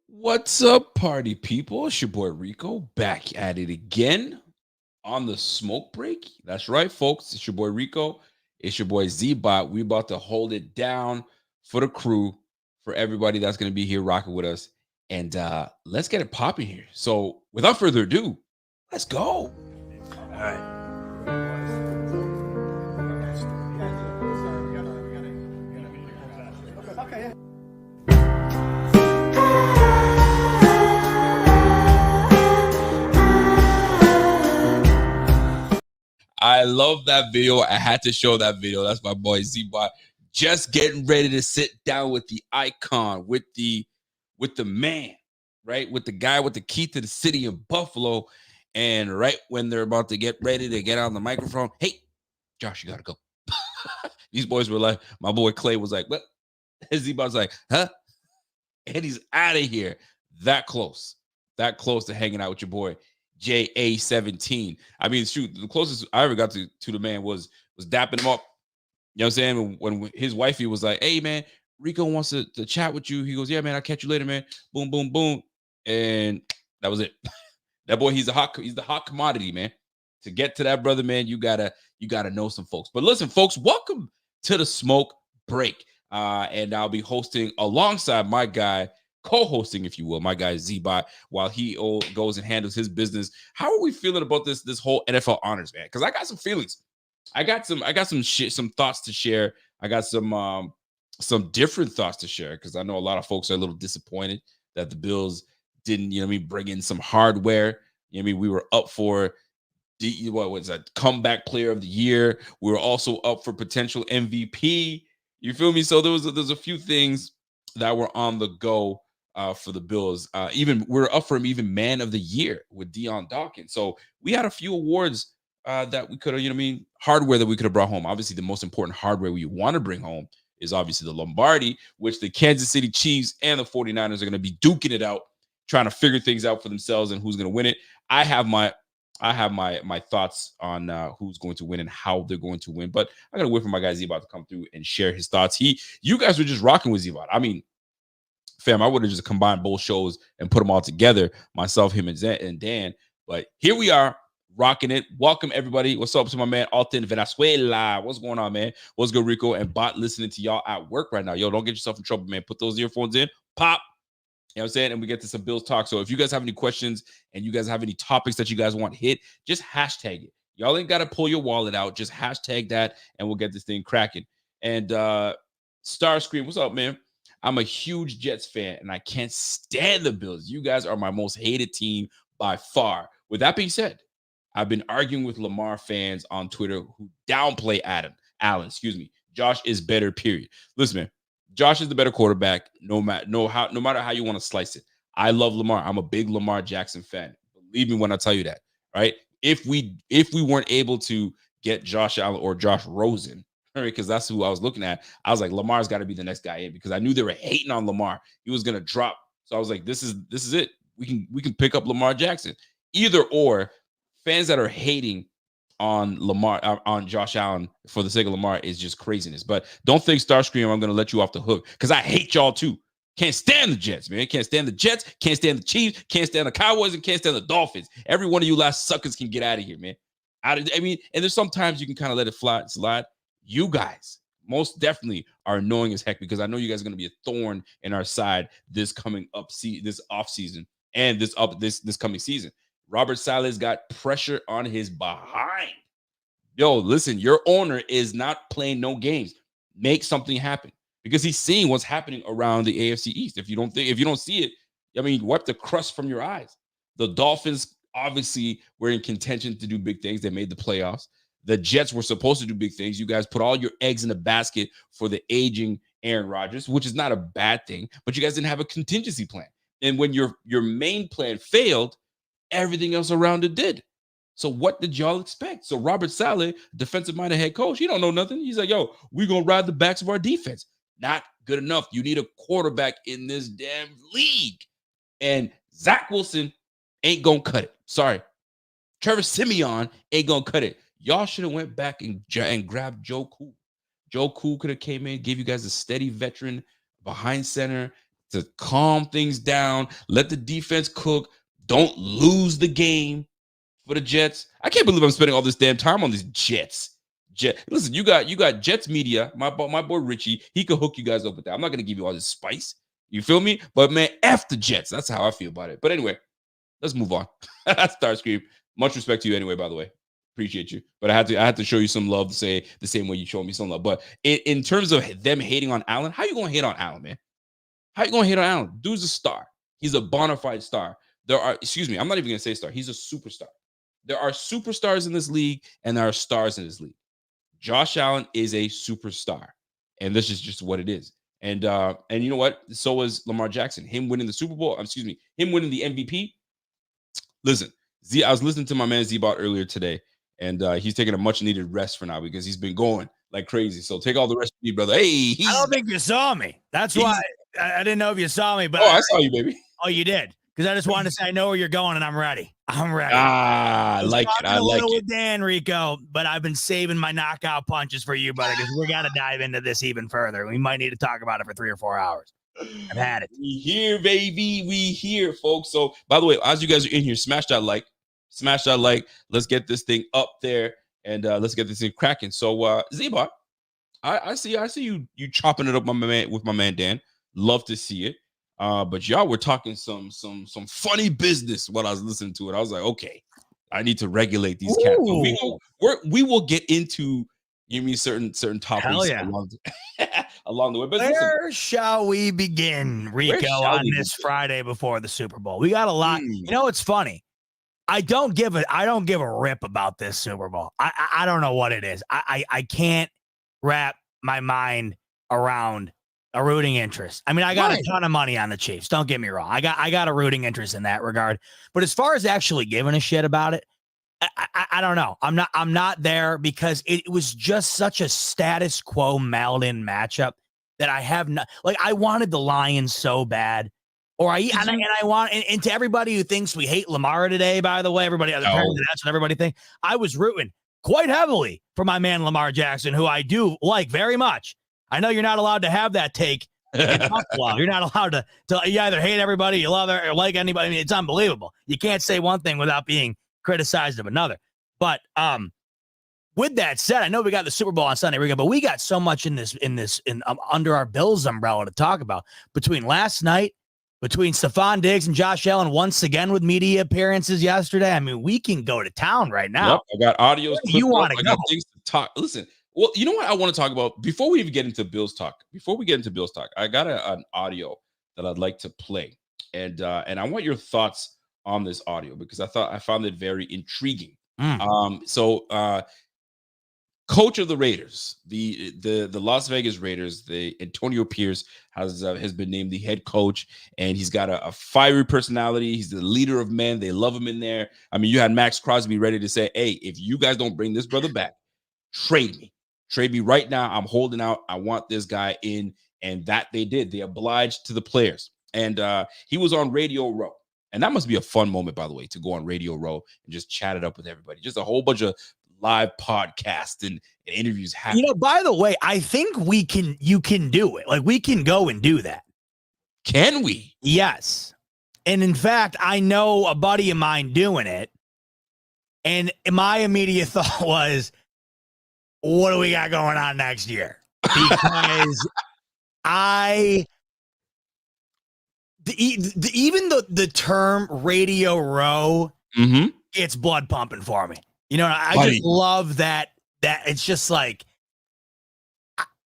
What's up, party people? It's your boy Rico back at it again on the smoke break. That's right, folks. It's your boy Rico. It's your boy Z-Bot. We about to hold it down for the crew, for everybody that's going to be here rocking with us. And let's get it popping here. So without further ado, let's go. All right. I love that video. I had to show that video. That's my boy Z-Bot just getting ready to sit down with the icon, with the man, right? With the guy with the key to the city of Buffalo. And right when they're about to get ready to get on the microphone, hey, Josh, you gotta go. These boys were like, my boy Clay was like, what? Z-Bot's like, huh? And he's out of here. That close to hanging out with your boy JA17. I mean, shoot, the closest I ever got to the man was dapping him up. You know what I'm saying? When his wifey was like, hey man, Rico wants to chat with you. He goes, yeah, man, I'll catch you later, man. Boom, boom, boom. And that was it. That boy, he's the hot commodity, man. To get to that brother, man, you gotta know some folks. But listen, folks, welcome to the smoke break. And I'll be hosting alongside my guy, co-hosting, if you will, my guy Z-Bot, while he goes and handles his business. How are we feeling about this whole NFL honors, man? Because I got some feelings. I got some thoughts to share. I got some different thoughts to share because I know a lot of folks are a little disappointed that the Bills didn't, bring in some hardware. We were up for what was that, comeback player of the year. We were also up for potential MVP. You feel me? So there's a few things that were on the go for the Bills. Even we're up for even man of the year with Deion Dawkins. So we had a few awards that we could have, hardware that we could have brought home. Obviously, the most important hardware we want to bring home is obviously the Lombardi, which the Kansas City Chiefs and the 49ers are going to be duking it out, trying to figure things out for themselves and who's going to win it. I have my thoughts on who's going to win and how they're going to win, but I gotta wait for my guy Z-Bot to come through and share his thoughts. You guys were just rocking with Z-Bot. I mean, fam, I would have just combined both shows and put them all together, myself, him, and Dan. But here we are, rocking it. Welcome everybody. What's up to my man Alton Venezuela? What's going on, man? What's good, Rico and Bot? Listening to y'all at work right now. Yo, don't get yourself in trouble, man. Put those earphones in. Pop. You know what I'm saying? And we get to some Bills talk. So if you guys have any questions and you guys have any topics that you guys want hit, just hashtag it. Y'all ain't got to pull your wallet out. Just hashtag that and we'll get this thing cracking. And Starscream, what's up, man? I'm a huge Jets fan and I can't stand the Bills. You guys are my most hated team by far. With that being said, I've been arguing with Lamar fans on Twitter who downplay Allen. Josh is better, period. Listen, man. Josh is the better quarterback, no matter how you want to slice it. I love Lamar. I'm a big Lamar Jackson fan. Believe me when I tell you that, right? If we weren't able to get Josh Allen or Josh Rosen, right, because that's who I was looking at, I was like, Lamar's got to be the next guy in because I knew they were hating on Lamar. He was gonna drop. So I was like, this is it. We can pick up Lamar Jackson. Either or, fans that are hating on Lamar, on Josh Allen for the sake of Lamar is just craziness. But don't think Starscream, I'm going to let you off the hook because I hate y'all too. Can't stand the Jets, man. Can't stand the Jets. Can't stand the Chiefs. Can't stand the Cowboys and can't stand the Dolphins. Every one of you last suckers can get out of here, man. And there's sometimes you can kind of let it slide. You guys most definitely are annoying as heck because I know you guys are going to be a thorn in our side this coming up this off season and this coming season. Robert Saleh's got pressure on his behind. Yo, listen, your owner is not playing no games. Make something happen because he's seeing what's happening around the AFC East. If you don't see it, wipe the crust from your eyes. The Dolphins obviously were in contention to do big things. They made the playoffs. The Jets were supposed to do big things. You guys put all your eggs in a basket for the aging Aaron Rodgers, which is not a bad thing, but you guys didn't have a contingency plan. And when your main plan failed, everything else around it did. So what did y'all expect? So Robert Saleh, defensive-minded head coach, he don't know nothing. He's like, yo, we're going to ride the backs of our defense. Not good enough. You need a quarterback in this damn league. And Zach Wilson ain't going to cut it. Sorry. Trevor Siemian ain't going to cut it. Y'all should have went back and grabbed Joe Cool. Joe Cool could have came in, gave you guys a steady veteran behind center, to calm things down, let the defense cook, don't lose the game for the Jets. I can't believe I'm spending all this damn time on these Jets. Listen, you got Jets media. My boy Richie, he could hook you guys up with that. I'm not gonna give you all this spice. You feel me? But man, F the Jets. That's how I feel about it. But anyway, let's move on. Starscream. Much respect to you anyway, by the way. Appreciate you. But I had to show you some love to say the same way you showed me some love. But in terms of them hating on Allen, how you gonna hate on Allen, man? How you gonna hate on Allen? Dude's a star. He's a bona fide star. I'm not even gonna say star. He's a superstar. There are superstars in this league, and there are stars in this league. Josh Allen is a superstar, and this is just what it is. And you know what? So was Lamar Jackson. Him winning the Super Bowl. Him winning the MVP. Listen, I was listening to my man Z-Bot earlier today, and he's taking a much needed rest for now because he's been going like crazy. So take all the rest of me, brother. Hey, I don't think you saw me. That's why I didn't know if you saw me. But I saw you, baby. Oh, you did? Because I just wanted to say I know where you're going, and I'm ready. I like it. I like it. With Dan, Rico, but I've been saving my knockout punches for you, buddy, because we got to dive into this even further. We might need to talk about it for 3 or 4 hours. I've had it. We here, baby. We here, folks. So, by the way, as you guys are in here, smash that like. Let's get this thing up there, and let's get this thing cracking. So, Z-Bot, I see you chopping it up with my man Dan. Love to see it. But y'all were talking some funny business while I was listening to it. I was like, okay, I need to regulate these cats. So we will get into certain topics along the way. But where shall we begin, Rico, on this Friday before the Super Bowl? We got a lot. You know, it's funny. I don't give a rip about this Super Bowl. I don't know what it is. I can't wrap my mind around a rooting interest. I mean, I got a ton of money on the Chiefs. Don't get me wrong. I got a rooting interest in that regard. But as far as actually giving a shit about it, I don't know. I'm not there because it was just such a status quo mailed-in matchup that I have not. Like, I wanted the Lions so bad. Or I want, and to everybody who thinks we hate Lamar today, by the way, everybody, that's what everybody thinks. I was rooting quite heavily for my man Lamar Jackson, who I do like very much. I know you're not allowed to have that take in Buffalo. You're not allowed to you either hate everybody, you love it, or like anybody. I mean, it's unbelievable. You can't say one thing without being criticized of another. But with that said, I know we got the Super Bowl on Sunday, Rico, but we got so much in under our Bills umbrella to talk about between last night. Between Stephon Diggs and Josh Allen once again with media appearances yesterday. I mean, we can go to town right now. Yep, I got audios. You want to go? Things to talk. Listen, well, you know what I want to talk about before we even get into Bills talk. I got an audio that I'd like to play, and I want your thoughts on this audio because I found it very intriguing. Coach of the Raiders, the Las Vegas Raiders, the Antonio Pierce has been named the head coach, and he's got a fiery personality. He's the leader of men. They love him in there. I mean, you had Max Crosby ready to say, "Hey, if you guys don't bring this brother back, trade me right now. I'm holding out. I want this guy in," and that they did. They obliged to the players, and he was on Radio Row. And that must be a fun moment, by the way, to go on Radio Row and just chat it up with everybody. Just a whole bunch of live podcast and interviews happen. You know, by the way, I think you can do it. Like, we can go and do that. Can we? Yes. And in fact, I know a buddy of mine doing it. And my immediate thought was, what do we got going on next year? Because even the term Radio Row, it's blood pumping for me. You know, I just love that it's just like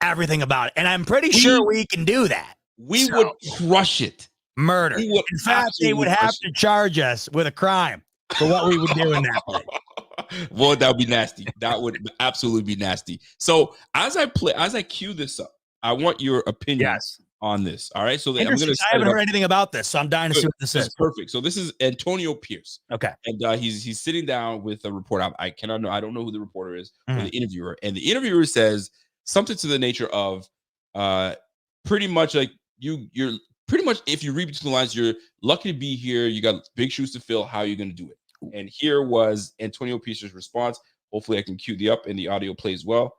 everything about it. And I'm pretty sure we can do that. We would crush it. Murder. In fact, they would have to charge us with a crime for what we would do in that place. Well, that would be nasty. That would absolutely be nasty. So as I cue this up, I want your opinion on this. All right. So I haven't heard anything about this, so I'm dying to see what this is. Perfect. So this is Antonio Pierce. Okay. And he's sitting down with a reporter. I don't know who the reporter is or the interviewer. And the interviewer says something to the nature of pretty much like you're pretty much, if you read between the lines, you're lucky to be here. You got big shoes to fill. How are you going to do it? And here was Antonio Pierce's response. Hopefully I can cue the up and the audio plays well.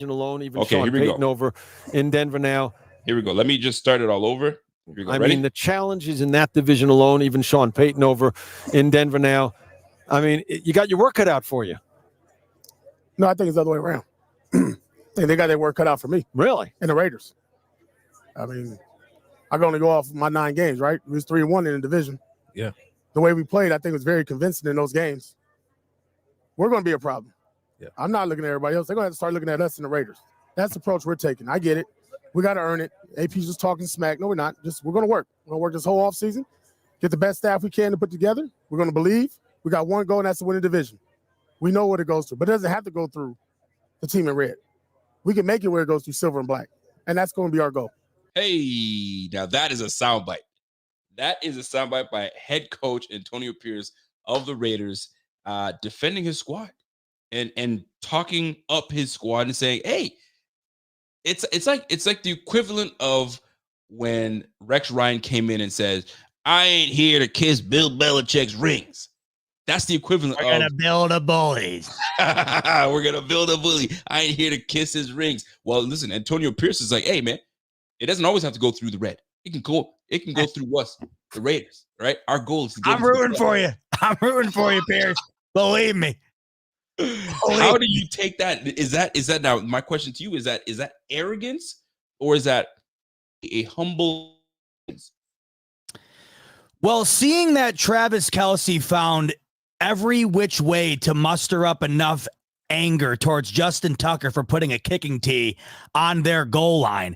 Alone, even Sean Payton over in Denver now. Here we go. Let me just start it all over. I mean, the challenges in that division alone, even Sean Payton over in Denver now. I mean, you got your work cut out for you. No, I think it's the other way around. I think they got their work cut out for me. Really? And the Raiders. I mean, I can only go off my 9 games, right? It was 3-1 in the division. Yeah. The way we played, I think, was very convincing in those games. We're going to be a problem. Yeah. I'm not looking at everybody else. They're going to have to start looking at us and the Raiders. That's the approach we're taking. I get it. We got to earn it. AP's just talking smack. No, we're not. We're going to work. We're going to work this whole offseason, get the best staff we can to put together. We're going to believe. We got one goal, and that's to win the division. We know what it goes through, but it doesn't have to go through the team in red. We can make it where it goes through silver and black, and that's going to be our goal. Hey, now that is a soundbite. That is a soundbite by head coach Antonio Pierce of the Raiders, defending his squad and talking up his squad and saying, "Hey, it's like the equivalent of when Rex Ryan came in and says, I ain't here to kiss Bill Belichick's rings." That's the equivalent. We're gonna build a bullies. We're gonna build a bully. I ain't here to kiss his rings. Well, listen, Antonio Pierce is like, hey man, it doesn't always have to go through the red. It can go through us, the Raiders, right? Our goal is to get. I'm rooting for you. I'm rooting for you, Pierce. Believe me. How do you take that? Is that now? My question to you is that arrogance or is that a humble? Well, seeing that Travis Kelce found every which way to muster up enough anger towards Justin Tucker for putting a kicking tee on their goal line,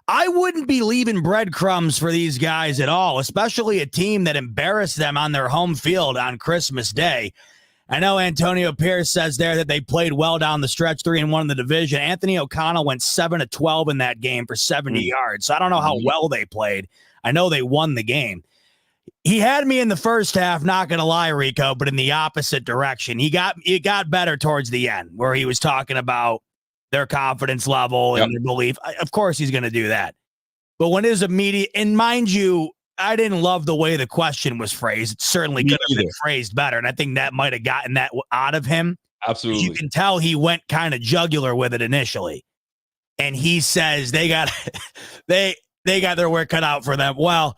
I wouldn't be leaving breadcrumbs for these guys at all, especially a team that embarrassed them on their home field on Christmas Day. I know Antonio Pierce says there that they played well down the stretch, 3-1 in the division. Anthony O'Connell went 7-12 in that game for 70 yards. So I don't know how well they played. I know they won the game. He had me in the first half, not going to lie, Rico, but in the opposite direction. It got better towards the end where he was talking about their confidence level and their belief. Of course he's going to do that. But when his immediate, and mind you, I didn't love the way the question was phrased. It certainly could have been phrased better. And I think that might have gotten that out of him. Absolutely. You can tell he went kind of jugular with it initially. And he says they got their work cut out for them. Well,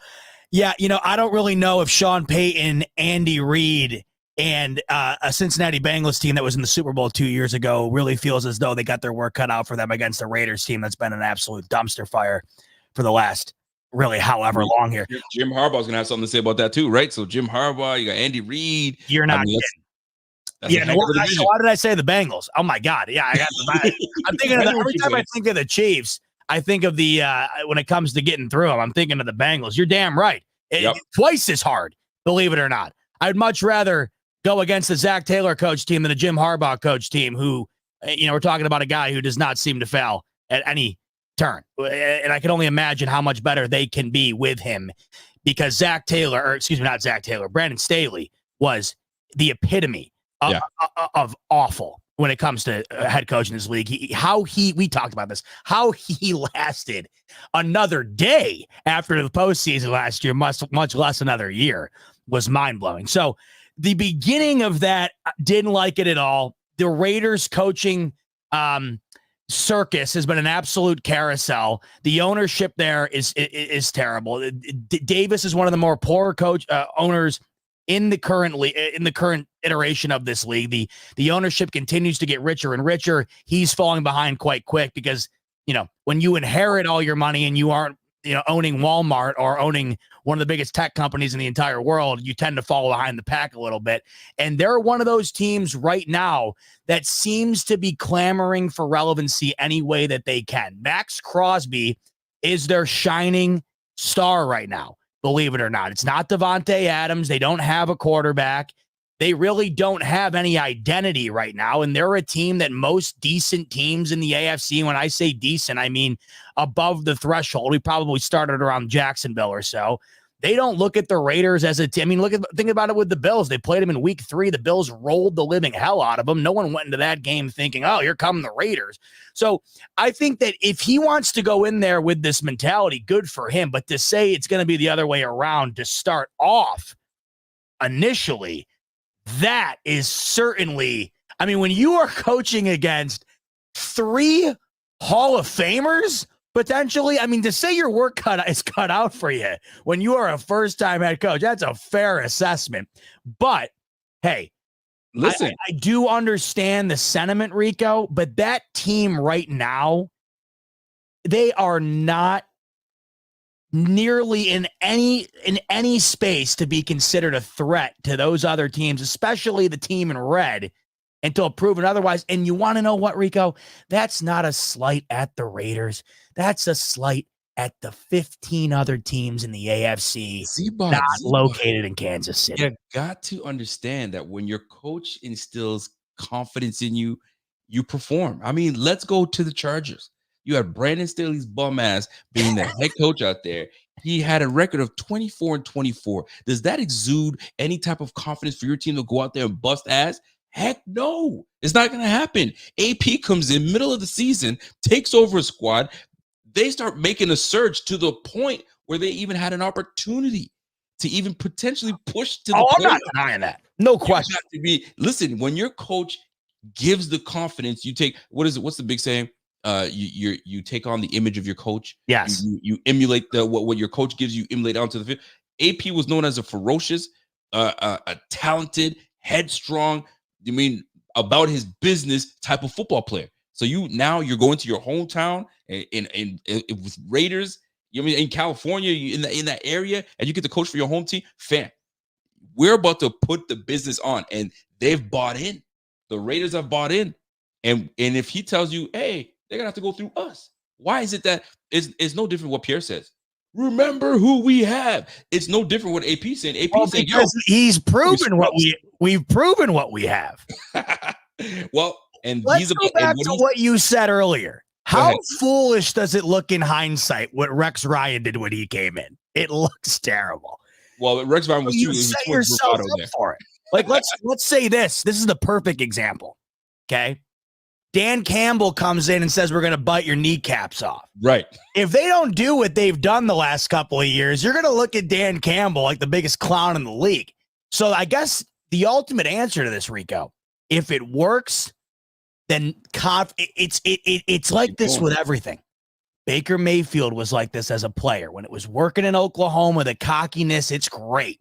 yeah, I don't really know if Sean Payton, Andy Reid, and a Cincinnati Bengals team that was in the Super Bowl 2 years ago really feels as though they got their work cut out for them against the Raiders team that's been an absolute dumpster fire for the last really however long here. Jim Harbaugh's going to have something to say about that too, right? So Jim Harbaugh, you got Andy Reid. You're not kidding. Yeah, why did I say the Bengals? Oh my God. Yeah, I got I'm thinking of every time I think of the Chiefs, I think of the when it comes to getting through them, I'm thinking of the Bengals. You're damn right. Twice as hard, believe it or not. I'd much rather go against the Zach Taylor coach team than the Jim Harbaugh coach team who, we're talking about a guy who does not seem to fail at any turn. And I can only imagine how much better they can be with him because Brandon Staley was the epitome of awful when it comes to a head coach in this league. We talked about this, how he lasted another day after the postseason last year, much less another year, was mind-blowing. So the beginning of that, didn't like it at all. The Raiders coaching circus has been an absolute carousel. The ownership there is terrible. Davis is one of the more poor owners in the current iteration of this league. The ownership continues to get richer and richer. He's falling behind quite quick because, when you inherit all your money and you aren't, owning Walmart or owning one of the biggest tech companies in the entire world, you tend to fall behind the pack a little bit. And they're one of those teams right now that seems to be clamoring for relevancy any way that they can. Max Crosby is their shining star right now. Believe it or not, it's not Devontae Adams. They don't have a quarterback. They really don't have any identity right now. And they're a team that most decent teams in the AFC, when I say decent, I mean above the threshold. We probably started around Jacksonville or so. They don't look at the Raiders as a team. I mean, think about it with the Bills. They played them in week 3. The Bills rolled the living hell out of them. No one went into that game thinking, oh, here come the Raiders. So I think that if he wants to go in there with this mentality, good for him. But to say it's going to be the other way around to start off initially, that is certainly, when you are coaching against 3 Hall of Famers potentially. I mean, to say your work is cut out for you when you are a first-time head coach, that's a fair assessment. But hey, listen, I do understand the sentiment, Rico, but that team right now, they are not nearly in any space to be considered a threat to those other teams, especially the team in red, until proven otherwise. And you want to know what, Rico? That's not a slight at the Raiders. That's a slight at the 15 other teams in the AFC not located in Kansas City. You got to understand that when your coach instills confidence in you, you perform. I mean, let's go to the Chargers. You had Brandon Staley's bum ass being the head coach out there. He had a record of 24-24. Does that exude any type of confidence for your team to go out there and bust ass? Heck no, it's not going to happen. AP comes in middle of the season, takes over a squad. They start making a surge to the point where they even had an opportunity to even potentially push to the I'm not denying that. No question. Listen, when your coach gives the confidence, you take, what's the big saying? You take on the image of your coach. Yes. You emulate what your coach gives you, emulate onto the field. AP was known as a ferocious, a talented, headstrong, about his business type of football player. So you're going to your hometown and with Raiders, in California, in that area, and you get the coach for your home team. Fam, we're about to put the business on, and they've bought in. The Raiders have bought in, and if he tells you, hey, they're gonna have to go through us. Why is it that it's no different what Pierre says? Remember who we have. It's no different what AP saying. AP saying, because he's proven we've proven what we have. Well, and let's go back to what you said earlier. How foolish does it look in hindsight what Rex Ryan did when he came in? It looks terrible. Well, Rex Ryan was you set yourself up for it. Like let's say this. This is the perfect example. Okay. Dan Campbell comes in and says, we're going to bite your kneecaps off. Right. If they don't do what they've done the last couple of years, you're going to look at Dan Campbell like the biggest clown in the league. So I guess the ultimate answer to this, Rico, if it works, then it's like this with everything. Baker Mayfield was like this as a player. When it was working in Oklahoma, the cockiness, it's great.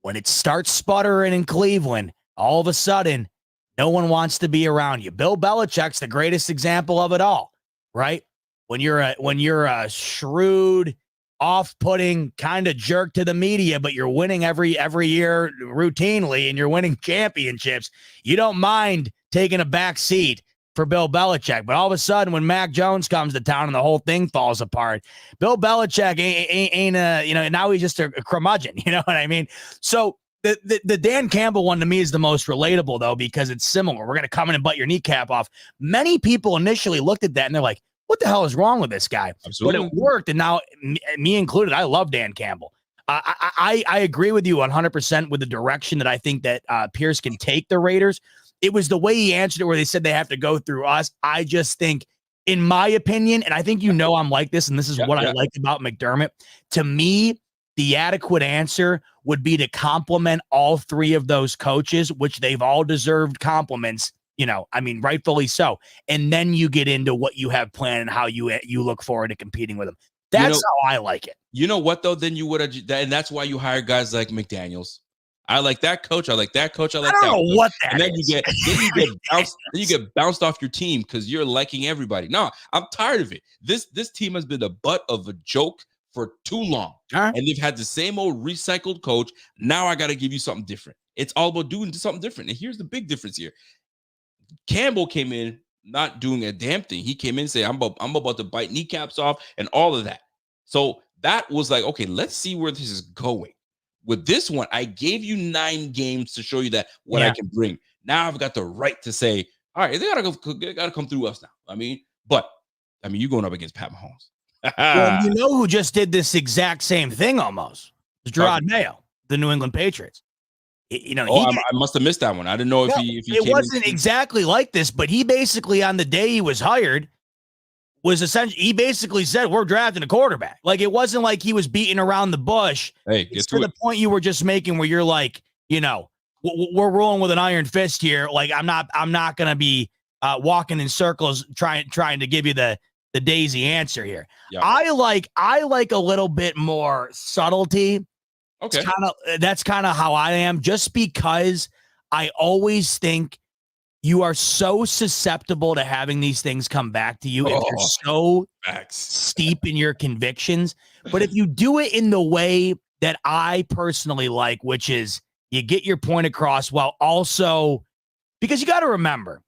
When it starts sputtering in Cleveland, all of a sudden, no one wants to be around you. Bill Belichick's the greatest example of it all, right? When you're a shrewd, off-putting kind of jerk to the media, but you're winning every year routinely and you're winning championships, you don't mind taking a back seat for Bill Belichick. But all of a sudden, when Mac Jones comes to town and the whole thing falls apart, Bill Belichick ain't now he's just a curmudgeon. You know what I mean? So the Dan Campbell one to me is the most relatable, though, because it's similar. We're going to come in and bite your kneecap off. Many people initially looked at that and they're like, what the hell is wrong with this guy? Absolutely. But it worked. And now me included, I love Dan Campbell. I agree with you 100% with the direction that I think that Pierce can take the Raiders. It was the way he answered it where they said they have to go through us. I just think, in my opinion, and I think I'm like this, and this is what I like about McDermott, to me, the adequate answer would be to compliment all three of those coaches, which they've all deserved compliments, rightfully so. And then you get into what you have planned and how you look forward to competing with them. That's how I like it. You know what, though? Then you would have, and that's why you hire guys like McDaniels. I like that coach. I like that coach. I like that. I don't know what that is. You get bounced off your team because you're liking everybody. No, I'm tired of it. This team has been the butt of a joke for too long. And they've had the same old recycled coach. Now I got to give you something different. It's all about doing something different. And here's the big difference here. Campbell came in not doing a damn thing. He came in and said, I'm about to bite kneecaps off and all of that. So that was like, okay, let's see where this is going. With this one, I gave you 9 games to show you that what I can bring. Now I've got the right to say, all right, they gotta come through us now. You're going up against Pat Mahomes. Well, you know who just did this exact same thing almost? It was Gerard Mayo, the New England Patriots. I must have missed that one. I didn't know if he it wasn't exactly like this, but he basically, on the day he was hired, he basically said, we're drafting a quarterback. Like, it wasn't like he was beating around the bush. Hey, it's to the point you were just making where you're like, we're rolling with an iron fist here. Like, I'm not going to be walking in circles trying to give you the the Daisy answer here. Yeah. I like a little bit more subtlety. Okay. That's kind of how I am, just because I always think you are so susceptible to having these things come back to you if you're so steep in your convictions. But if you do it in the way that I personally like, which is you get your point across while also, because you got to remember,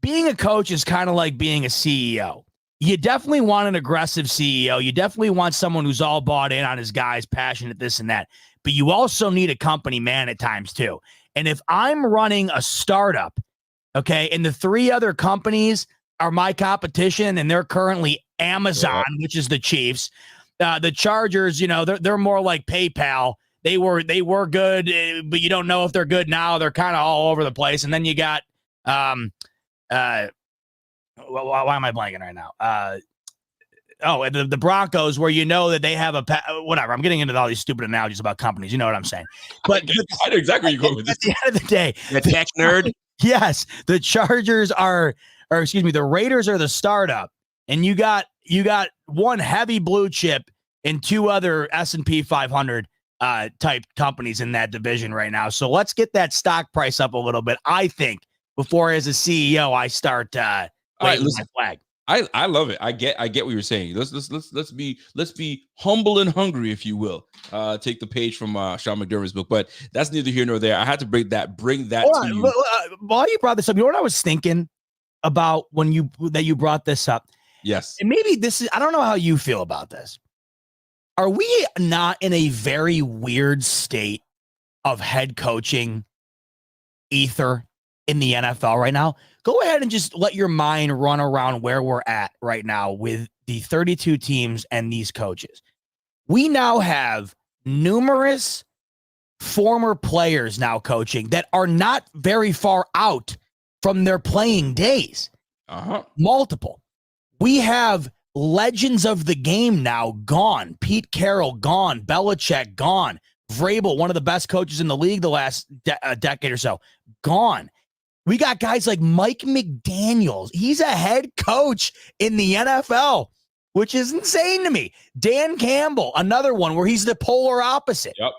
being a coach is kind of like being a CEO. You definitely want an aggressive CEO. You definitely want someone who's all bought in on his guys, passionate, this and that. But you also need a company man at times too. And if I'm running a startup, okay, and the 3 other companies are my competition, and they're currently Amazon, which is the Chiefs. The Chargers, they're more like PayPal. They were good, but you don't know if they're good now. They're kind of all over the place. And then you got why am I blanking right now? The Broncos, where that they have whatever. I'm getting into all these stupid analogies about companies. You know what I'm saying? But I know exactly where you're going with this. At the end of the day, the tech nerd. Yes, the Chargers the Raiders are the startup, and you got one heavy blue chip and 2 other S&P 500 type companies in that division right now. So let's get that stock price up a little bit, I think, before as a CEO I start waving my flag. I love it. I get what you're saying. Let's be humble and hungry, if you will. Take the page from Sean McDermott's book, but that's neither here nor there. I had to bring that to you. While you brought this up, you know what I was thinking about when you brought this up? Yes. And maybe I don't know how you feel about this. Are we not in a very weird state of head coaching ether in the NFL right now? Go ahead and just let your mind run around where we're at right now with the 32 teams and these coaches. We now have numerous former players now coaching that are not very far out from their playing days. Multiple. We have legends of the game now gone. Pete Carroll gone. Belichick gone. Vrabel, one of the best coaches in the league the last decade or so, gone. We got guys like Mike McDaniels. He's a head coach in the NFL, which is insane to me. Dan Campbell, another one where he's the polar opposite. Yep.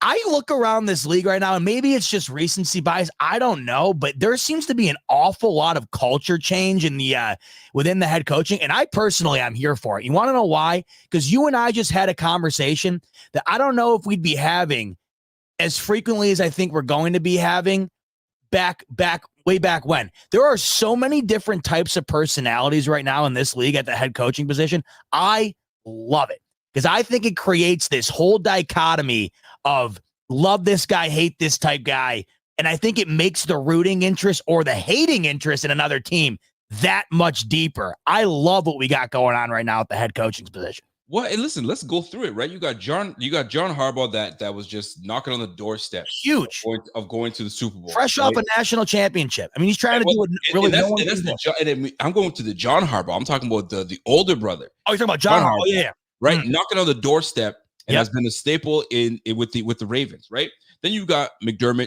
I look around this league right now, and maybe it's just recency bias. I don't know, but there seems to be an awful lot of culture change in the within the head coaching, and I personally am here for it. You want to know why? Because you and I just had a conversation that I don't know if we'd be having as frequently as I think we're going to be having way back when. There are so many different types of personalities right now in this league at the head coaching position. I love it because I think it creates this whole dichotomy of love this guy, hate this type guy. And I think it makes the rooting interest or the hating interest in another team that much deeper. I love what we got going on right now at the head coaching position. Well, hey, listen, let's go through it, right? You got John Harbaugh that was just knocking on the doorstep. Huge. Of going to the Super Bowl. Fresh off a national championship. I mean, he's trying to do what really no one can do. I'm going to the John Harbaugh. I'm talking about the older brother. Oh, you're talking about John Harbaugh. Yeah. Right? Knocking on the doorstep and has been a staple with the Ravens, right? Then you got McDermott,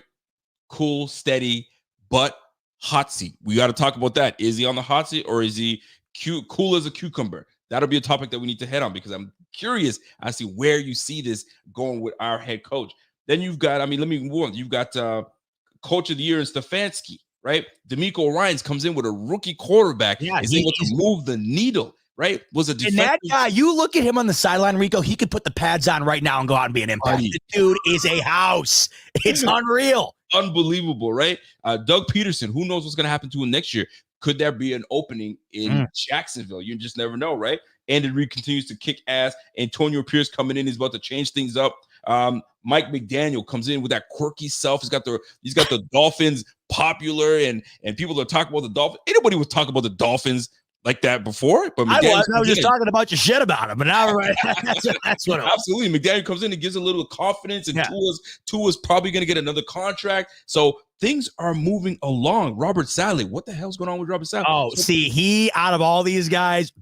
cool, steady, but hot seat. We got to talk about that. Is he on the hot seat or is he cool as a cucumber? That'll be a topic that we need to head on because I'm curious as to where you see this going with our head coach. Then you've got, let me move on. You've got coach of the year in Stefanski, right? D'Amico Ryans comes in with a rookie quarterback. Yeah, is able to move the needle, right? Was a defensive. And that guy, you look at him on the sideline, Rico, he could put the pads on right now and go out and be an impact. The dude is a house. It's unreal. Unbelievable, right? Doug Peterson, who knows what's going to happen to him next year? Could there be an opening in Jacksonville? You just never know, right? Andy Reid continues to kick ass. Antonio Pierce coming in. He's about to change things up. Mike McDaniel comes in with that quirky self. He's got the Dolphins popular and people are talking about the Dolphins. Anybody was talking about the Dolphins like that before? But I was just talking about your shit about him. But now that's what absolutely. McDaniel comes in and gives a little confidence, and Tua's probably going to get another contract. So things are moving along. Robert Saleh, what the hell's going on with Robert Saleh? Oh, see, he out of all these guys,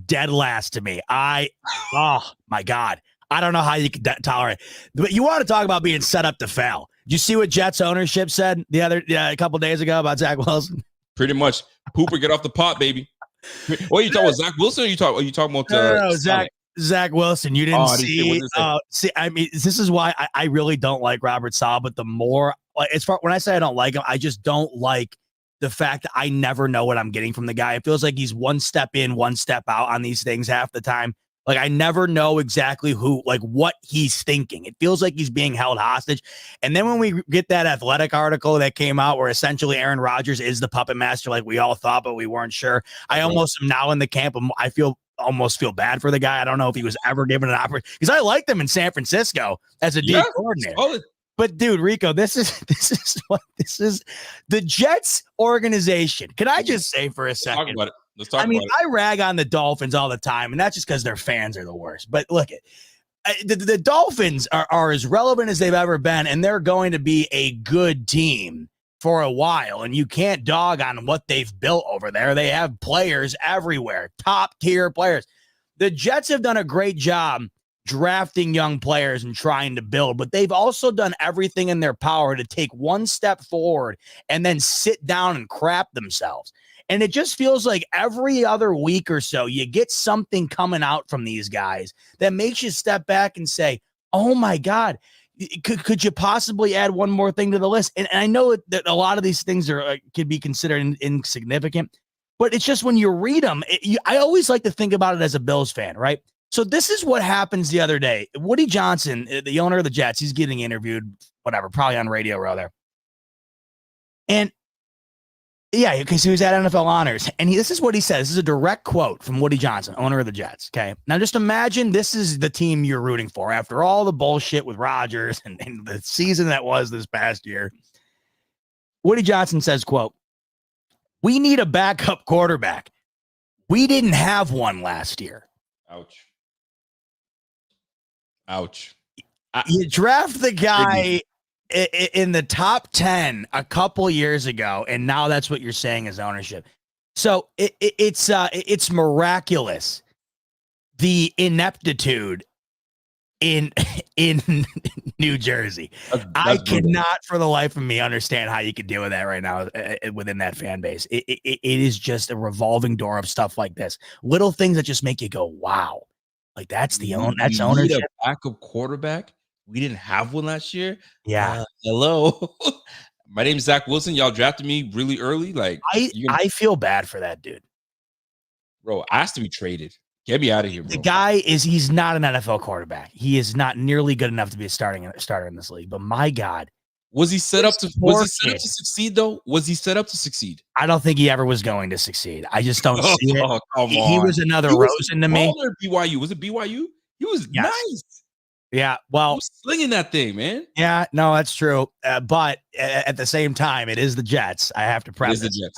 dead last to me. Oh my God. I don't know how you can tolerate it. But you want to talk about being set up to fail. Did you see what Jets ownership said a couple days ago about Zach Wilson? Pretty much. Pooper, get off the pot, baby. What are you talking about, Zach Wilson? Or are you talking about no, Zach Wilson? You didn't see. I mean, this is why I really don't like Robert Saleh. But the more, as far when I say I don't like him, I just don't like the fact that I never know what I'm getting from the guy. It feels like he's one step in, one step out on these things half the time. Like I never know exactly what he's thinking. It feels like he's being held hostage. And then when we get that Athletic article that came out where essentially Aaron Rodgers is the puppet master, like we all thought, but we weren't sure. I almost am now in the camp of almost feel bad for the guy. I don't know if he was ever given an opportunity because I liked him in San Francisco as a D coordinator. But dude, Rico, this is the Jets organization. Can I just say for a second? Let's talk about it. I rag on the Dolphins all the time, and that's just because their fans are the worst. But look, the Dolphins are as relevant as they've ever been, and they're going to be a good team for a while. And you can't dog on what they've built over there. They have players everywhere, top tier players. The Jets have done a great job drafting young players and trying to build, but they've also done everything in their power to take one step forward and then sit down and crap themselves. And it just feels like every other week or so, you get something coming out from these guys that makes you step back and say, oh my God, could you possibly add one more thing to the list? And I know that a lot of these things could be considered insignificant, but it's just when you read them, I always like to think about it as a Bills fan, right? So this is what happens the other day. Woody Johnson, the owner of the Jets, he's getting interviewed, whatever, probably on Radio Row there. And yeah, because he was at NFL Honors. And this is what he says. This is a direct quote from Woody Johnson, owner of the Jets. Okay. Now just imagine this is the team you're rooting for after all the bullshit with Rodgers and the season that was this past year. Woody Johnson says, quote, "We need a backup quarterback. We didn't have one last year." Ouch. You draft the guy in the top 10 a couple years ago, and now that's what you're saying is ownership. So it's miraculous, the ineptitude in New Jersey. I cannot for the life of me understand how you could deal with that right now within that fan base. It is just a revolving door of stuff like this. Little things that just make you go, wow. Like that's ownership. Need a backup quarterback. We didn't have one last year. Yeah. Hello. My name's Zach Wilson. Y'all drafted me really early. Like I feel bad for that dude. Bro, I have to be traded. Get me out of here, bro. The guy he's not an NFL quarterback. He is not nearly good enough to be a starter in this league. But my God. Was he set up to succeed though? Was he set up to succeed? I don't think he ever was going to succeed. I just don't see it. Come on. He was another Rosen to me. BYU. Was it BYU? He was nice. Yeah, well, slinging that thing, man. Yeah, no, that's true. But at the same time, it is the Jets. I have to preface. It is the Jets.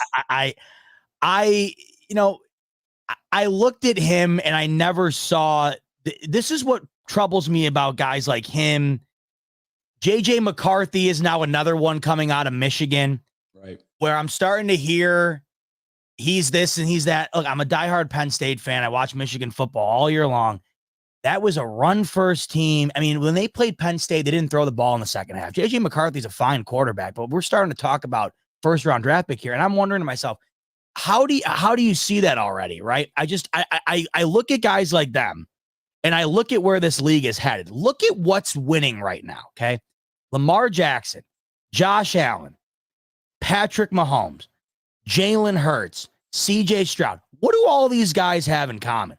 I looked at him and I never saw. This is what troubles me about guys like him. JJ McCarthy is now another one coming out of Michigan, right? Where I'm starting to hear he's this and he's that. Look, I'm a diehard Penn State fan. I watch Michigan football all year long. That was a run-first team. I mean, when they played Penn State, they didn't throw the ball in the second half. J.J. McCarthy's a fine quarterback, but we're starting to talk about first-round draft pick here, and I'm wondering to myself, how do you see that already, right? I look at guys like them, and I look at where this league is headed. Look at what's winning right now, okay? Lamar Jackson, Josh Allen, Patrick Mahomes, Jalen Hurts, C.J. Stroud. What do all these guys have in common?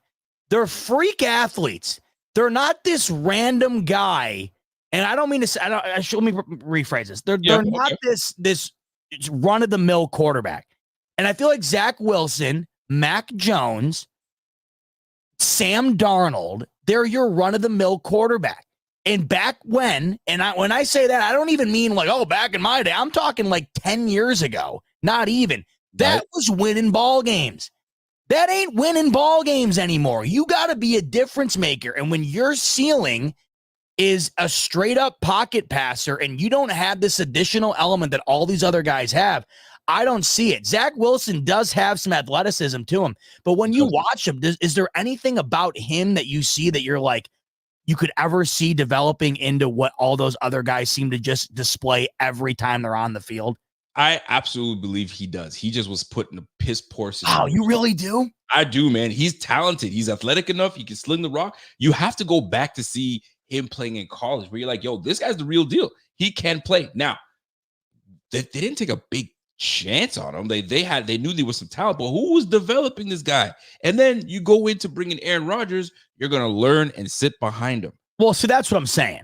They're freak athletes. They're not this random guy. And I don't mean to say, let me rephrase this. They're not this run-of-the-mill quarterback. And I feel like Zach Wilson, Mac Jones, Sam Darnold, they're your run-of-the-mill quarterback. And back when I say that, I don't even mean like, oh, back in my day. I'm talking like 10 years ago. Not even. That was winning ball games. That ain't winning ball games anymore. You got to be a difference maker. And when your ceiling is a straight up pocket passer and you don't have this additional element that all these other guys have, I don't see it. Zach Wilson does have some athleticism to him, but when you watch him, is there anything about him that you see that you're like, you could ever see developing into what all those other guys seem to just display every time they're on the field? I absolutely believe he does. He just was put in a piss poor situation. Oh, you really do? I do, man. He's talented. He's athletic enough. He can sling the rock. You have to go back to see him playing in college where you're like, yo, this guy's the real deal. He can play. Now, they didn't take a big chance on him. They knew there was some talent, but who was developing this guy? And then you go into bringing Aaron Rodgers, you're going to learn and sit behind him. Well, so that's what I'm saying.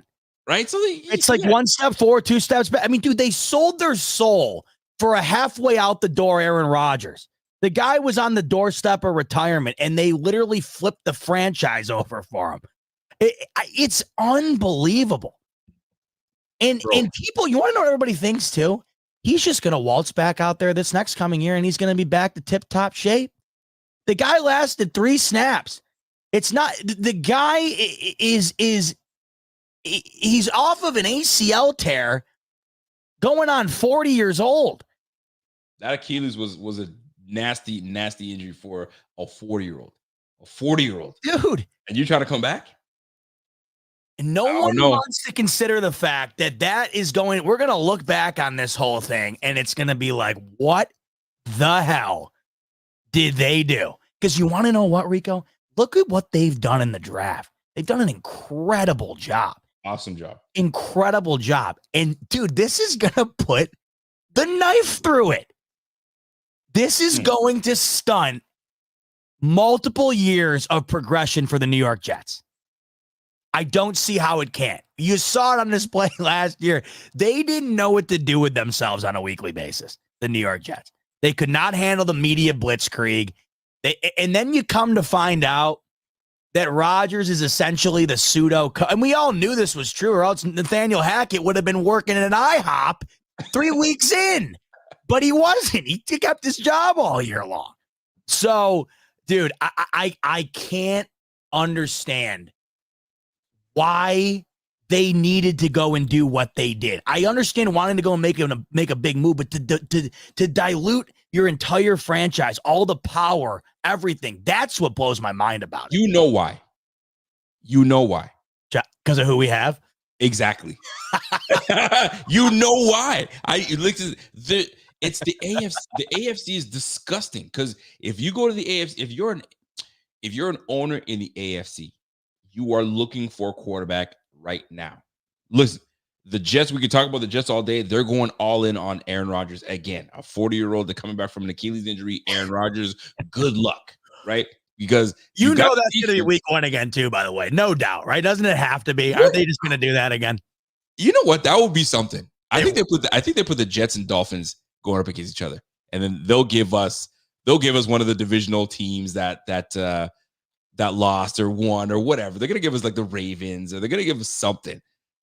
Right? So it's like one step forward, two steps back. I mean, dude, they sold their soul for a halfway out the door Aaron Rodgers. The guy was on the doorstep of retirement, and they literally flipped the franchise over for him. It's unbelievable. And people, you want to know what everybody thinks too? He's just going to waltz back out there this next coming year, and he's going to be back to tip-top shape. The guy lasted 3 snaps. It's not the guy he's off of an ACL tear going on 40 years old. That Achilles was a nasty injury for a 40-year-old. A 40-year-old. Dude. And you trying to come back? And no one wants to consider the fact that is going, we're going to look back on this whole thing, and it's going to be like, what the hell did they do? Because you want to know what, Rico? Look at what they've done in the draft. They've done an incredible job. Awesome job. Incredible job. And dude, this is going to put the knife through it. This is going to stunt multiple years of progression for the New York Jets. I don't see how it can't. You saw it on display last year. They didn't know what to do with themselves on a weekly basis, the New York Jets. They could not handle the media blitzkrieg. And then you come to find out that Rodgers is essentially the pseudo, and we all knew this was true, or else Nathaniel Hackett would have been working at an IHOP 3 weeks in, but he wasn't. He kept his job all year long. So, dude, I can't understand why they needed to go and do what they did. I understand wanting to go and make a big move, but to dilute your entire franchise, all the power, everything, that's what blows my mind about it. You know why? Because of who we have? Exactly. You know why? It's the AFC. The AFC is disgusting because if you go to the AFC, if you're an owner in the AFC, you are looking for a quarterback right now. Listen, the Jets, we could talk about the Jets all day. They're going all in on Aaron Rodgers again. A 40-year-old that's coming back from an Achilles injury. Aaron Rodgers, good luck, right? Because you know that's going to be week 1 again, too, by the way. No doubt, right? Doesn't it have to be? Aren't they just going to do that again? You know what? That would be something. I think they put the Jets and Dolphins going up against each other. And then they'll give us one of the divisional teams that lost or won or whatever. They're going to give us like the Ravens, or they're going to give us something.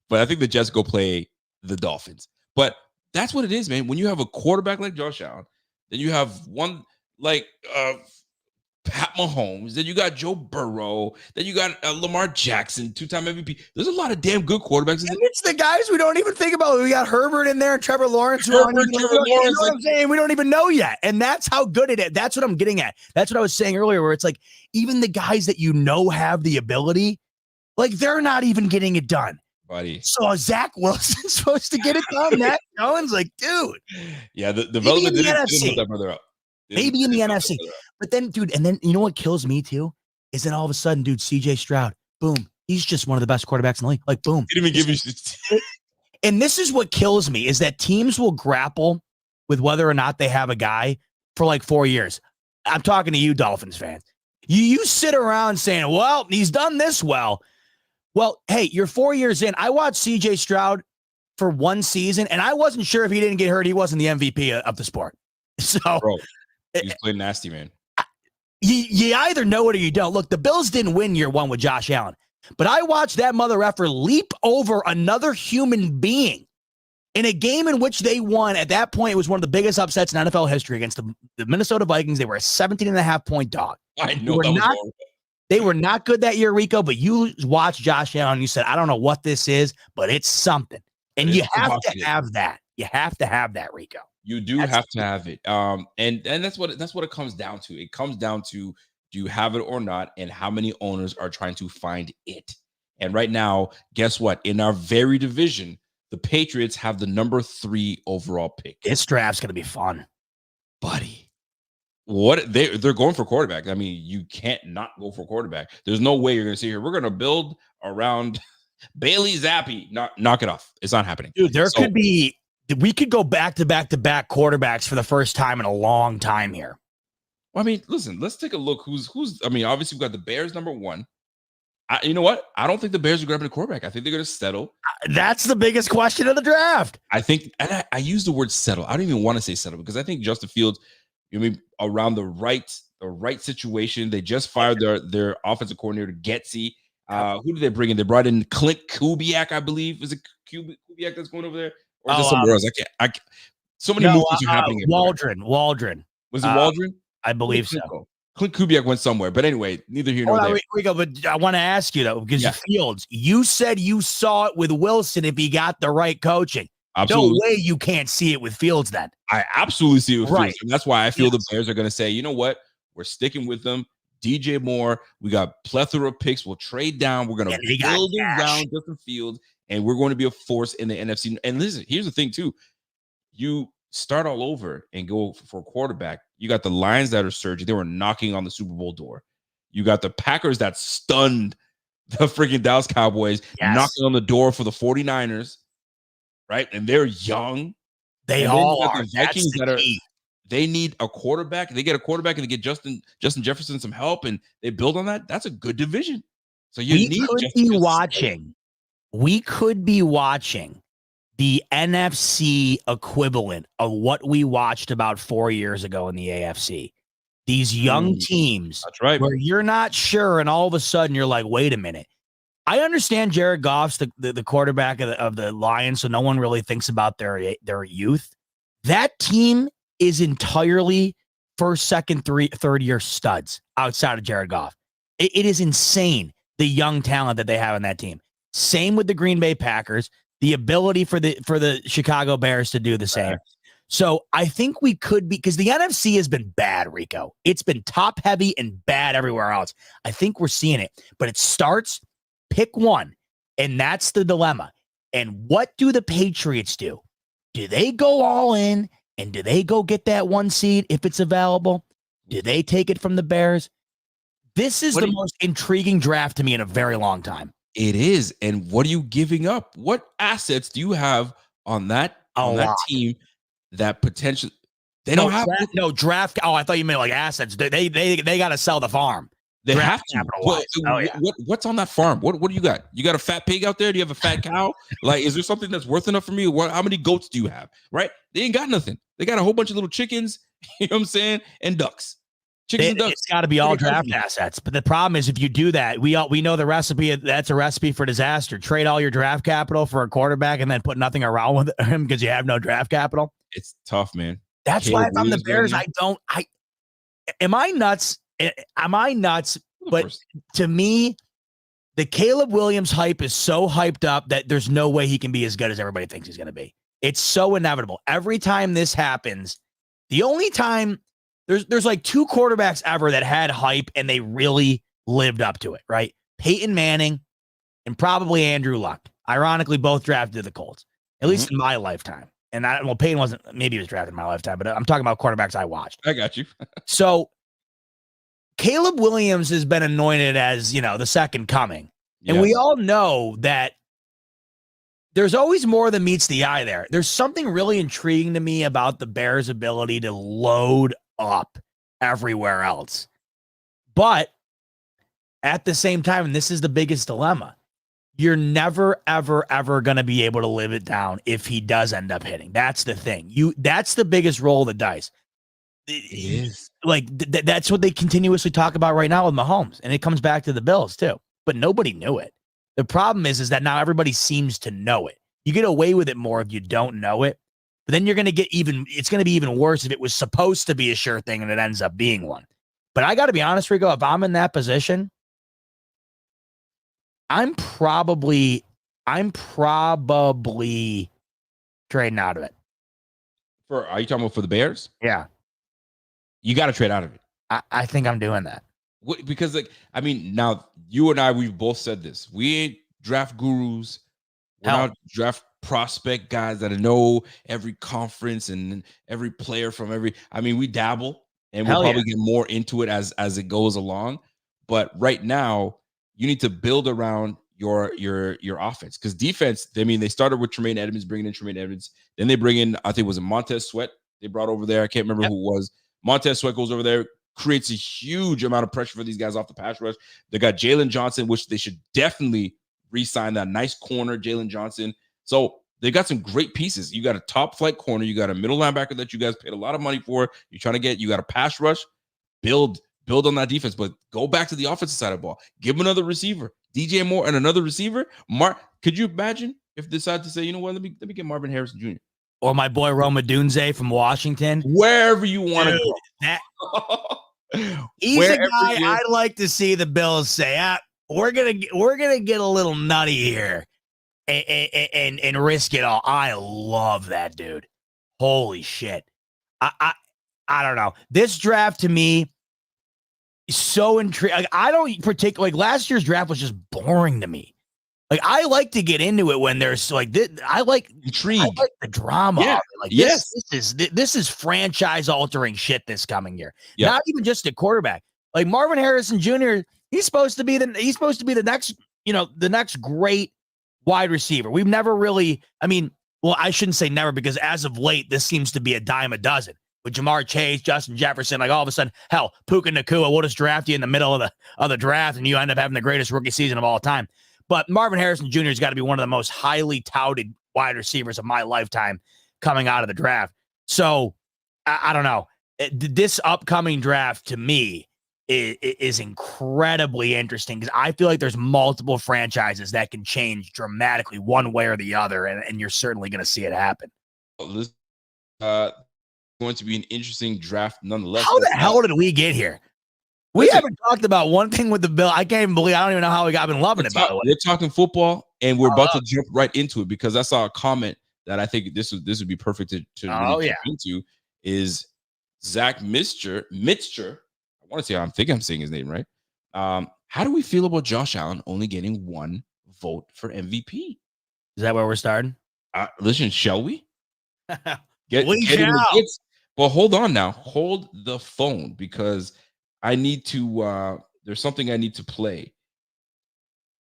But I think the Jets go play the Dolphins. But that's what it is, man. When you have a quarterback like Josh Allen, then you have one like Pat Mahomes, then you got Joe Burrow, then you got Lamar Jackson, 2-time MVP. There's a lot of damn good quarterbacks. And it's the guys we don't even think about. We got Herbert in there and Trevor Lawrence. You know what I'm saying? We don't even know yet. And that's how good it is. That's what I'm getting at. That's what I was saying earlier, where it's like, even the guys that you know have the ability, like they're not even getting it done. Buddy. So Zach Wilson's supposed to get it done. Matt Jones, like, dude. Yeah, the development didn't put that brother up. Maybe in the NFC. But then, dude, and then you know what kills me too? Is then all of a sudden, dude, CJ Stroud, boom, he's just one of the best quarterbacks in the league. Like, boom. He didn't even give you. And this is what kills me, is that teams will grapple with whether or not they have a guy for like 4 years. I'm talking to you, Dolphins fans. You sit around saying, well, he's done this well. Well, hey, you're 4 years in. I watched CJ Stroud for 1 season, and I wasn't sure if he didn't get hurt, he wasn't the MVP of the sport. So, bro, he's playing nasty, man. You either know it or you don't. Look, the Bills didn't win year 1 with Josh Allen, but I watched that mother effer leap over another human being in a game in which they won. At that point, it was one of the biggest upsets in NFL history against the Minnesota Vikings. They were a 17.5-point dog. I know they were not good that year, Rico, but you watched Josh Allen and you said, I don't know what this is, but it's something. And you have to have that. You have to have that, Rico. You do have to have it. And that's what it comes down to. It comes down to, do you have it or not, and how many owners are trying to find it. And right now, guess what? In our very division, The Patriots have the number 3 overall pick. This draft's going to be fun. Buddy, what they're going for quarterback. I mean, you can't not go for quarterback. There's no way you're going to see here. We're going to build around Bailey Zappi. Knock it off. It's not happening. Dude, we could go back to quarterbacks for the first time in a long time here. Well, I mean, listen, let's take a look. Who's I mean, obviously we've got the Bears number 1. You know what? I don't think the Bears are grabbing a quarterback. I think they're going to settle. That's the biggest question of the draft. I think, and I use the word settle. I don't even want to say settle because I think Justin Fields, around the right situation. They just fired their offensive coordinator, Getsy. Who did they bring in? They brought in Clint Kubiak, I believe. Is it Kubiak that's going over there? Or is it somewhere else? I can't. So many movements are happening. Waldron. Was it Waldron? I believe so. Clint Kubiak went somewhere, but anyway, neither here nor there. Rico, but I want to ask you though, because Fields, you said you saw it with Wilson if he got the right coaching. Absolutely. No way you can't see it with Fields then. I absolutely see it with Fields. And that's why I feel the Bears are going to say, you know what? We're sticking with them. DJ Moore, we got plethora of picks. We'll trade down. We're going to build around Justin Fields, and we're going to be a force in the NFC. And listen, here's the thing too. You start all over and go for a quarterback. You got the Lions that are surging. They were knocking on the Super Bowl door. You got the Packers that stunned the freaking Dallas Cowboys, knocking on the door for the 49ers, right? And they're young. They all are. The Vikings they need a quarterback. They get a quarterback and they get Justin Jefferson some help, and they build on that. That's a good division. So we could be watching the NFC equivalent of what we watched about 4 years ago in the AFC. These young teams, that's right, where you're not sure, and all of a sudden you're like, wait a minute. I understand Jared Goff's the quarterback of the Lions, so no one really thinks about their youth. That team is entirely first, second, third year studs outside of Jared Goff. It is insane, the young talent that they have on that team. Same with the Green Bay Packers. The ability for the Chicago Bears to do the same. So I think we could be, because the NFC has been bad, Rico. It's been top heavy and bad everywhere else. I think we're seeing it, but it starts, pick one, and that's the dilemma. And what do the Patriots do? Do they go all in, and do they go get that 1 seed if it's available? Do they take it from the Bears? This is the most intriguing draft to me in a very long time. It is. And what are you giving up? What assets do you have on that team that potentially they don't have draft? Oh, I thought you meant like assets. They got to sell the farm. They have to. What's on that farm? What do you got? You got a fat pig out there? Do you have a fat cow? Like, is there something that's worth enough for me? How many goats do you have? Right? They ain't got nothing. They got a whole bunch of little chickens, you know what I'm saying, and ducks. It's got to be all draft assets. But the problem is, if you do that, we know the recipe. That's a recipe for disaster. Trade all your draft capital for a quarterback and then put nothing around with him because you have no draft capital. It's tough, man. That's why if I'm the Bears, am I nuts? Am I nuts? But to me, the Caleb Williams hype is so hyped up that there's no way he can be as good as everybody thinks he's going to be. It's so inevitable. Every time this happens, the only time there's like 2 quarterbacks ever that had hype and they really lived up to it, right? Peyton Manning and probably Andrew Luck. Ironically, both drafted to the Colts, at least in my lifetime. And Peyton wasn't, maybe he was drafted in my lifetime, but I'm talking about quarterbacks I watched. I got you. So Caleb Williams has been anointed as, the second coming. Yes. And we all know that there's always more than meets the eye there. There's something really intriguing to me about the Bears' ability to load up everywhere else. But at the same time, and this is the biggest dilemma, you're never, ever, ever going to be able to live it down if he does end up hitting. That's the thing. That's the biggest roll of the dice. It is. Like, that's what they continuously talk about right now with Mahomes. And it comes back to the Bills, too. But nobody knew it. The problem is that now everybody seems to know it. You get away with it more if you don't know it. But then you're going to get it's going to be even worse if it was supposed to be a sure thing and it ends up being one. But I got to be honest, Rico, if I'm in that position, I'm probably trading out of it. Are you talking about for the Bears? Yeah. You got to trade out of it. I think I'm doing that. Because, now you and I, we've both said this. We ain't draft gurus. We're not draft prospect guys that know every conference and every player from every. I mean, we dabble, and we'll probably get more into it as it goes along. But right now, you need to build around your offense, because defense. I mean, they started with Tremaine Edmonds, bringing in Tremaine Edmonds. Then they bring in, I think it was Montez Sweat. They brought over there. I can't remember who it was. Montez Sweat goes over there, creates a huge amount of pressure for these guys off the pass rush. They got Jalen Johnson, which they should definitely re-sign, that nice corner, Jalen Johnson. So they got some great pieces. You got a top flight corner. You got a middle linebacker that you guys paid a lot of money for. You're trying to get. You got a pass rush. Build on that defense, but go back to the offensive side of the ball. Give them another receiver, DJ Moore, and another receiver. Could you imagine if they decide to say, you know what, let me get Marvin Harrison Jr. or my boy Roma Dunze from Washington, wherever you want to go. He's a guy I'd like to see the Bills say, we're gonna get a little nutty here and risk it all. I love that dude. Holy shit. I don't know. This draft to me is so intriguing. Like, I don't particularly, like, last year's draft was just boring to me. Like, I like to get into it when there's like this. I like intrigue. I like the drama. Yeah. Of it. Like, this is franchise altering shit this coming year. Yeah. Not even just a quarterback. Like Marvin Harrison Jr. He's supposed to be the next, the next great wide receiver. We've never really. I mean, well, I shouldn't say never, because as of late, this seems to be a dime a dozen. With Jamar Chase, Justin Jefferson, like all of a sudden, hell, Puka Nacua, we'll just draft you in the middle of the draft, and you end up having the greatest rookie season of all time. But Marvin Harrison Jr. has got to be one of the most highly touted wide receivers of my lifetime coming out of the draft. So I don't know. This upcoming draft to me is incredibly interesting, because I feel like there's multiple franchises that can change dramatically one way or the other, and you're certainly going to see it happen. This going to be an interesting draft nonetheless. How the hell did we get here? We haven't talked about one thing with the Bill. I can't even believe. I don't even know how we got been loving it. By the way, we're talking football, and we're about to jump right into it, because I saw a comment that I think this would be perfect to really jump into. Is Zach Mitcher? I want to say, I think I'm saying his name right. How do we feel about Josh Allen only getting one vote for MVP? Is that where we're starting? Listen, shall we? Get in the hits. Well, hold on now. Hold the phone, because I need to. There's something I need to play,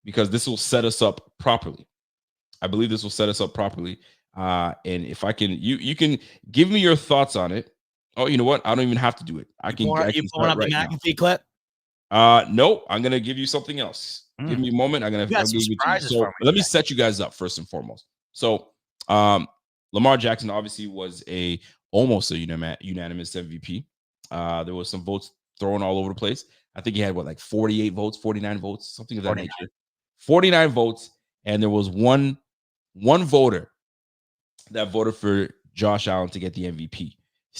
because this will set us up properly. I believe this will set us up properly. And if I can, you can give me your thoughts on it. Oh, you know what? I don't even have to do it. I can pulling up the McAfee clip? No, I'm gonna give you something else. Give me a moment. I'm gonna give you. So let me set you guys up first and foremost. So, Lamar Jackson obviously was almost a unanimous MVP. There was some votes thrown all over the place. I think he had 48 votes, 49 votes, something of that nature. 49 votes, and there was one voter that voted for Josh Allen to get the MVP.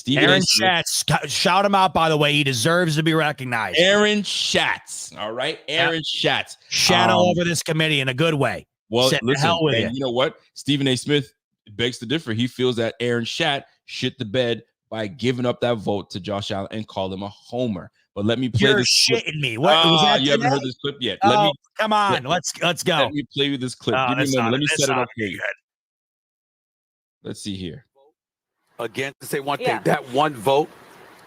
Aaron Schatz. Shout him out, by the way. He deserves to be recognized. Aaron Schatz. All right. Aaron Schatz. Shout all over this committee in a good way. Well, listen, you know what? Stephen A. Smith begs to differ. He feels that Aaron Schatz shit the bed by giving up that vote to Josh Allen and called him a homer. But let me play this clip. You're shitting me. What was that? You haven't heard this clip yet. Come on. Let's go. Let me play you this clip. Give me a moment. Let me set it up here. Let's see here. Again, to say one thing, that one vote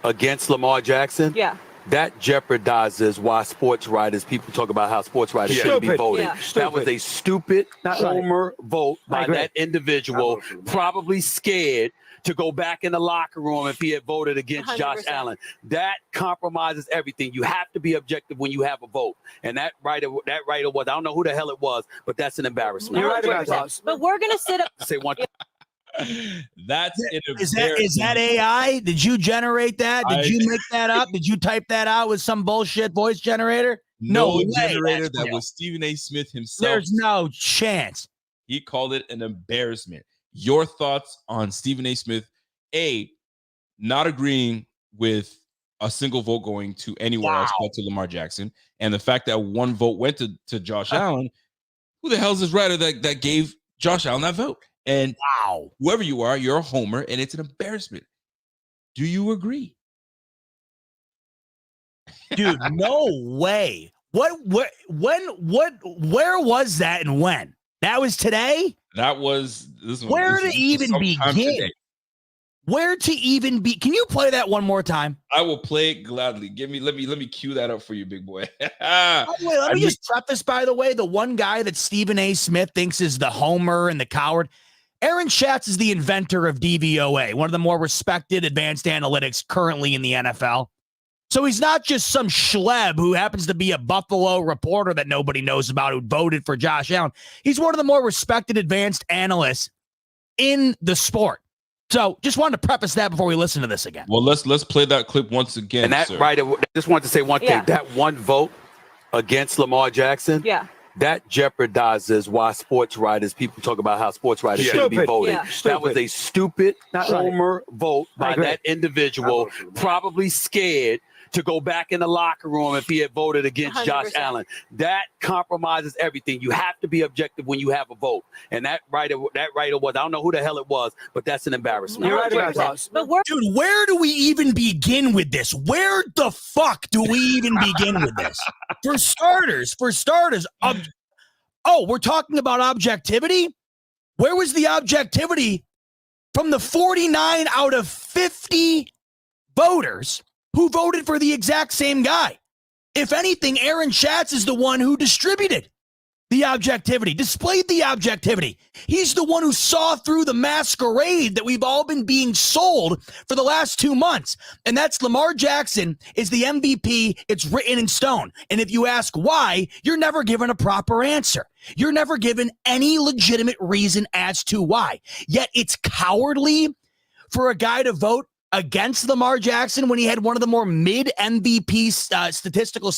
against Lamar Jackson, that jeopardizes why sports writers, people talk about how sports writers shouldn't be voting. That was a stupid homer vote by that individual, probably scared to go back in the locker room if he had voted against 100%. Josh Allen. That compromises everything. You have to be objective when you have a vote. And that writer was, I don't know who the hell it was, but that's an embarrassment. You're right about that. But we're going to sit up. Say one thing. That's is that AI? Did you generate that? Did you make that up? Did you type that out with some bullshit voice generator? No generator. That was Stephen A. Smith himself. There's no chance. He called it an embarrassment. Your thoughts on Stephen A. Smith? Not agreeing with a single vote going to anywhere else but to Lamar Jackson, and the fact that one vote went to Josh Allen. Who the hell is this writer that gave Josh Allen that vote? And whoever you are, you're a homer, and it's an embarrassment. Do you agree? Dude, no way. Where was that and when? That was today? Where to even begin? Where to even be? Can you play that one more time? I will play it gladly. Let me cue that up for you, big boy. Let me just preface, by the way, the one guy that Stephen A. Smith thinks is the homer and the coward. Aaron Schatz is the inventor of DVOA, one of the more respected advanced analytics currently in the NFL. So he's not just some schleb who happens to be a Buffalo reporter that nobody knows about who voted for Josh Allen. He's one of the more respected advanced analysts in the sport. So just wanted to preface that before we listen to this again. Well, let's play that clip once again. And that just wanted to say one thing. That one vote against Lamar Jackson, that jeopardizes why sports writers, people talk about how sports writers shouldn't be voting. That was a stupid homer vote by that individual, probably scared to go back in the locker room if he had voted against 100%. Josh Allen. That compromises everything. You have to be objective when you have a vote. And that writer was, I don't know who the hell it was, but that's an embarrassment. You're right about that. Dude, where do we even begin with this? Where the fuck do we even begin with this? For starters, we're talking about objectivity? Where was the objectivity from the 49 out of 50 voters who voted for the exact same guy? If anything, Aaron Schatz is the one who distributed the objectivity, displayed the objectivity. He's the one who saw through the masquerade that we've all been being sold for the last 2 months. And that's Lamar Jackson is the MVP. It's written in stone. And if you ask why, you're never given a proper answer. You're never given any legitimate reason as to why. Yet it's cowardly for a guy to vote against Lamar Jackson when he had one of the more mid MVP statistical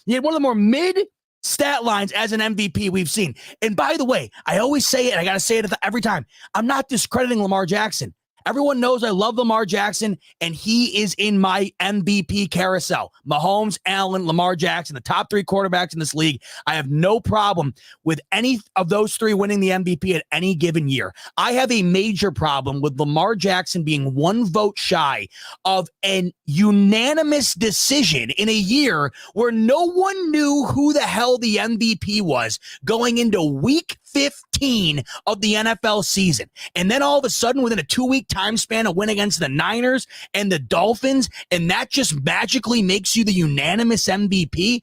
he had one of the more mid stat lines as an MVP we've seen. And by the way, I always say it, I got to say it every time. I'm not discrediting Lamar Jackson. Everyone knows I love Lamar Jackson, and he is in my MVP carousel. Mahomes, Allen, Lamar Jackson, the top 3 quarterbacks in this league. I have no problem with any of those 3 winning the MVP at any given year. I have a major problem with Lamar Jackson being 1 vote shy of an unanimous decision in a year where no one knew who the hell the MVP was going into week 15 of the NFL season. And then all of a sudden, within a 2-week time span, a win against the Niners and the Dolphins, and that just magically makes you the unanimous MVP,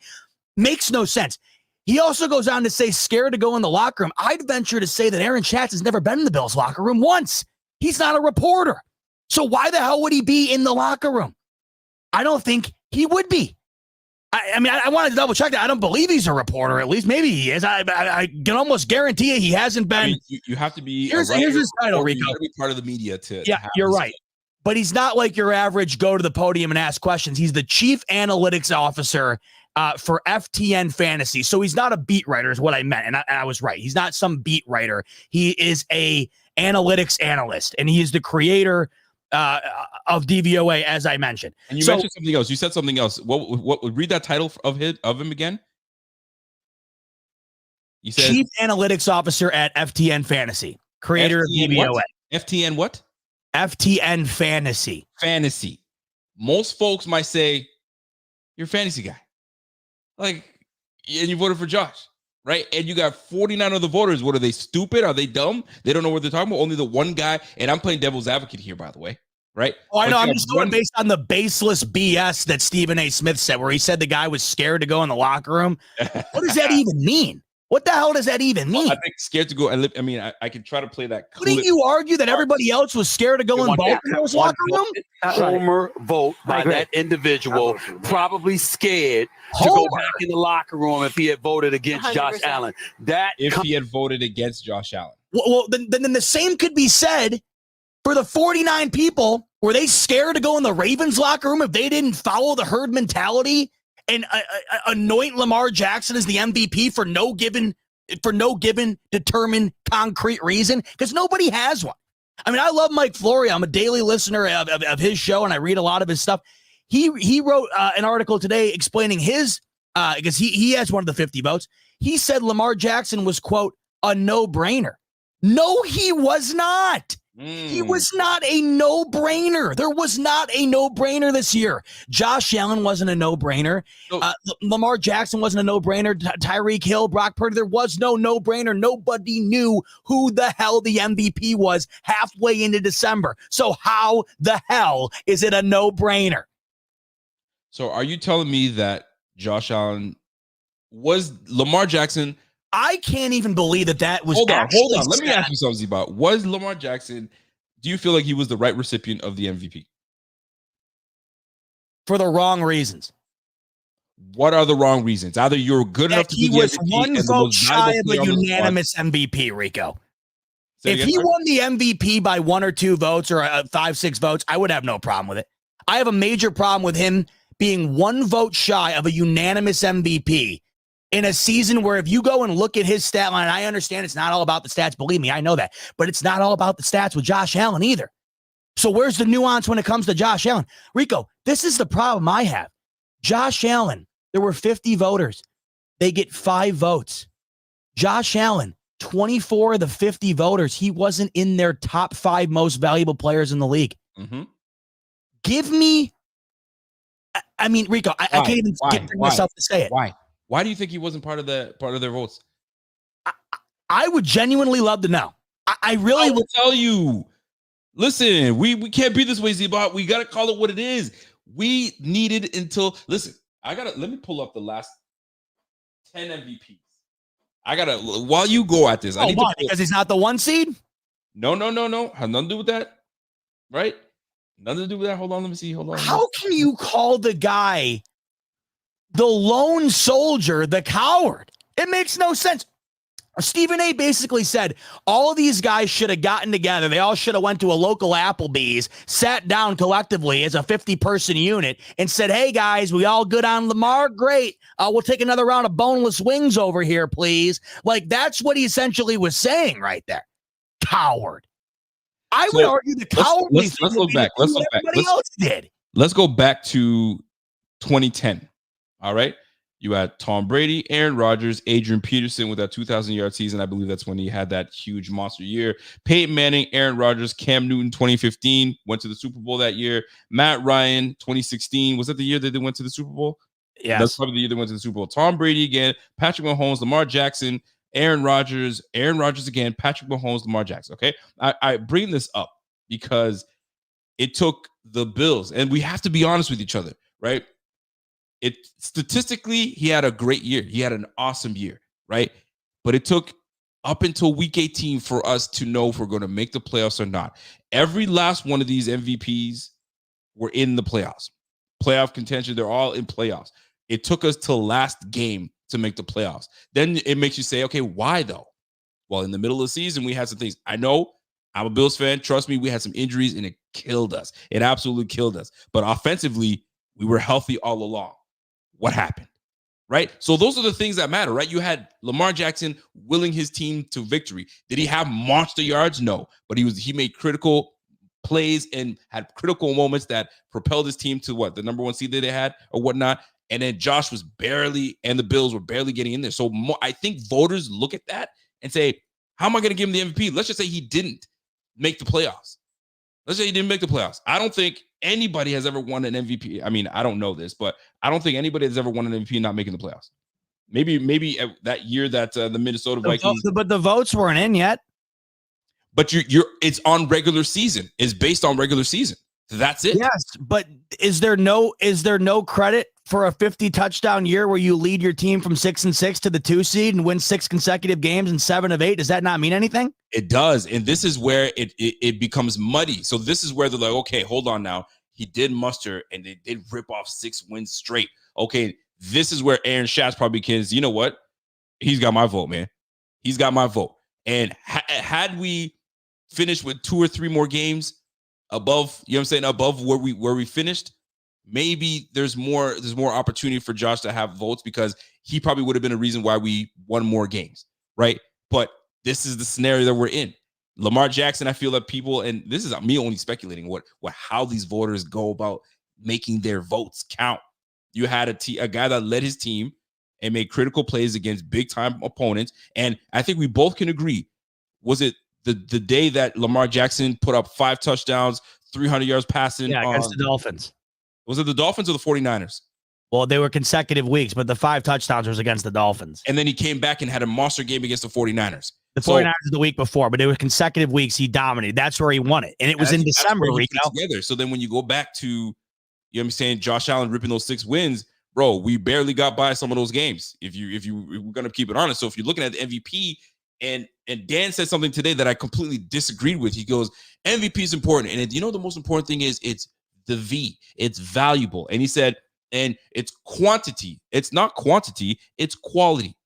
makes no sense. He also goes on to say, scared to go in the locker room. I'd venture to say that Aaron Schatz has never been in the Bills locker room once. He's not a reporter. So why the hell would he be in the locker room? I don't think he would be. I mean, I want to double check that. I don't believe he's a reporter. At least maybe he is. I can almost guarantee you he hasn't been. I mean, you have to be. Here's his title, Rico. You got to be part of the media to. Yeah, you're right. But he's not like your average go to the podium and ask questions. He's the chief analytics officer for FTN Fantasy. So he's not a beat writer, is what I meant, and I was right. He's not some beat writer. He is a analytics analyst, and he is the creator of DVOA, as I mentioned. And you mentioned something else. You said something else. What read that title of him again? You said Chief Analytics Officer at FTN Fantasy, creator FTN of DVOA. What? FTN what? FTN Fantasy. Fantasy. Most folks might say you're a fantasy guy. And you voted for Josh, right? And you got 49 of the voters. What are they, stupid? Are they dumb? They don't know what they're talking about. Only the one guy, and I'm playing devil's advocate here, by the way, right? Oh, I know. I'm just going based on the baseless BS that Stephen A. Smith said, where he said the guy was scared to go in the locker room. What does that even mean? What the hell does that even mean? I think scared to go. I can try to play that clip. Wouldn't you argue that everybody else was scared to go in Baltimore's locker room? Homer vote by that individual, probably scared to go back in the locker room if he had voted against 100%. Josh Allen. If he had voted against Josh Allen. Well, then the same could be said for the 49 people. Were they scared to go in the Ravens locker room if they didn't follow the herd mentality and anoint Lamar Jackson as the MVP for no given determined concrete reason? Because nobody has one. I mean, I love Mike Florio. I'm a daily listener of his show, and I read a lot of his stuff. He wrote an article today explaining his, because he has one of the 50 votes. He said Lamar Jackson was, quote, a no-brainer. No, he was not. He was not a no-brainer. There was not a no-brainer this year. Josh Allen wasn't a no-brainer. Lamar Jackson wasn't a no-brainer. Tyreek Hill, Brock Purdy, there was no no-brainer. Nobody knew who the hell the MVP was halfway into December. So how the hell is it a no-brainer? So are you telling me that Josh Allen was Lamar Jackson? I can't even believe that was Hold on. said. Let me ask you something, Zeba. Was Lamar Jackson, do you feel like he was the right recipient of the MVP? For the wrong reasons. What are the wrong reasons? Either you're good enough to be the MVP. He was one vote shy of a unanimous MVP, Rico. If he won the MVP by 1 or 2 votes or 5, 6 votes, I would have no problem with it. I have a major problem with him being 1 vote shy of a unanimous MVP in a season where if you go and look at his stat line, I understand it's not all about the stats. Believe me, I know that. But it's not all about the stats with Josh Allen either. So where's the nuance when it comes to Josh Allen? Rico, this is the problem I have. Josh Allen, there were 50 voters. They get 5 votes. Josh Allen, 24 of the 50 voters, he wasn't in their top 5 most valuable players in the league. Mm-hmm. Give me, I mean, Rico, I can't even bring myself to say it. Why do you think he wasn't part of their votes? I would genuinely love to know. I really would tell you. Listen, we can't be this way, Zebot. We gotta call it what it is. We needed until let me pull up the last 10 MVPs. While you go at this. Because he's not the 1 seed? No. Has nothing to do with that. Right? Nothing to do with that. Hold on, let me see. Hold on. How can you call the guy the lone soldier, the coward? It makes no sense. Stephen A basically said all of these guys should have gotten together. They all should have went to a local Applebee's, sat down collectively as a 50-person unit and said, hey, guys, we all good on Lamar? Great. We'll take another round of boneless wings over here, please. Like, that's what he essentially was saying right there. Coward. I would argue the cowardly thing. Let's look back. Let's go back to 2010. All right. You had Tom Brady, Aaron Rodgers, Adrian Peterson with that 2,000-yard season. I believe that's when he had that huge monster year. Peyton Manning, Aaron Rodgers, Cam Newton, 2015, went to the Super Bowl that year. Matt Ryan, 2016. Was that the year that they went to the Super Bowl? Yeah. That's probably the year they went to the Super Bowl. Tom Brady again, Patrick Mahomes, Lamar Jackson, Aaron Rodgers again, Patrick Mahomes, Lamar Jackson. Okay. I bring this up because it took the Bills, and we have to be honest with each other, right? Statistically, he had a great year. He had an awesome year, right? But it took up until week 18 for us to know if we're going to make the playoffs or not. Every last one of these MVPs were in the playoffs. Playoff contention, they're all in playoffs. It took us till last game to make the playoffs. Then it makes you say, okay, why though? Well, in the middle of the season, we had some things. I know I'm a Bills fan. Trust me, we had some injuries and it killed us. It absolutely killed us. But offensively, we were healthy all along. What happened, right? So those are the things that matter, right? You had Lamar Jackson willing his team to victory. Did he have monster yards? No, but he made critical plays and had critical moments that propelled his team to the number 1 seed that they had or whatnot. And then Josh was and the Bills were barely getting in there. So I think voters look at that and say, how am I going to give him the MVP? Let's just say he didn't make the playoffs. I don't think anybody has ever won an MVP. I mean, I don't know this, but I don't think anybody has ever won an MVP not making the playoffs. Maybe that year that the Minnesota Vikings. But the votes weren't in yet. But it's on regular season. It's based on regular season. That's it. Yes, but is there no credit for a 50 touchdown year where you lead your team from 6-6 to the 2 seed and win 6 consecutive games and 7 of 8? Does that not mean anything? It does. And this is where it becomes muddy. So this is where they're like, okay, hold on now. He did muster and they did rip off 6 wins straight. Okay, this is where Aaron Schatz probably can, you know what? He's got my vote, man. He's got my vote. And had we finished with 2 or 3 more games above, you know what I'm saying, above where we finished, maybe there's more opportunity for Josh to have votes because he probably would have been a reason why we won more games, right? But this is the scenario that we're in. Lamar Jackson, I feel that people, and this is me only speculating how these voters go about making their votes count. You had a guy that led his team and made critical plays against big time opponents, and I think we both can agree. Was it the day that Lamar Jackson put up 5 touchdowns, 300 yards passing against the Dolphins. Was it the Dolphins or the 49ers? Well, they were consecutive weeks, but the 5 touchdowns was against the Dolphins. And then he came back and had a monster game against the 49ers. The 49ers the week before, but it was consecutive weeks he dominated. That's where he won it. And it was in December, Rico. Together. So then when you go back to, you know what I'm saying, Josh Allen ripping those 6 wins, bro, we barely got by some of those games. If we're going to keep it honest. So if you're looking at the MVP, and Dan said something today that I completely disagreed with. He goes, MVP is important. And you know, the most important thing is it's the V. It's valuable. And he said, and it's quantity. It's not quantity. It's quality.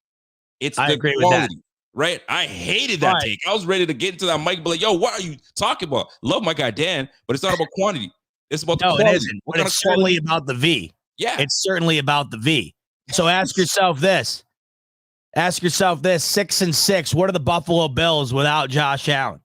I agree with that. Right? I hated that take. I was ready to get into that mic and be like, yo, what are you talking about? Love my guy, Dan, but it's not about quantity. It's about the quality. It isn't. But it's certainly about the V. Yeah. It's certainly about the V. So ask yourself this. 6-6. What are the Buffalo Bills without Josh Allen?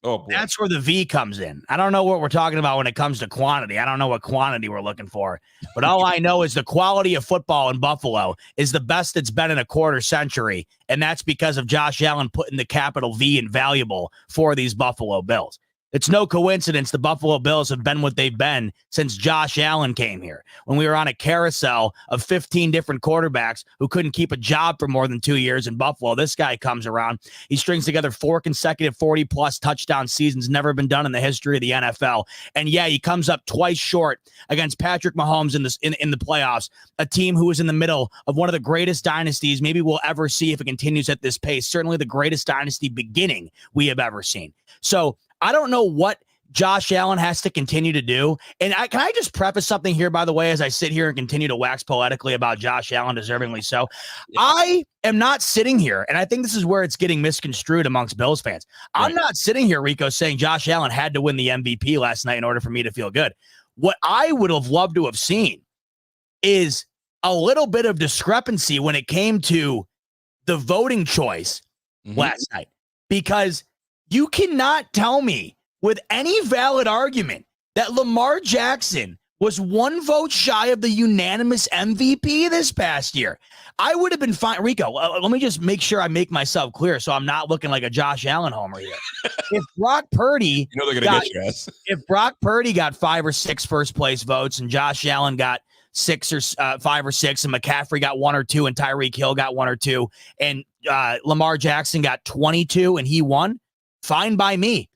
Oh, boy. That's where the V comes in. I don't know what we're talking about when it comes to quantity. I don't know what quantity we're looking for. But all I know is the quality of football in Buffalo is the best it's been in a quarter century. And that's because of Josh Allen putting the capital V in valuable for these Buffalo Bills. It's no coincidence the Buffalo Bills have been what they've been since Josh Allen came here, when we were on a carousel of 15 different quarterbacks who couldn't keep a job for more than 2 years in Buffalo. This guy comes around. He strings together 4 consecutive 40-plus touchdown seasons, never been done in the history of the NFL. And yeah, he comes up twice short against Patrick Mahomes in the playoffs, a team who is in the middle of one of the greatest dynasties maybe we'll ever see if it continues at this pace. Certainly the greatest dynasty beginning we have ever seen. So I don't know what Josh Allen has to continue to do. And can I just preface something here, by the way, as I sit here and continue to wax poetically about Josh Allen, deservingly so. Yeah. I am not sitting here, and I think this is where it's getting misconstrued amongst Bills fans. Right. I'm not sitting here, Rico, saying Josh Allen had to win the MVP last night in order for me to feel good. What I would have loved to have seen is a little bit of discrepancy when it came to the voting choice last night, because you cannot tell me with any valid argument that Lamar Jackson was 1 vote shy of the unanimous MVP this past year. I would have been fine. Rico, let me just make sure I make myself clear so I'm not looking like a Josh Allen homer here. If Brock Purdy, if Brock Purdy got 5 or 6 first place votes and Josh Allen got 5 or 6, and McCaffrey got 1 or 2, and Tyreek Hill got 1 or 2, and Lamar Jackson got 22 and he won, fine by me.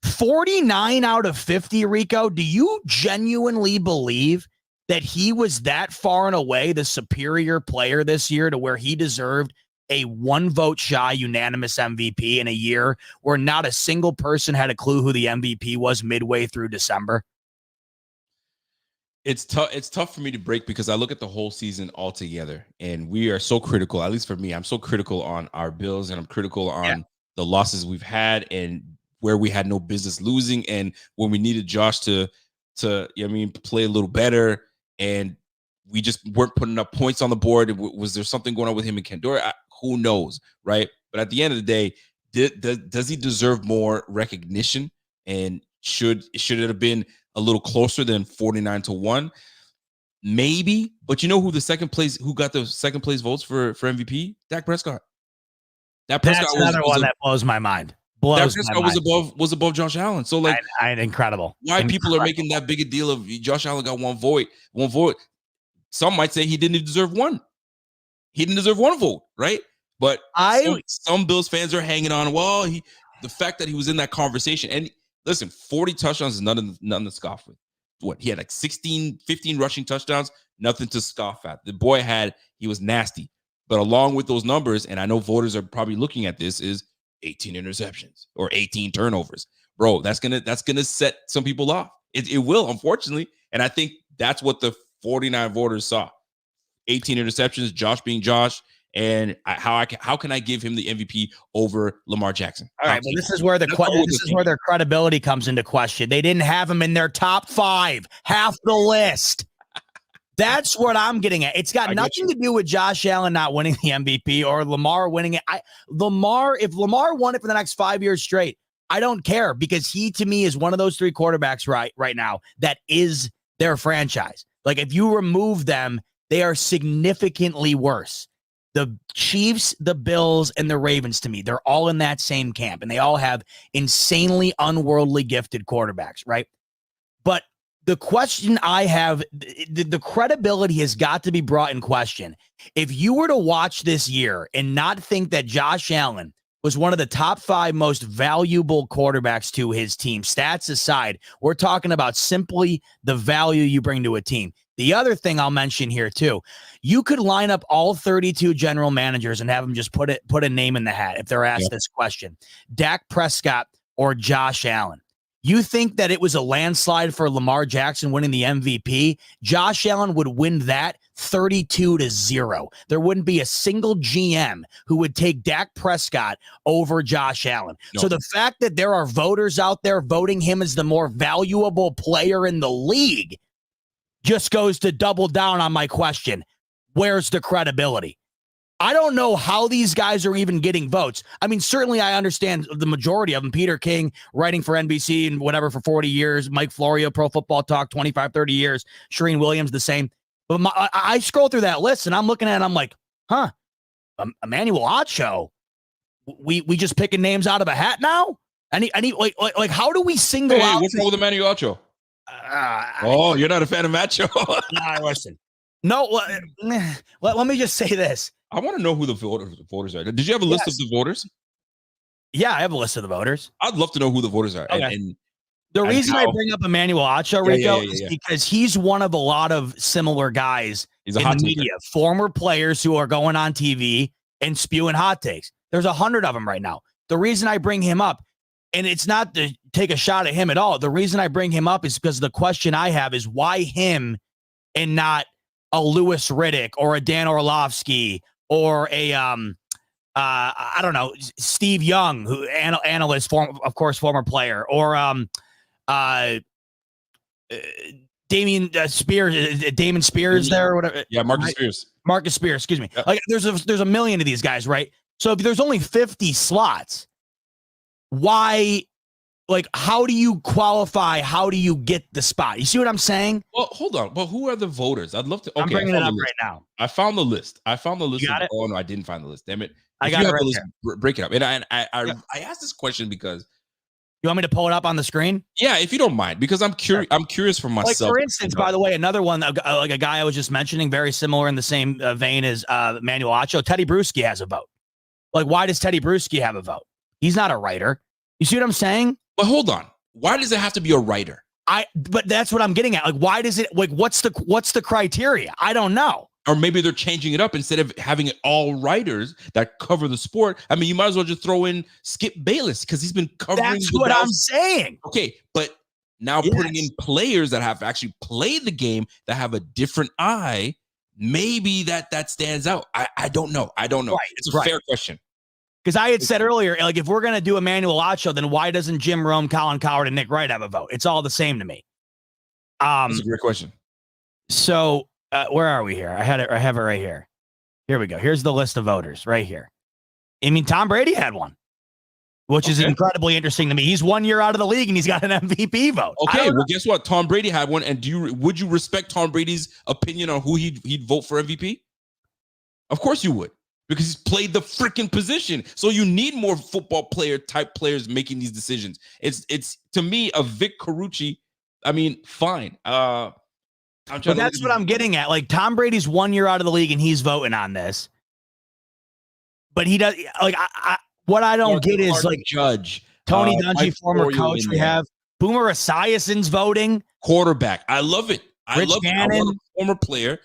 49 out of 50, Rico, do you genuinely believe that he was that far and away the superior player this year to where he deserved a 1 vote shy unanimous MVP in a year where not a single person had a clue who the MVP was midway through December? It's tough. It's tough for me to break because I look at the whole season altogether, and we are so critical. At least for me, I'm so critical on our Bills, and I'm critical on the losses we've had and where we had no business losing, and when we needed Josh to play a little better, and we just weren't putting up points on the board. Was there something going on with him and Kendora? Who knows, right? But at the end of the day, does he deserve more recognition? And should it have been a little closer than 49-1? Maybe, but you know who got the second place votes for MVP? Dak Prescott. That's another one that blows my mind. Dak Prescott was above Josh Allen. So incredible. Why people are making that big a deal of Josh Allen got 1 vote? Some might say he didn't deserve 1. He didn't deserve 1 vote, right? But some Bills fans are hanging on. Well, the fact that he was in that conversation, and listen, 40 touchdowns is nothing to scoff with. What, he had like 15 rushing touchdowns, nothing to scoff at. The boy he was nasty. But along with those numbers, and I know voters are probably looking at this, is 18 interceptions or 18 turnovers. Bro, that's gonna set some people off. It will, unfortunately. And I think that's what the 49 voters saw. 18 interceptions, Josh being Josh. And how can I give him the MVP over Lamar Jackson? All right, well, this is where their credibility comes into question. They didn't have him in their top 5, half the list. That's what I'm getting at. It's got nothing to do with Josh Allen not winning the MVP or Lamar winning it. If Lamar won it for the next 5 years straight, I don't care, because he, to me, is one of those 3 quarterbacks right now that is their franchise. Like, if you remove them, they are significantly worse. the Chiefs, the Bills, and the Ravens, to me, they're all in that same camp, and they all have insanely unworldly gifted quarterbacks, right? But the question I have, the credibility has got to be brought in question. If you were to watch this year and not think that Josh Allen was one of the top 5 most valuable quarterbacks to his team, stats aside, we're talking about simply the value you bring to a team. The other thing I'll mention here too, you could line up all 32 general managers and have them just put a name in the hat if they're asked this question: Dak Prescott or Josh Allen. You think that it was a landslide for Lamar Jackson winning the MVP? Josh Allen would win that 32-0. There wouldn't be a single GM who would take Dak Prescott over Josh Allen. No. So the fact that there are voters out there voting him as the more valuable player in the league just goes to double down on my question. Where's the credibility? I don't know how these guys are even getting votes. I mean, certainly I understand the majority of them. Peter King, writing for NBC and whatever for 40 years. Mike Florio, Pro Football Talk, 25, 30 years. Shereen Williams, the same. But I scroll through that list, and I'm looking at it, and I'm like, Emmanuel Acho. We just picking names out of a hat now? Any like how do we single out? What's wrong with Emmanuel Acho? You're not a fan of Acho? Nah, listen. No, let me just say this. I want to know who the voters are. Did you have a list of the voters? Yeah, I have a list of the voters. I'd love to know who the voters are. Okay. And the reason I bring up Emmanuel Acho, Rico, is because he's one of a lot of similar guys in the media, former players who are going on TV and spewing hot takes. There's 100 of them right now. The reason I bring him up, and it's not to take a shot at him at all. The reason I bring him up is because the question I have is why him and not a Louis Riddick or a Dan Orlovsky or a I don't know, Steve Young, who analyst, former player, or Damon Spears there or whatever. Yeah, Marcus Spears. Marcus Spears, excuse me. Yeah. Like there's a million of these guys, right? So if there's only 50 slots, why? Like, how do you qualify? How do you get the spot? You see what I'm saying? Well, hold on. But who are the voters? I'd love to. Okay, I'm bringing it up right now. I found the list. You got it? Oh no, I didn't find the list. Damn it! I got it right list, break it up. And I asked this question because you want me to pull it up on the screen? Yeah, if you don't mind, because I'm curious. I'm curious for myself. Like for instance, by the way, another one, like a guy I was just mentioning, very similar in the same vein as Emmanuel Acho. Teddy Bruschi has a vote. Like, why does Teddy Bruschi have a vote? He's not a writer. You see what I'm saying? But hold on. Why does it have to be a writer? But that's what I'm getting at. Like, why does it? Like, what's the criteria? I don't know. Or maybe they're changing it up instead of having it all writers that cover the sport. I mean, you might as well just throw in Skip Bayless because he's been covering. That's what I'm saying. Okay, but now putting in players that have actually played the game that have a different eye, maybe that stands out. I don't know. I don't know. Right, it's a fair question. Because I had said earlier, like, if we're going to do Emmanuel Acho, then why doesn't Jim Rome, Colin Cowherd, and Nick Wright have a vote? It's all the same to me. That's a great question. So where are we here? I have it right here. Here we go. Here's the list of voters right here. I mean, Tom Brady had one, which is incredibly interesting to me. He's 1 year out of the league and he's got an MVP vote. Okay, well, guess what? Tom Brady had one. And would you respect Tom Brady's opinion on who he'd vote for MVP? Of course you would. Because he's played the freaking position. So you need more football type players making these decisions. It's to me, a Vic Carucci. I mean, fine. But that's what I'm getting at. Like, Tom Brady's 1 year out of the league and he's voting on this. But he does, like, what I don't get is, like, Judge Tony Dungy, former coach. We have Boomer Esiason's voting. Quarterback. I love it. Rich Gannon, a former player.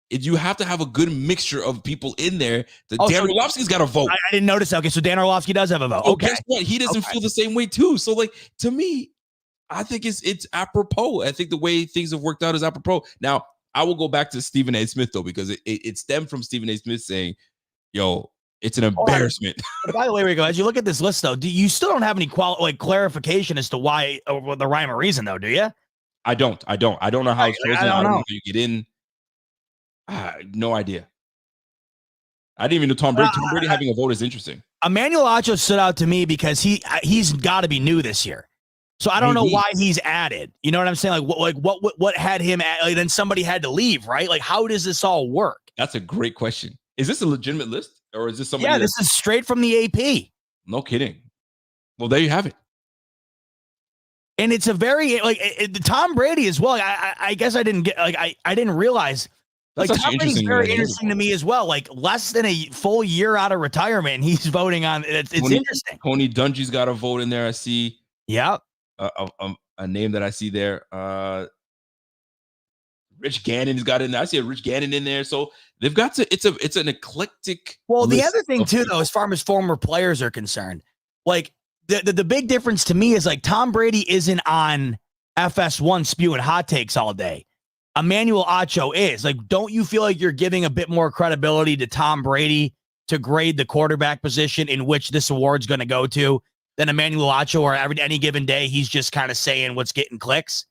You have to have a good mixture of people in there. Dan Orlovsky's got a vote. I didn't notice that. Okay, so Dan Orlovsky does have a vote. Oh, guess what? He doesn't feel the same way too. So, like, to me, I think it's apropos. I think the way things have worked out is apropos. Now, I will go back to Stephen A. Smith though, because it stemmed from Stephen A. Smith saying, "Yo, it's an embarrassment." By the way, Rico, as you look at this list though, you still don't have any clarification as to why or the rhyme or reason though, do you? I don't know how it's chosen. I don't know how you get in. No idea. I didn't even know Tom Brady having a vote is interesting. Emmanuel Acho stood out to me because he's got to be new this year. So I don't know why he's added. You know what I'm saying? Like what had him then somebody had to leave, right? Like, how does this all work? That's a great question. Is this a legitimate list, or is this somebody? Yeah, this is straight from the AP. No kidding. Well, there you have it. And it's a very Tom Brady as well. I guess I didn't get I didn't realize. Like Tom Brady's very interesting to me as well. Like less than a full year out of retirement, and he's voting on. It's interesting. Tony Dungy's got a vote in there. I see. Yeah. A name that I see there. Rich Gannon's got in there. I see a Rich Gannon in there. So they've got to. It's an eclectic. Well, the other thing too, though, as far as former players are concerned, like the big difference to me is like Tom Brady isn't on FS1 spewing hot takes all day. Emmanuel Acho is. Like, don't you feel like you're giving a bit more credibility to Tom Brady to grade the quarterback position in which this award's going to go to than Emmanuel Acho, or any given day he's just kind of saying what's getting clicks?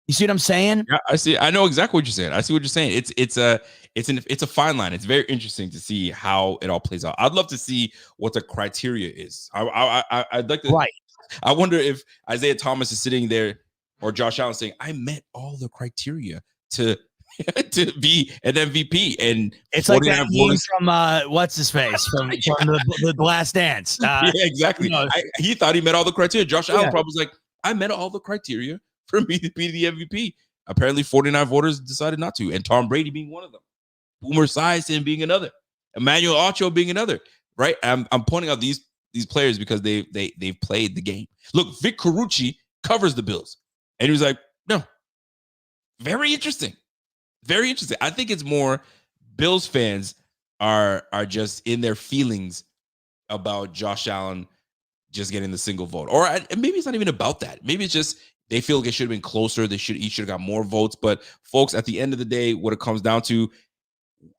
You see what I'm saying? Yeah, I see. I know exactly what you're saying. I see what you're saying. It's a fine line. It's very interesting to see how it all plays out. I'd love to see what the criteria is. I'd like to. Right. I wonder if Isaiah Thomas is sitting there, or Josh Allen saying, "I met all the criteria to be an MVP," and it's like that meme from what's his face from the Last Dance. Yeah, exactly. He thought he met all the criteria. Josh Allen probably was like, "I met all the criteria for me to be the MVP." Apparently, 49 voters decided not to, and Tom Brady being one of them, Boomer Esiason being another, Emmanuel Acho being another. Right? I'm pointing out these players because they've played the game. Look, Vic Carucci covers the Bills, and he was like, "No." Very interesting. Very interesting. I think it's more Bills fans are just in their feelings about Josh Allen just getting the single vote. Or maybe it's not even about that. Maybe it's just they feel like it should have been closer. He should have got more votes. But folks, at the end of the day, what it comes down to,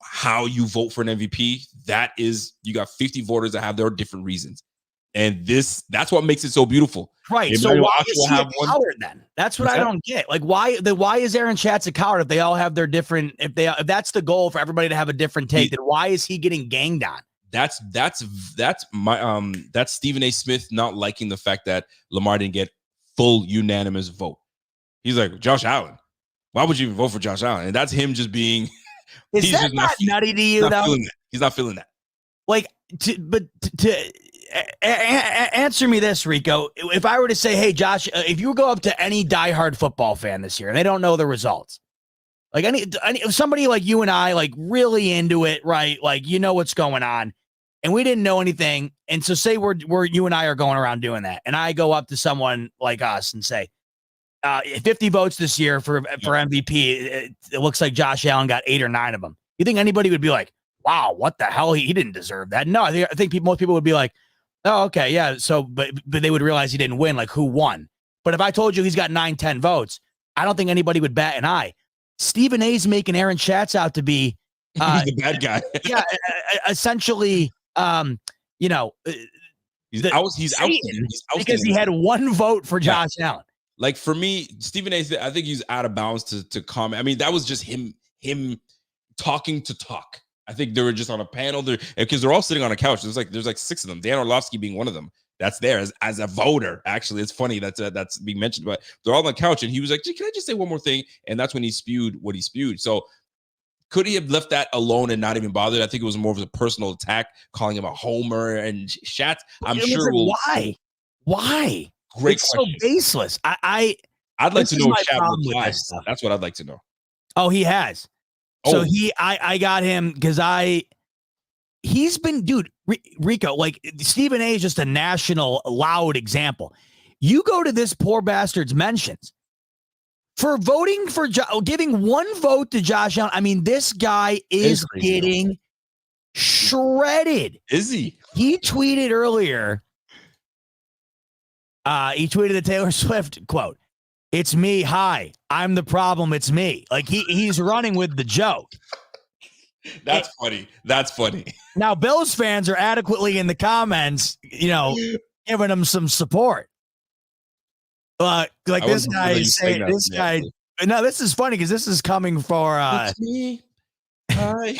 how you vote for an MVP, that is, you got 50 voters that have their different reasons. And that's what makes it so beautiful. Right. So why is he a coward then? That's what I don't get. Like why is Aaron Schatz a coward if they all have their different, if that's the goal for everybody to have a different take, then why is he getting ganged on? That's Stephen A. Smith not liking the fact that Lamar didn't get full unanimous vote. He's like, Josh Allen, why would you even vote for Josh Allen? And that's him just being. Is that not nutty to you though? He's not feeling that. Like, answer me this, Rico. If I were to say, hey, Josh, if you go up to any diehard football fan this year and they don't know the results, like somebody like you and I, like really into it, right? Like, you know what's going on, and we didn't know anything. And so say we're you and I are going around doing that, and I go up to someone like us and say, 50 votes this year for MVP. It looks like Josh Allen got 8 or 9 of them. You think anybody would be like, wow, what the hell? He didn't deserve that. No, I think most people would be like, oh, okay, yeah. So, but they would realize he didn't win. Like, who won? But if I told you he's got 9, 10 votes, I don't think anybody would bat an eye. Stephen A's making Aaron Schatz out to be he's the bad guy. Yeah, essentially, he's out because he had 1 vote for Josh Allen. Like for me, Stephen A, I think he's out of bounds to comment. I mean, that was just him talking to talk. I think they were just on a panel there because they're all sitting on a couch. There's like 6 of them. Dan Orlovsky being one of them. That's there as a voter. Actually, it's funny that's being mentioned, but they're all on the couch, and he was like, "Can I just say one more thing?" And that's when he spewed what he spewed. So could he have left that alone and not even bothered? I think it was more of a personal attack, calling him a homer and Schatz. I'm sure. Why? Great it's question. So baseless. I'd like to know if Schatz replies. That's what I'd like to know. Oh, he has. So I got him because he's been, dude, Rico, like Stephen A is just a national loud example. You go to this poor bastard's mentions for voting for, giving 1 vote to Josh Allen. I mean, this guy is getting shredded. Is he? He tweeted earlier. He tweeted the Taylor Swift quote. It's me. Hi, I'm the problem. It's me. Like he's running with the joke. That's funny. That's funny. Now, Bills fans are adequately in the comments, giving him some support. Like this guy is saying, this guy. No, this is funny because this is coming for. It's me. Hi.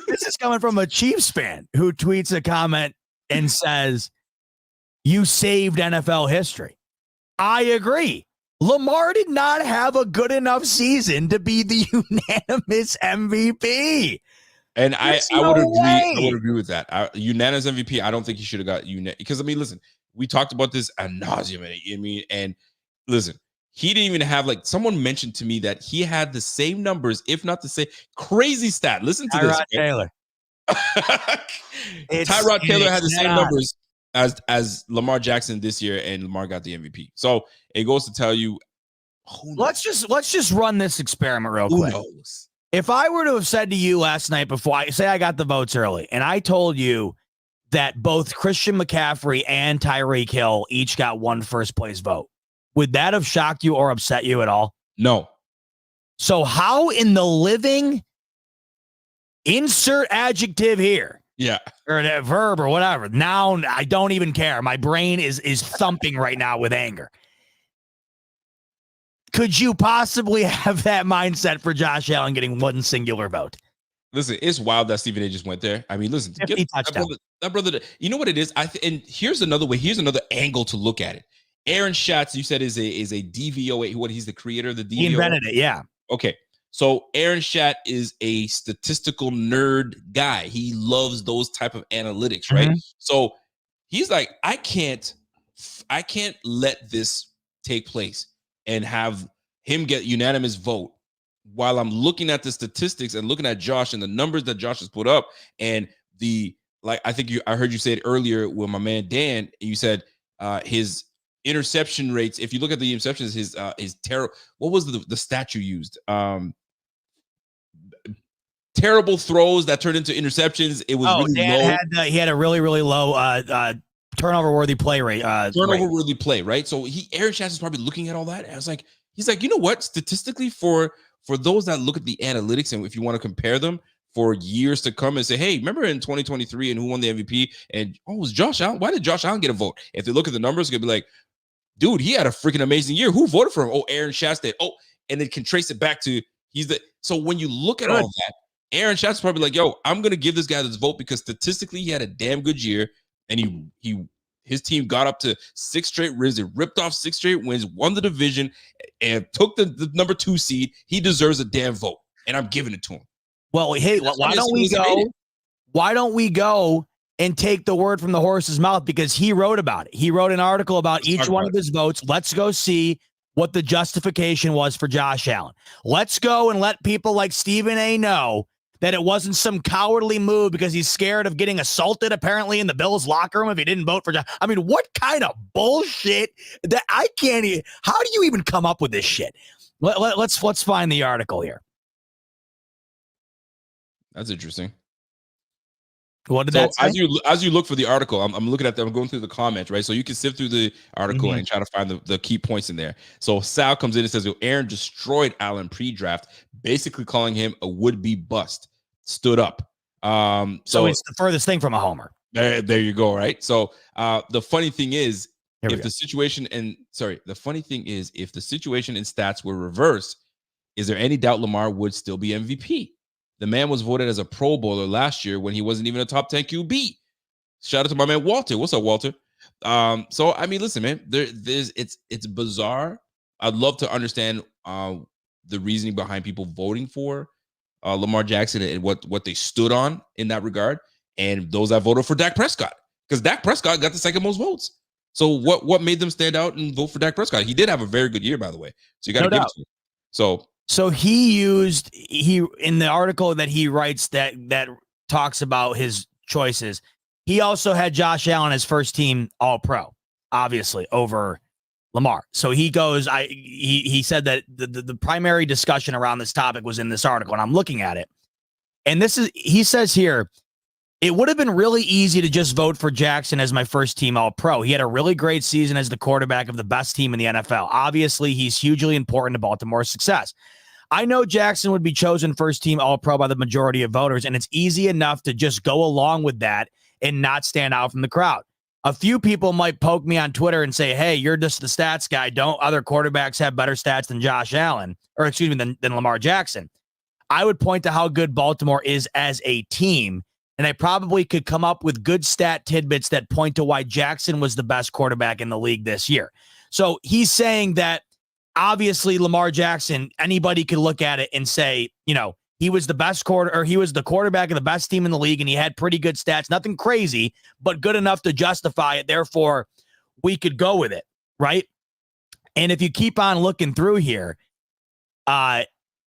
This is coming from a Chiefs fan who tweets a comment and says, "You saved NFL history." I agree. Lamar did not have a good enough season to be the unanimous MVP. And I would agree. I would agree with that. Unanimous MVP. I don't think he should have got because I mean, listen, we talked about this ad nauseum. I mean, and listen, he didn't even have someone mentioned to me that he had the same numbers, if not the same crazy stat. Listen to Tyrod this. Taylor. Tyrod Taylor had the same numbers as Lamar Jackson this year, and Lamar got the MVP. So it goes to tell you. Let's just run this experiment real quick. Who knows? If I were to have said to you last night before I got the votes early, and I told you that both Christian McCaffrey and Tyreek Hill each got one first place vote, would that have shocked you or upset you at all? No. So how in the living insert adjective here? Yeah. Or a verb or whatever. Noun, I don't even care. My brain is thumping right now with anger. Could you possibly have that mindset for Josh Allen getting one singular vote? Listen, it's wild that Stephen A just went there. I mean, listen, that brother, you know what it is? And here's another way. Here's another angle to look at it. Aaron Schatz, you said is a DVOA. What, he's the creator of the DVOA? He invented it, yeah. Okay. So Aaron Schatz is a statistical nerd guy. He loves those type of analytics, right? Mm-hmm. So he's like, I can't let this take place and have him get unanimous vote while I'm looking at the statistics and looking at Josh and the numbers that Josh has put up. And I think I heard you say it earlier with my man Dan, you said his interception rates, if you look at the interceptions, his terrible, what was the stat you used? Terrible throws that turned into interceptions. It was really low. He had a really, really low turnover-worthy play rate. Turnover-worthy play, right? So Aaron Schatz is probably looking at all that. And I was like, he's like, you know what? Statistically, for those that look at the analytics and if you want to compare them for years to come and say, hey, remember in 2023 and who won the MVP? And it was Josh Allen. Why did Josh Allen get a vote? If they look at the numbers, they'll be like, dude, he had a freaking amazing year. Who voted for him? Oh, Aaron Schatz did. Oh, and they can trace it back to so when you look at all that, Aaron Schatz is probably like, yo, I'm gonna give this guy this vote because statistically he had a damn good year, and his team got up to 6 straight wins. They ripped off 6 straight wins, won the division, and took the number 2 seed. He deserves a damn vote, and I'm giving it to him. Well, hey, why don't we go and take the word from the horse's mouth, because he wrote about it. He wrote an article about each one of his votes. Let's go see what the justification was for Josh Allen. Let's go and let people like Stephen A know that it wasn't some cowardly move because he's scared of getting assaulted apparently in the Bills locker room if he didn't vote for Josh. I mean, what kind of bullshit that I can't even, how do you even come up with this shit? Let's find the article here. That's interesting. What did that say? As you look for the article, I'm looking at them. I'm going through the comments, right? So you can sift through the article and try to find the key points in there. So Sal comes in and says, Aaron destroyed Allen pre-draft, basically calling him a would-be bust. Stood up. So it's the furthest thing from a homer. There you go, right? So the funny thing is, if the situation and stats were reversed, is there any doubt Lamar would still be MVP? The man was voted as a Pro Bowler last year when he wasn't even a top 10 QB. Shout out to my man Walter. What's up, Walter? So I mean, listen, man, it's bizarre. I'd love to understand the reasoning behind people voting for Lamar Jackson and what they stood on in that regard, and those that voted for Dak Prescott, because Dak Prescott got the second most votes. So what made them stand out and vote for Dak Prescott? He did have a very good year, by the way. So you got to give it to him. So he in the article that he writes that talks about his choices, he also had Josh Allen as first team All-Pro, obviously, over Lamar. So he goes, he said that the primary discussion around this topic was in this article, and I'm looking at it. And he says here, it would have been really easy to just vote for Jackson as my first team All-Pro. He had a really great season as the quarterback of the best team in the NFL. Obviously, he's hugely important to Baltimore's success. I know Jackson would be chosen first team All-Pro by the majority of voters, and it's easy enough to just go along with that and not stand out from the crowd. A few people might poke me on Twitter and say, hey, you're just the stats guy. Don't other quarterbacks have better stats than Josh Allen, or excuse me, than Lamar Jackson? I would point to how good Baltimore is as a team, and I probably could come up with good stat tidbits that point to why Jackson was the best quarterback in the league this year. So he's saying that obviously Lamar Jackson, anybody could look at it and say, He was the best he was the quarterback of the best team in the league, and he had pretty good stats. Nothing crazy, but good enough to justify it. Therefore, we could go with it, right? And if you keep on looking through here,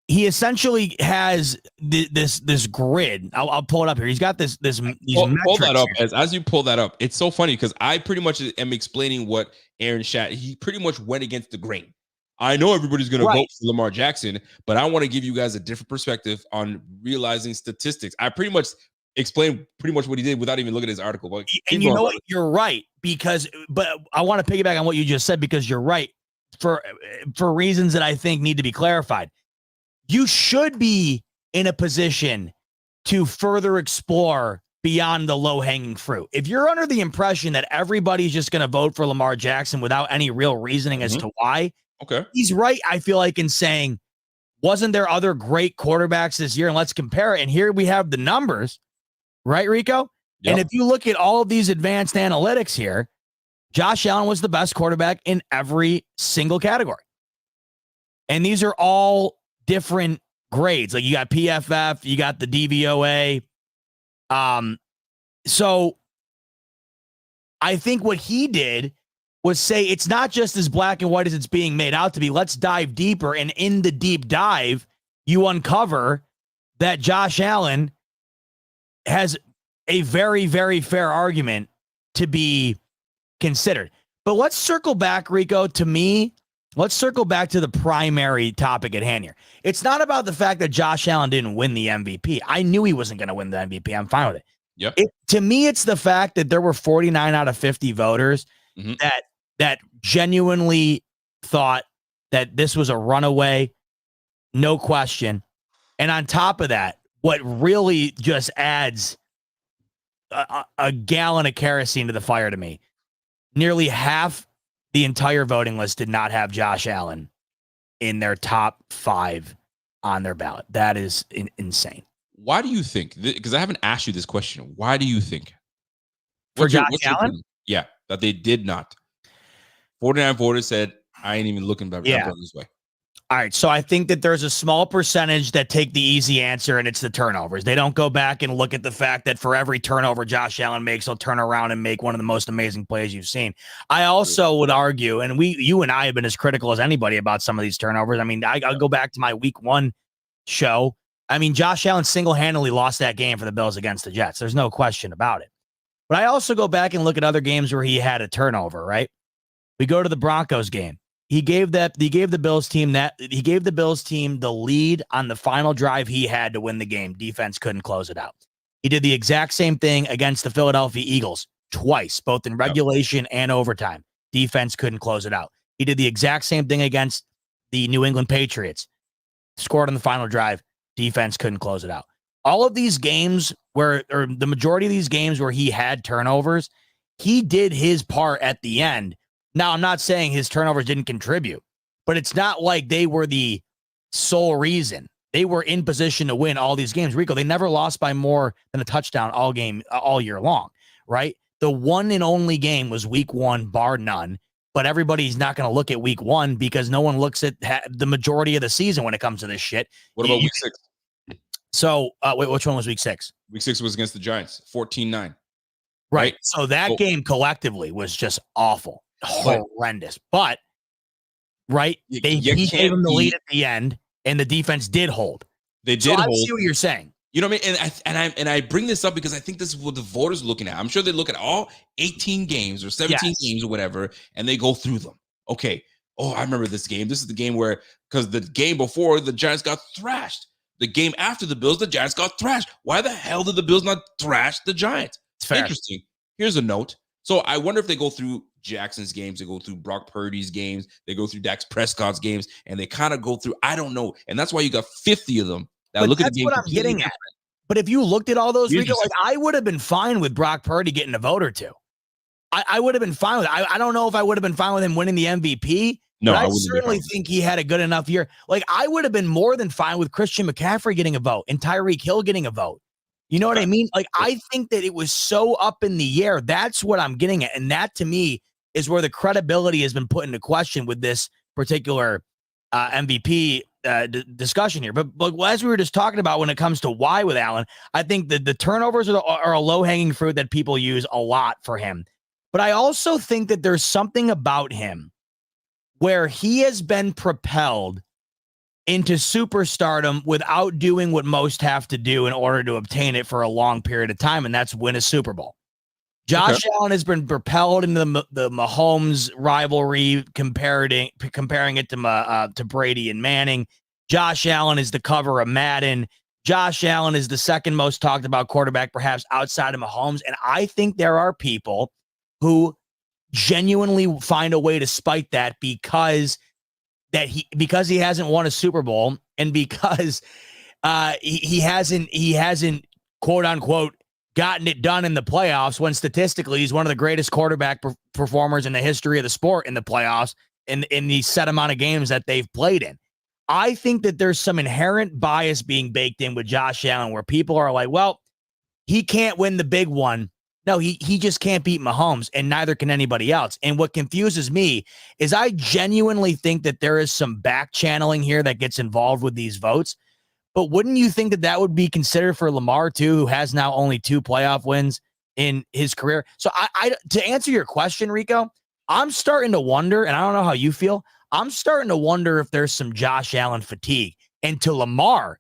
he essentially has this grid. I'll pull it up here. He's got these pull that up. As you pull that up, it's so funny because I pretty much am explaining what Aaron Shat. He pretty much went against the grain. I know everybody's going to vote for Lamar Jackson, but I want to give you guys a different perspective on realizing statistics. I pretty much explained what he did without even looking at his article. But and you know what? You're right, but I want to piggyback on what you just said because you're right for reasons that I think need to be clarified. You should be in a position to further explore beyond the low-hanging fruit. If you're under the impression that everybody's just going to vote for Lamar Jackson without any real reasoning as to why, he's right, I feel like, in saying, wasn't there other great quarterbacks this year? And let's compare it. And here we have the numbers, right, Rico? Yep. And if you look at all of these advanced analytics here, Josh Allen was the best quarterback in every single category. And these are all different grades. Like you got PFF, you got the DVOA. So I think what he did was say it's not just as black and white as it's being made out to be. Let's dive deeper. And in the deep dive, you uncover that Josh Allen has a very, very fair argument to be considered. But let's circle back, Rico, to me. Let's circle back to the primary topic at hand here. It's not about the fact that Josh Allen didn't win the MVP. I knew he wasn't going to win the MVP. I'm fine with it. Yep. To me, it's the fact that there were 49 out of 50 voters that genuinely thought that this was a runaway, no question. And on top of that, what really just adds a gallon of kerosene to the fire to me, nearly half the entire voting list did not have Josh Allen in their top 5 on their ballot. That is insane. Why do you think? Because I haven't asked you this question. Why do you think? For Josh Allen? Yeah, that they did not. 49 voters said, I ain't even looking back this way. All right, so I think that there's a small percentage that take the easy answer, and it's the turnovers. They don't go back and look at the fact that for every turnover Josh Allen makes, he'll turn around and make one of the most amazing plays you've seen. I also would argue, and you and I have been as critical as anybody about some of these turnovers. I mean, I'll go back to my week 1 show. I mean, Josh Allen single-handedly lost that game for the Bills against the Jets. There's no question about it. But I also go back and look at other games where he had a turnover, right? We go to the Broncos game. He gave the Bills team the lead on the final drive he had to win the game. Defense couldn't close it out. He did the exact same thing against the Philadelphia Eagles twice, both in regulation and overtime. Defense couldn't close it out. He did the exact same thing against the New England Patriots. Scored on the final drive. Defense couldn't close it out. All of these games or the majority of these games where he had turnovers, he did his part at the end. Now, I'm not saying his turnovers didn't contribute, but it's not like they were the sole reason. They were in position to win all these games. Rico, they never lost by more than a touchdown all year long, right? The one and only game was week 1, bar none, but everybody's not going to look at week 1 because no one looks at the majority of the season when it comes to this shit. What about week 6? So, wait, which one was week 6? Week 6 was against the Giants, 14-9. Right. So that game collectively was just awful. Horrendous, but he gave him the lead at the end, and the defense did hold. They did hold. I see what you're saying. You know what I mean? And I bring this up because I think this is what the voters are looking at. I'm sure they look at all 18 games or 17 games or whatever, and they go through them. Okay. Oh, I remember this game. This is the game where, because the game before, the Giants got thrashed. The game after the Bills, the Giants got thrashed. Why the hell did the Bills not thrash the Giants? It's fair. Interesting. Here's a note. So I wonder if they go through Jackson's games, they go through Brock Purdy's games, they go through Dak Prescott's games, and they kind of go through, I don't know. And that's why you got 50 of them that look at the game. That's what I'm getting at. But if you looked at all those, Rico, like, I would have been fine with Brock Purdy getting a vote or two. I would have been fine with it. I don't know if I would have been fine with him winning the MVP. No, but I certainly think he had a good enough year. Like, I would have been more than fine with Christian McCaffrey getting a vote and Tyreek Hill getting a vote. You know what I mean? Like, I think that it was so up in the air. That's what I'm getting at. And that, to me, is where the credibility has been put into question with this particular MVP discussion here. But as we were just talking about when it comes to why with Allen, I think that the turnovers are a low-hanging fruit that people use a lot for him. But I also think that there's something about him where he has been propelled into superstardom without doing what most have to do in order to obtain it for a long period of time, and that's win a Super Bowl. Josh Allen has been propelled into the Mahomes rivalry, comparing it to Brady and Manning. Josh Allen is the cover of Madden. Josh Allen is the second most talked about quarterback, perhaps outside of Mahomes. And I think there are people who genuinely find a way to spite that because he hasn't won a Super Bowl and because he hasn't quote unquote gotten it done in the playoffs when statistically he's one of the greatest quarterback performers in the history of the sport in the playoffs in the set amount of games that they've played in. I think that there's some inherent bias being baked in with Josh Allen where people are like, well, he can't win the big one. No, he just can't beat Mahomes, and neither can anybody else. And what confuses me is I genuinely think that there is some back channeling here that gets involved with these votes. But wouldn't you think that that would be considered for Lamar too, who has now only 2 playoff wins in his career? So I to answer your question, Rico, I'm starting to wonder, and I don't know how you feel, I'm starting to wonder if there's some Josh Allen fatigue. And to Lamar,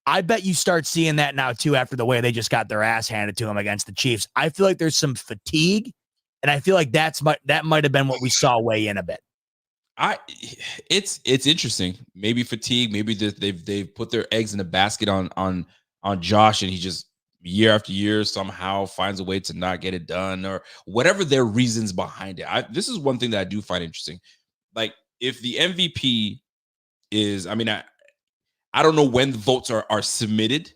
I bet you start seeing that now too after the way they just got their ass handed to him against the Chiefs. I feel like there's some fatigue, and I feel like that might have been what we saw weigh in a bit. It's interesting. Maybe fatigue. Maybe they've put their eggs in a basket on Josh, and he just year after year somehow finds a way to not get it done, or whatever their reasons behind it. This is one thing that I do find interesting. Like if the MVP is, I don't know when the votes are submitted.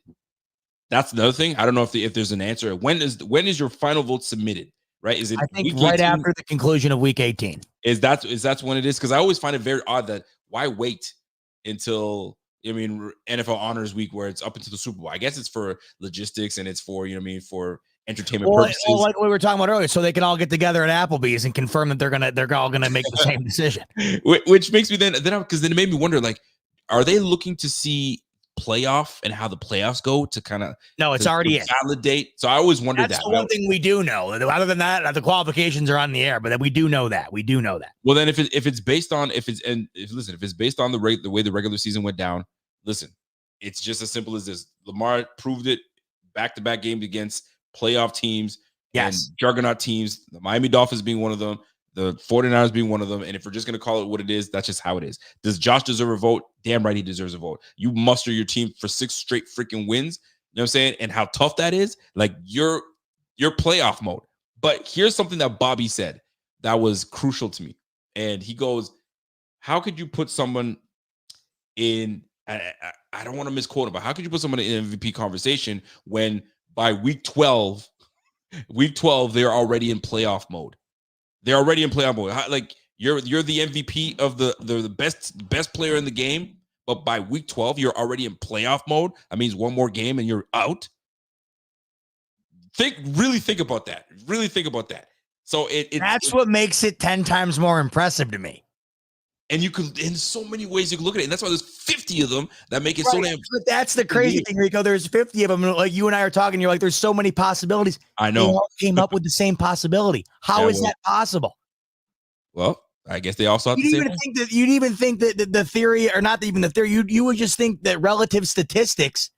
That's another thing. I don't know if there's an answer. When is your final vote submitted? Right? Is it? I think right 18? After the conclusion of week 18. Is that when it is? Because I always find it very odd that why wait until NFL Honors Week where it's up into the Super Bowl. I guess it's for logistics and it's for for entertainment purposes. Well, like we were talking about earlier, so they can all get together at Applebee's and confirm that they're all gonna make the same decision. Which makes me then because then it made me wonder, like, are they looking to see playoff and how the playoffs go to kind of it's already validate? So I always wondered that's the one thing we do know. Other than that, the qualifications are on the air, but then we do know that. Well, then if it's based on if it's based on the way the regular season went down, listen, it's just as simple as this. Lamar proved it back-to-back games against playoff teams and juggernaut teams, the Miami Dolphins being one of them, the 49ers being one of them. And if we're just going to call it what it is, that's just how it is. Does Josh deserve a vote? Damn right he deserves a vote. You muster your team for 6 straight freaking wins. You know what I'm saying? And how tough that is. Like you're playoff mode. But here's something that Bobby said that was crucial to me. And he goes, how could you put someone in, I don't want to misquote him, but how could you put someone in an MVP conversation when by week 12, they're already in playoff mode? They're already in playoff mode. Like you're the MVP of the best player in the game, but by week 12 you're already in playoff mode. That means one more game and you're out. Really think about that. Really think about that. So that's what makes it 10 times more impressive to me. And you could, in so many ways, you can look at it. And that's why there's 50 of them that make it so damn. But that's the crazy thing, Rico. There's 50 of them. Like you and I are talking, you're like, there's so many possibilities. I know. They all came up with the same possibility. How is that possible? Well, I guess they all saw the same. You'd even think that the theory, or not even the theory, you would just think that relative statistics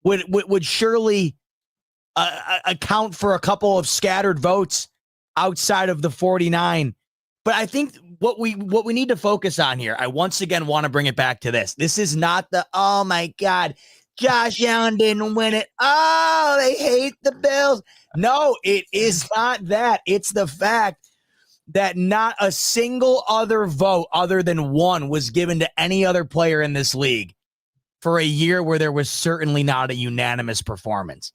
would surely account for a couple of scattered votes outside of the 49. But I think what we need to focus on here, I once again want to bring it back to this. This is not the, oh my God, Josh Allen didn't win it. Oh, they hate the Bills. No, it is not that. It's the fact that not a single other vote other than one was given to any other player in this league for a year where there was certainly not a unanimous performance.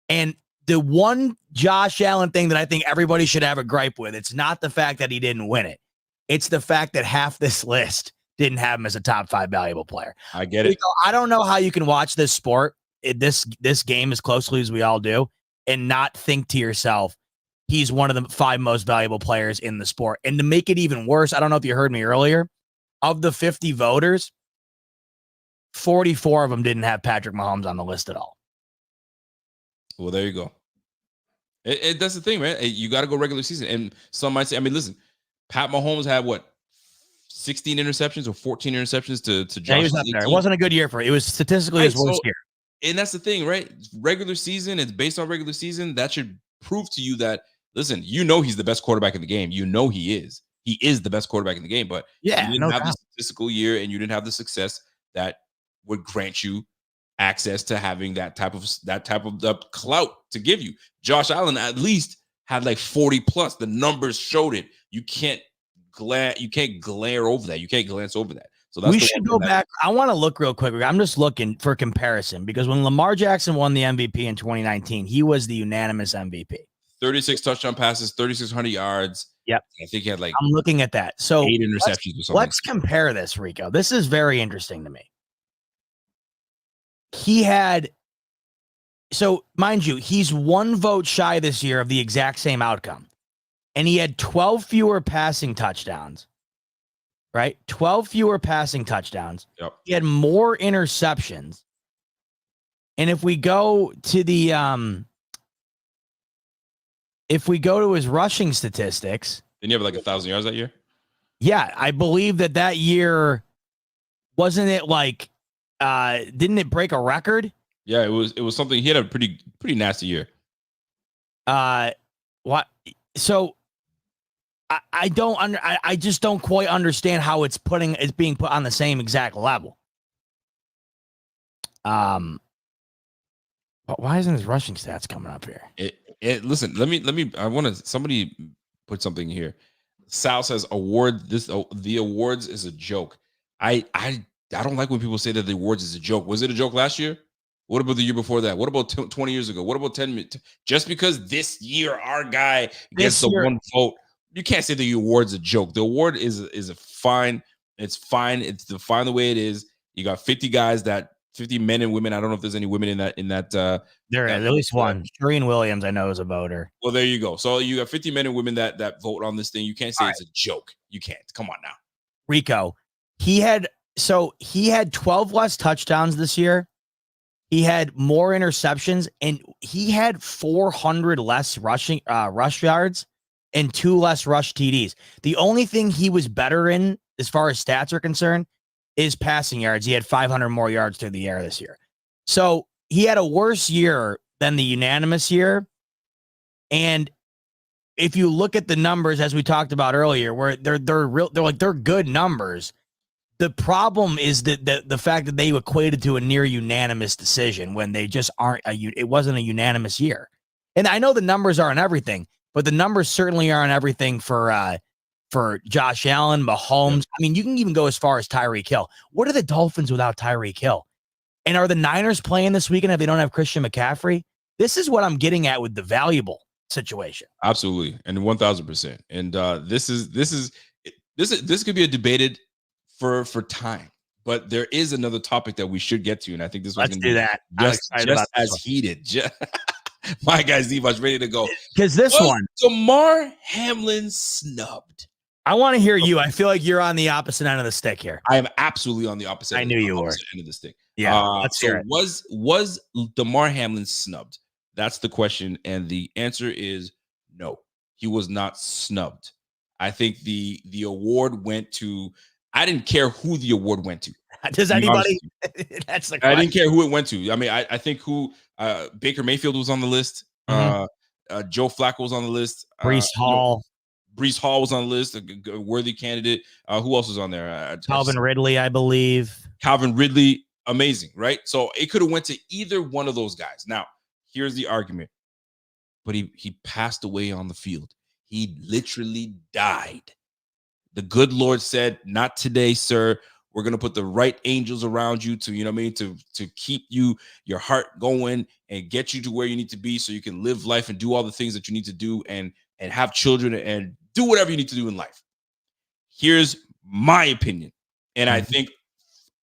And the one Josh Allen thing that I think everybody should have a gripe with, it's not the fact that he didn't win it. It's the fact that half this list didn't have him as a top 5 valuable player. I get it. I don't know how you can watch this sport, this game as closely as we all do, and not think to yourself, he's one of the 5 most valuable players in the sport. And to make it even worse, I don't know if you heard me earlier, of the 50 voters, 44 of them didn't have Patrick Mahomes on the list at all. Well, there you go. That's the thing, man. You got to go regular season. And some might say, I mean, listen, Pat Mahomes had what, 16 interceptions or 14 interceptions to Josh. Yeah, he was up there. It wasn't a good year for it. It was statistically his worst year. And that's the thing, right? Regular season, it's based on regular season. That should prove to you that, listen, you know he's the best quarterback in the game. You know he is. He is the best quarterback in the game. But yeah, you didn't have the statistical year and you didn't have the success that would grant you access to having that type of clout to give you. Josh Allen at least had like 40 plus. The numbers showed it. You can't glare over that. You can't glance over that. So that's we should go back. I want to look real quick. I'm just looking for comparison because when Lamar Jackson won the MVP in 2019, he was the unanimous MVP. 36 touchdown passes, 3,600 yards. Yep. I think he had like I'm looking at that. So 8 interceptions or something. Let's compare this, Rico. This is very interesting to me. He had, so mind you, he's 1 vote shy this year of the exact same outcome. And he had 12 fewer passing touchdowns, right? 12 fewer passing touchdowns. Yep. He had more interceptions. And if we go to the, if we go to his rushing statistics. Didn't he have like 1,000 yards that year? Yeah, I believe that year, wasn't it like, didn't it break a record? Yeah, it was something. He had a pretty nasty year. What? So I just don't quite understand how it's being put on the same exact level. But why isn't his rushing stats coming up here? Listen, let me. I want to. Somebody put something here. Sal says the awards is a joke. I don't like when people say that the awards is a joke. Was it a joke last year? What about the year before that? What about 20 years ago? What about 10 minutes? Just because this year our guy gets the 1 vote, you can't say the award's a joke. The award is a fine. It's fine. It's defined the way it is. You got 50 guys 50 men and women. I don't know if there's any women in that. There is at least one. Shireen Williams, I know, is a voter. Well, there you go. So you got 50 men and women that vote on this thing. You can't say it's a joke. You can't. Come on now. Rico, he had 12 less touchdowns this year. He had more interceptions, and he had 400 less rush yards and 2 less rush TDs. The only thing he was better in, as far as stats are concerned, is passing yards. He had 500 more yards through the air this year. So he had a worse year than the unanimous year. And if you look at the numbers, as we talked about earlier, where they're good numbers. The problem is that the fact that they equated to a near unanimous decision when they just aren't. It wasn't a unanimous year. And I know the numbers aren't everything, but the numbers certainly aren't everything for Josh Allen, Mahomes. I mean, you can even go as far as Tyreek Hill. What are the Dolphins without Tyreek Hill? And are the Niners playing this weekend if they don't have Christian McCaffrey? This is what I'm getting at with the valuable situation. Absolutely, and 1,000%. And this could be a debated for time, but there is another topic that we should get to, and I think this was Let's do that. Just as heated. My guy Z-Bot's ready to go because this one, Damar Hamlin snubbed. I want to hear you. I feel like you're on the opposite end of the stick here. I am absolutely on the opposite. I knew you were. End of the stick. Yeah. Let's hear it. Was Damar Hamlin snubbed? That's the question, and the answer is no. He was not snubbed. I think the award went to. I didn't care who the award went to. Does anybody? That's the question. I didn't care who it went to. I mean, I think who Baker Mayfield was on the list. Mm-hmm. Joe Flacco was on the list. Breece Hall. Breece Hall was on the list, a worthy candidate. Who else was on there? Calvin Ridley, I believe. Calvin Ridley, amazing, right? So it could have went to either one of those guys. Now, here's the argument. But he passed away on the field. He literally died. The good Lord said, "Not today, sir. We're going to put the right angels around you to, you know what I mean, to keep your heart going and get you to where you need to be so you can live life and do all the things that you need to do and have children and do whatever you need to do in life." Here's my opinion, and I think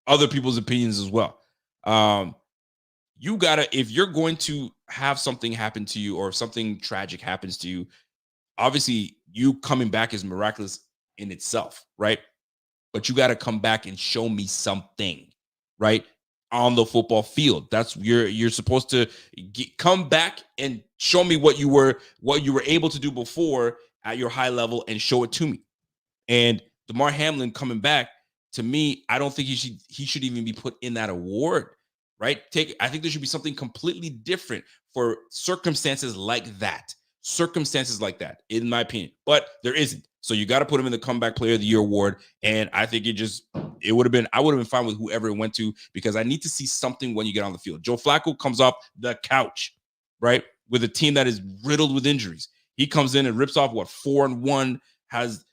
other people's opinions as well. You gotta, if you're going to have something happen to you or if something tragic happens to you, obviously you coming back is miraculous in itself, right? but you got to come back and show me something, right? On the football field. That's you're supposed to come back and show me what you were able to do before at your high level and show it to me. And Damar Hamlin coming back, to me, I don't think he should even be put in that award, right? I think there should be something completely different for circumstances like that. Circumstances like that, in my opinion. But there isn't. So you got to put him in the Comeback Player of the Year award. And I think I would have been fine with whoever it went to, because I need to see something when you get on the field. Joe Flacco comes off the couch, right? With a team that is riddled with injuries. He comes in and rips off 4-1, has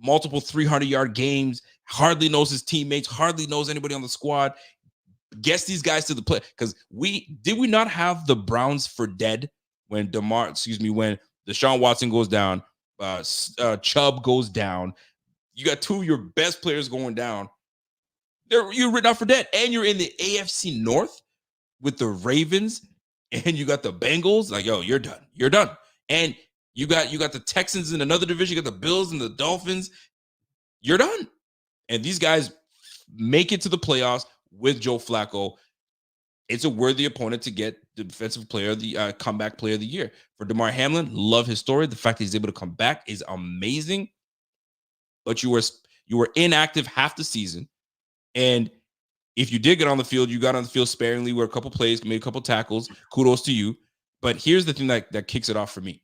multiple 300-yard games, hardly knows his teammates, hardly knows anybody on the squad, gets these guys to the play. Because did we not have the Browns for dead when Deshaun Watson goes down, Chubb goes down, you got two of your best players going down, you're written out for dead, and you're in the AFC North with the Ravens, and you got the Bengals, like, yo, you're done. And you got the Texans in another division, you got the Bills and the Dolphins, you're done. And these guys make it to the playoffs with Joe Flacco. It's a worthy opponent to get the defensive player, the comeback player of the year. For Damar Hamlin, love his story. The fact that he's able to come back is amazing. But you were inactive half the season. And if you did get on the field, you got on the field sparingly, with a couple plays, made a couple tackles. Kudos to you. But here's the thing that kicks it off for me.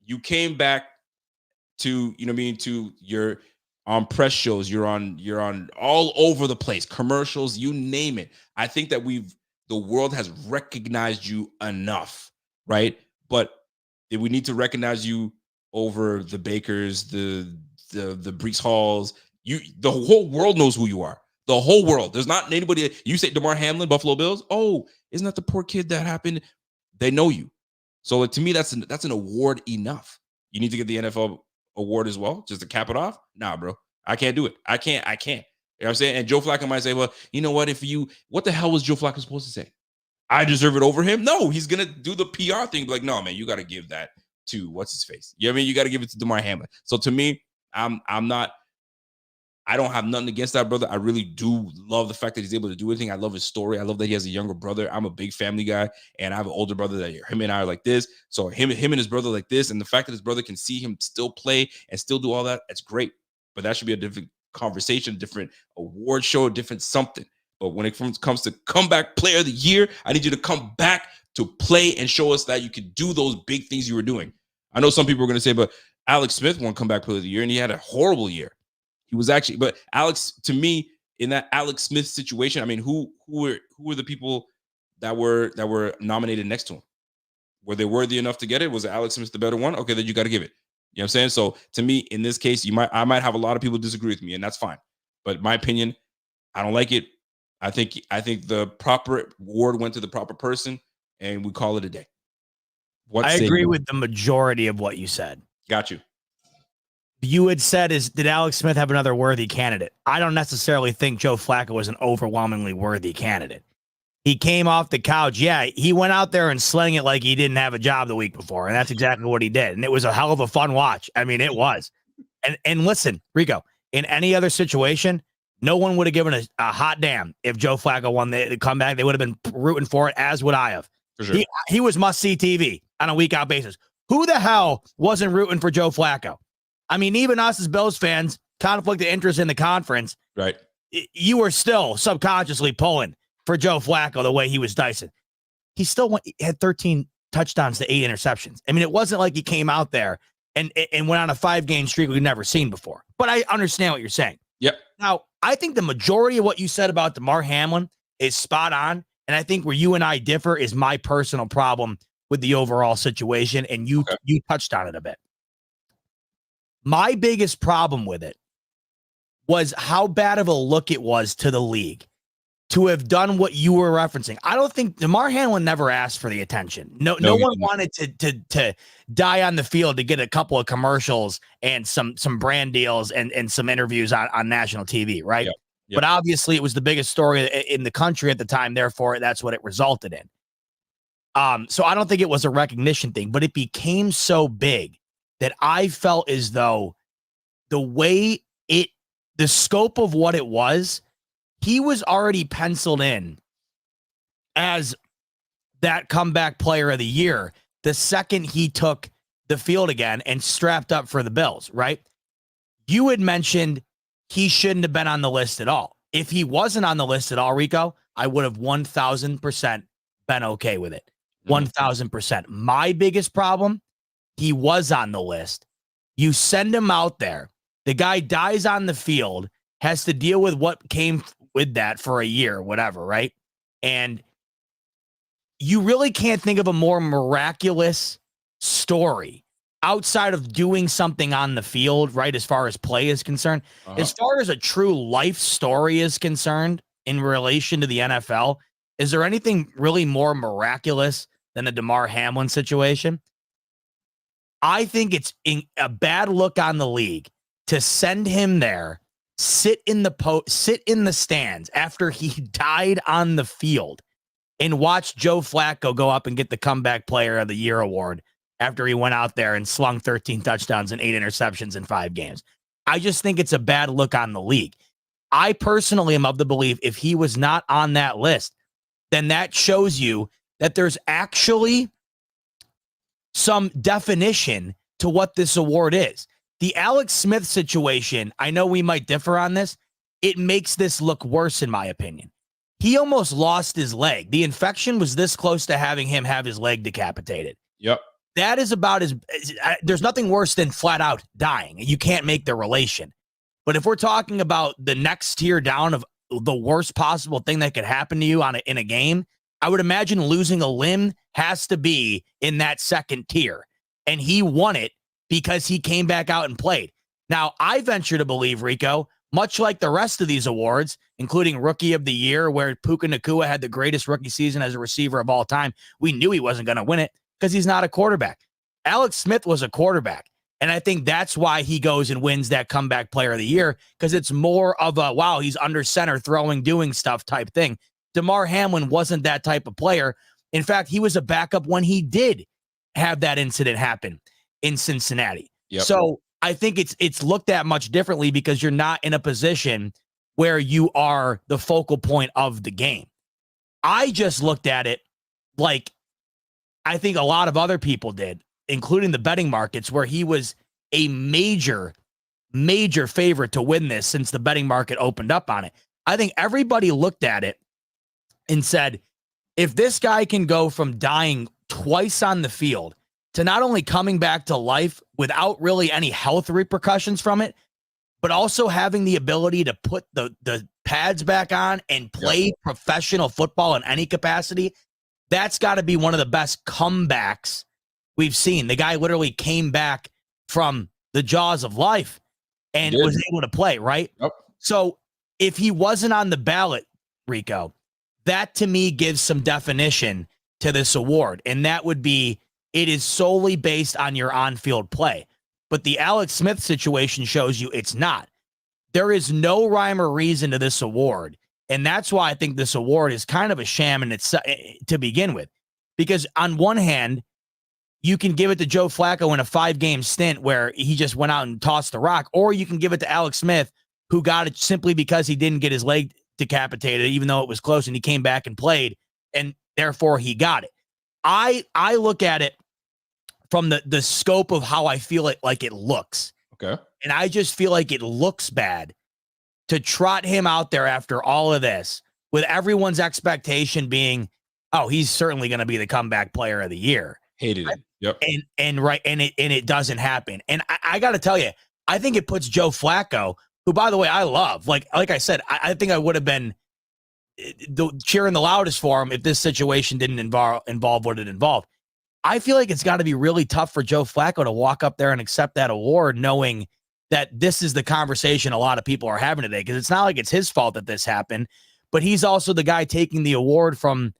You came back to, to your on press shows, you're on all over the place, commercials, you name it. I think that the world has recognized you enough, right? But we need to recognize you over the Bakers, the Brees Halls. The whole world knows who you are. The whole world. There's not anybody. You say Damar Hamlin, Buffalo Bills. Oh, isn't that the poor kid that happened? They know you. So to me, that's an award enough. You need to get the NFL award as well, just to cap it off. Nah, bro, I can't do it. I can't. You know what I'm saying? And Joe Flacco might say, well, you know what? What the hell was Joe Flacco supposed to say? I deserve it over him? No, he's gonna do the PR thing. Like, no, man, you got to give that to what's his face. You know what I mean? You got to give it to Damar Hamlin. So to me, I don't have nothing against that brother. I really do love the fact that he's able to do anything. I love his story. I love that he has a younger brother. I'm a big family guy, and I have an older brother that him and I are like this. So him and his brother like this, and the fact that his brother can see him still play and still do all that, that's great. But that should be a different conversation, different award show, different something. But when it comes to Comeback Player of the Year, I need you to come back to play and show us that you can do those big things you were doing. I know some people are going to say, but Alex Smith won Comeback Player of the Year, and he had a horrible year. He was actually, but Alex, to me, in that Alex Smith situation, I mean, who were the people that were nominated next to him? Were they worthy enough to get it? Was Alex Smith the better one? Okay, then you got to give it. You know what I'm saying? So to me, in this case, I might have a lot of people disagree with me, and that's fine. But my opinion, I don't like it. I think the proper award went to the proper person, and we call it a day. I agree with the majority of what you said. Got you. You had said, did Alex Smith have another worthy candidate? I don't necessarily think Joe Flacco was an overwhelmingly worthy candidate. He came off the couch. Yeah, he went out there and slang it like he didn't have a job the week before, and that's exactly what he did. And it was a hell of a fun watch. I mean, it was. And listen, Rico, in any other situation, no one would have given a hot damn if Joe Flacco won the comeback. They would have been rooting for it, as would I have. For sure. He was must-see TV on a week-out basis. Who the hell wasn't rooting for Joe Flacco? I mean, even us as Bills fans, conflict of interest in the conference, right? You were still subconsciously pulling for Joe Flacco the way he was dicing. He still had 13 touchdowns to 8 interceptions. I mean, it wasn't like he came out there and went on a 5-game streak we've never seen before. But I understand what you're saying. Yep. Now, I think the majority of what you said about Damar Hamlin is spot on. And I think where you and I differ is my personal problem with the overall situation. And you touched on it a bit. My biggest problem with it was how bad of a look it was to the league to have done what you were referencing. I don't think Damar Hamlin never asked for the attention. No one wanted to die on the field to get a couple of commercials and some brand deals and some interviews on national TV, right? Yep. But obviously it was the biggest story in the country at the time. Therefore, that's what it resulted in. So I don't think it was a recognition thing, but it became so big that I felt as though the way it the scope of what it was, he was already penciled in as that comeback player of the year the second he took the field again and strapped up for the Bills, right? You had mentioned he shouldn't have been on the list at all. If he wasn't on the list at all, Rico, I would have 1,000% been okay with it. 1,000%. My biggest problem, he was on the list. You send him out there. The guy dies on the field, has to deal with what came with that for a year, whatever, right? And you really can't think of a more miraculous story outside of doing something on the field, right? As far as play is concerned, as far as a true life story is concerned in relation to the NFL, is there anything really more miraculous than the Damar Hamlin situation? I think it's a bad look on the league to send him there, sit in the stands after he died on the field, and watch Joe Flacco go up and get the comeback player of the year award after he went out there and slung 13 touchdowns and 8 interceptions in 5 games. I just think it's a bad look on the league. I personally am of the belief if he was not on that list, then that shows you that there's actually some definition to what this award is. The Alex Smith situation, I know we might differ on this. It makes this look worse, in my opinion. He almost lost his leg. The infection was this close to having him have his leg decapitated. Yep. That is about there's nothing worse than flat out dying. You can't make the relation. But if we're talking about the next tier down of the worst possible thing that could happen to you in a game, I would imagine losing a limb has to be in that second tier. And he won it because he came back out and played. Now, I venture to believe, Rico, much like the rest of these awards, including Rookie of the Year, where Puka Nacua had the greatest rookie season as a receiver of all time, we knew he wasn't going to win it because he's not a quarterback. Alex Smith was a quarterback. And I think that's why he goes and wins that comeback player of the year, because it's more of a, wow, he's under center throwing, doing stuff type thing. Damar Hamlin wasn't that type of player. In fact, he was a backup when he did have that incident happen in Cincinnati. Yep. So I think it's looked at much differently because you're not in a position where you are the focal point of the game. I just looked at it like I think a lot of other people did, including the betting markets, where he was a major favorite to win this since the betting market opened up on it. I think everybody looked at it and said, if this guy can go from dying twice on the field to not only coming back to life without really any health repercussions from it, but also having the ability to put the pads back on and play professional football in any capacity, that's got to be one of the best comebacks we've seen. The guy literally came back from the jaws of life and was able to play, right? Yep. So if he wasn't on the ballot, Rico, that to me gives some definition to this award. And that would be, it is solely based on your on-field play. But the Alex Smith situation shows you it's not. There is no rhyme or reason to this award. And that's why I think this award is kind of a sham in its, to begin with. Because on one hand, you can give it to Joe Flacco in a 5-game stint where he just went out and tossed the rock, or you can give it to Alex Smith, who got it simply because he didn't get his leg decapitated, even though it was close, and he came back and played, and therefore he got it. I look at it from the scope of how I feel it like it looks. Okay. And I just feel like it looks bad to trot him out there after all of this, with everyone's expectation being, oh, he's certainly going to be the comeback player of the year. Hated it. Yep. And it doesn't happen. And I got to tell you, I think it puts Joe Flacco, who, by the way, I love. Like I said, I think I would have been cheering the loudest for him if this situation didn't involve what it involved. I feel like it's got to be really tough for Joe Flacco to walk up there and accept that award, knowing that this is the conversation a lot of people are having today, because it's not like it's his fault that this happened, but he's also the guy taking the award from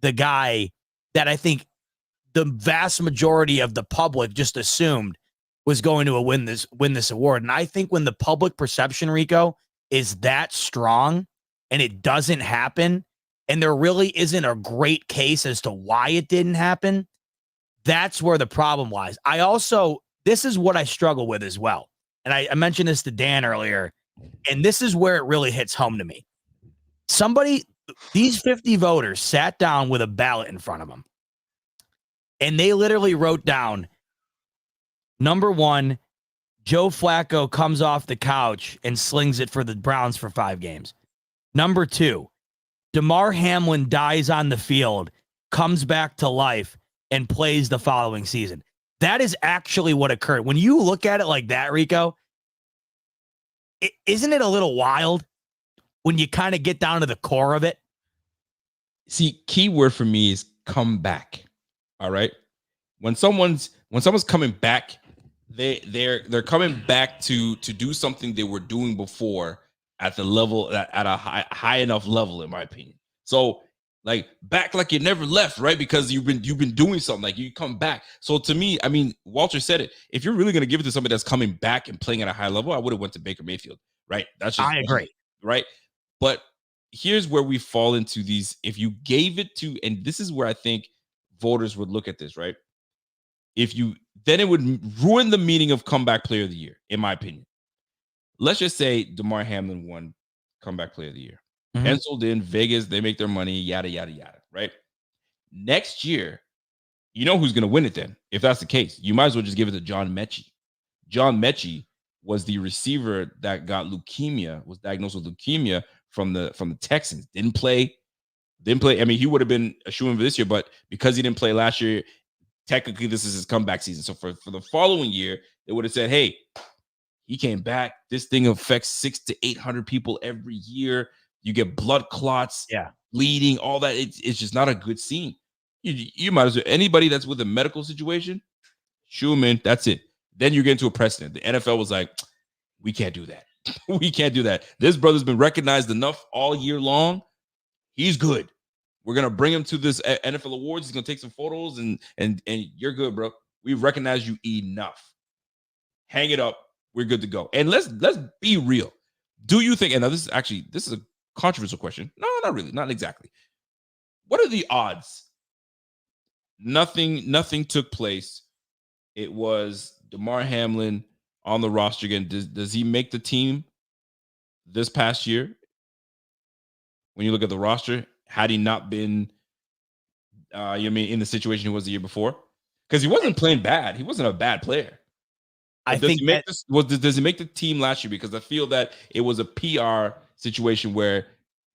the guy that I think the vast majority of the public just assumed was going to win this award. And I think when the public perception, Rico, is that strong and it doesn't happen, and there really isn't a great case as to why it didn't happen, that's where the problem lies. This is what I struggle with as well. And I mentioned this to Dan earlier And this is where it really hits home to me. These 50 voters sat down with a ballot in front of them, and they literally wrote down, number 1, Joe Flacco comes off the couch and slings it for the Browns for 5 games. Number 2, Damar Hamlin dies on the field, comes back to life, and plays the following season. That is actually what occurred. When you look at it like that, Rico, isn't it a little wild when you kind of get down to the core of it? See, key word for me is come back. All right. When someone's coming back, they're coming back to do something they were doing before at the level at a high enough level, in my opinion. So like back like you never left, right? Because you've been doing something, like you come back. So to me, I mean, Walter said it. If you're really going to give it to somebody that's coming back and playing at a high level, I would have went to Baker Mayfield, right? I agree, right? But here's where we fall into these. If you gave it to, and this is where I think voters would look at this, right? Then it would ruin the meaning of comeback player of the year, in my opinion. Let's just say Damar Hamlin won comeback player of the year. Penciled in, Vegas, they make their money, yada, yada, yada, right? Next year, you know who's going to win it then. If that's the case, you might as well just give it to John Mechie. John Mechie was the receiver that got leukemia, was diagnosed with leukemia from the Texans. Didn't play. I mean, he would have been a shoo-in for this year, but because he didn't play last year, technically this is his comeback season. So for the following year, they would have said, hey, he came back. This thing affects 600 to 800 people every year. You get blood clots, bleeding, all that. It's just not a good scene. You might as well, anybody that's with a medical situation, shoo him in. That's it. Then you get into a precedent. The NFL was like, we can't do that. We can't do that. This brother's been recognized enough all year long. He's good. We're going to bring him to this NFL awards. He's going to take some photos and you're good, bro. We've recognized you enough. Hang it up. We're good to go. And let's be real. Do you think, and now this is a controversial question. No, not really. Not exactly. What are the odds? Nothing took place. It was Damar Hamlin on the roster again. Does he make the team this past year? When you look at the roster, had he not been, in the situation he was the year before? Because he wasn't playing bad. He wasn't a bad player. Does he make the team last year? Because I feel that it was a PR situation where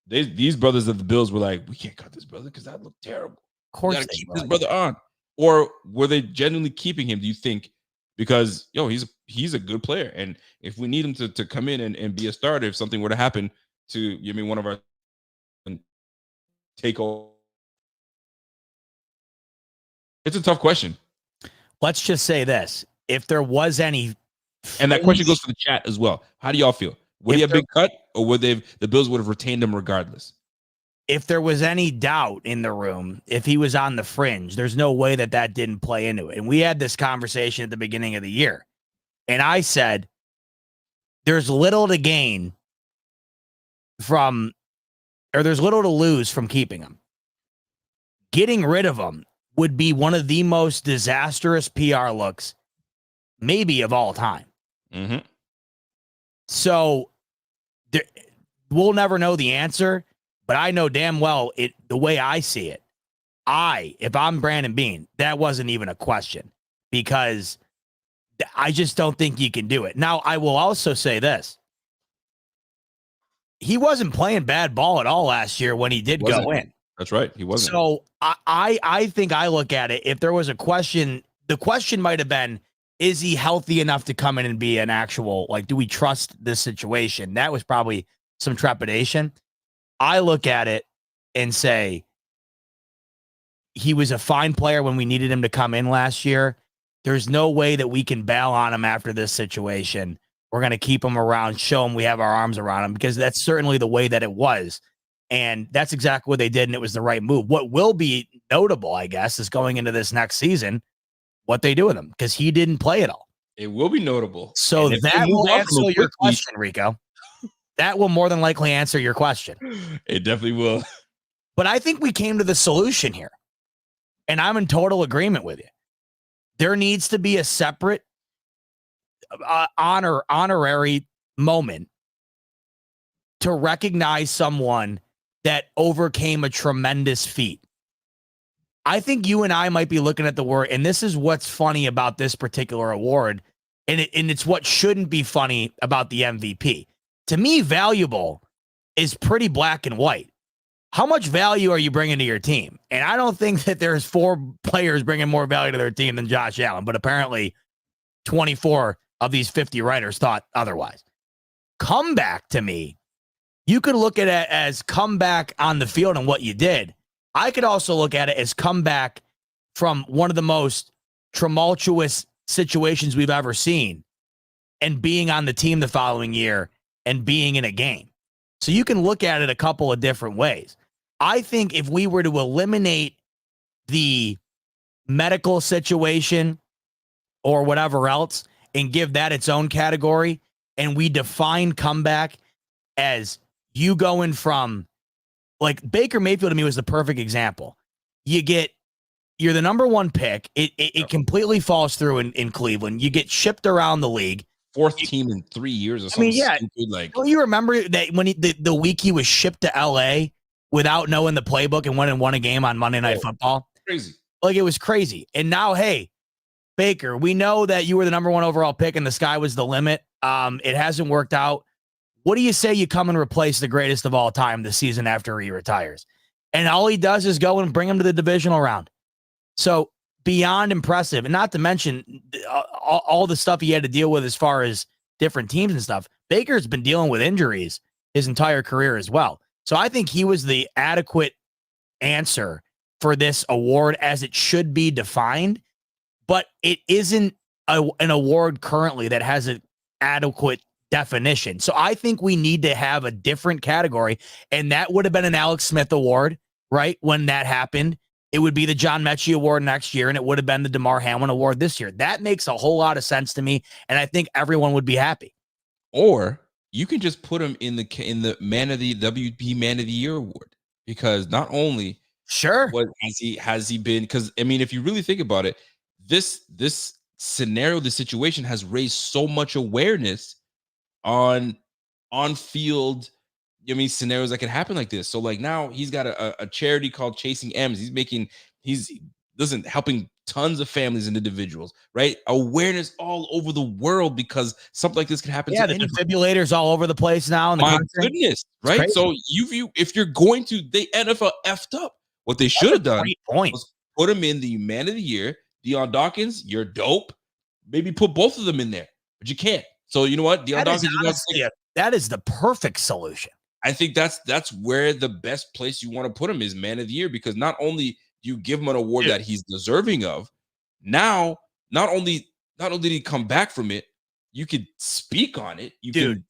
these brothers of the Bills were like, we can't cut this brother because that looked terrible. Of course, we gotta keep this brother on. Or were they genuinely keeping him? Do you think? Because he's a good player, and if we need him to come in and be a starter, if something were to happen to one of our take over. It's a tough question. Let's just say this. If there was any... And that question goes to the chat as well. How do y'all feel? Would he have been cut, or would the Bills would have retained him regardless? If there was any doubt in the room, if he was on the fringe, there's no way that didn't play into it. And we had this conversation at the beginning of the year. And I said, there's little to gain there's little to lose from keeping him. Getting rid of him would be one of the most disastrous PR looks, maybe of all time. Mm-hmm. So we'll never know the answer, but I know damn well the way I see it. If I'm Brandon Beane, that wasn't even a question, because I just don't think you can do it. Now, I will also say this. He wasn't playing bad ball at all last year when he did go in. That's right. He wasn't. So I think I look at it. If there was a question, the question might have been, is he healthy enough to come in and be an actual, do we trust this situation? That was probably some trepidation. I look at it and say, he was a fine player when we needed him to come in last year. There's no way that we can bail on him after this situation. We're going to keep him around, show him we have our arms around him, because that's certainly the way that it was. And that's exactly what they did, and it was the right move. What will be notable, I guess, is going into this next season, what they do with him, because he didn't play at all. It will be notable. So that will answer your question, Rico. That will more than likely answer your question. It definitely will. But I think we came to the solution here, and I'm in total agreement with you. There needs to be a separate honorary moment to recognize someone that overcame a tremendous feat. I think you and I might be looking at the word, and this is what's funny about this particular award, and it's what shouldn't be funny about the MVP. To me, valuable is pretty black and white. How much value are you bringing to your team? And I don't think that there's 4 players bringing more value to their team than Josh Allen, but apparently 24 of these 50 writers thought otherwise. Comeback, to me, you could look at it as comeback on the field and what you did. I could also look at it as comeback from one of the most tumultuous situations we've ever seen and being on the team the following year and being in a game. So you can look at it a couple of different ways. I think if we were to eliminate the medical situation or whatever else and give that its own category, and we define comeback as you going from, like, Baker Mayfield to me was the perfect example. You're the number 1 pick. It completely falls through in Cleveland. You get shipped around the league. 4th team in 3 years or something stupid. Like, don't you remember that when the week he was shipped to LA without knowing the playbook and went and won a game on Monday Night Football? Crazy. Like, it was crazy. And now, hey, Baker, we know that you were the number 1 overall pick and the sky was the limit. It hasn't worked out. What do you say you come and replace the greatest of all time the season after he retires? And all he does is go and bring him to the divisional round. So beyond impressive, and not to mention all the stuff he had to deal with as far as different teams and stuff. Baker's been dealing with injuries his entire career as well. So I think he was the adequate answer for this award as it should be defined, but it isn't an award currently that has an adequate definition. So I think we need to have a different category, and that would have been an Alex Smith award, right? When that happened, it would be the John Mechie award next year, and it would have been the Damar Hamlin award this year. That makes a whole lot of sense to me, and I think everyone would be happy. Or you can just put him in the Man of the WP Man of the Year award, because not only what has he been, because I mean, if you really think about it, this scenario, the situation has raised so much awareness on field, I mean, scenarios that can happen like this. So like now he's got a charity called Chasing M's. He's helping tons of families and individuals, right? Awareness all over the world because something like this can happen. Yeah, the defibrillators all over the place now. In the My goodness, right? So if you're going to, the NFL effed up. What they should have done was put him in the Man of the Year. Deion Dawkins, you're dope. Maybe put both of them in there, but you can't. So you know what? Deion Dawkins, that is the perfect solution. I think that's where the best place you want to put him is Man of the Year, because not only do you give him an award that he's deserving of, now not only did he come back from it, you could speak on it. You can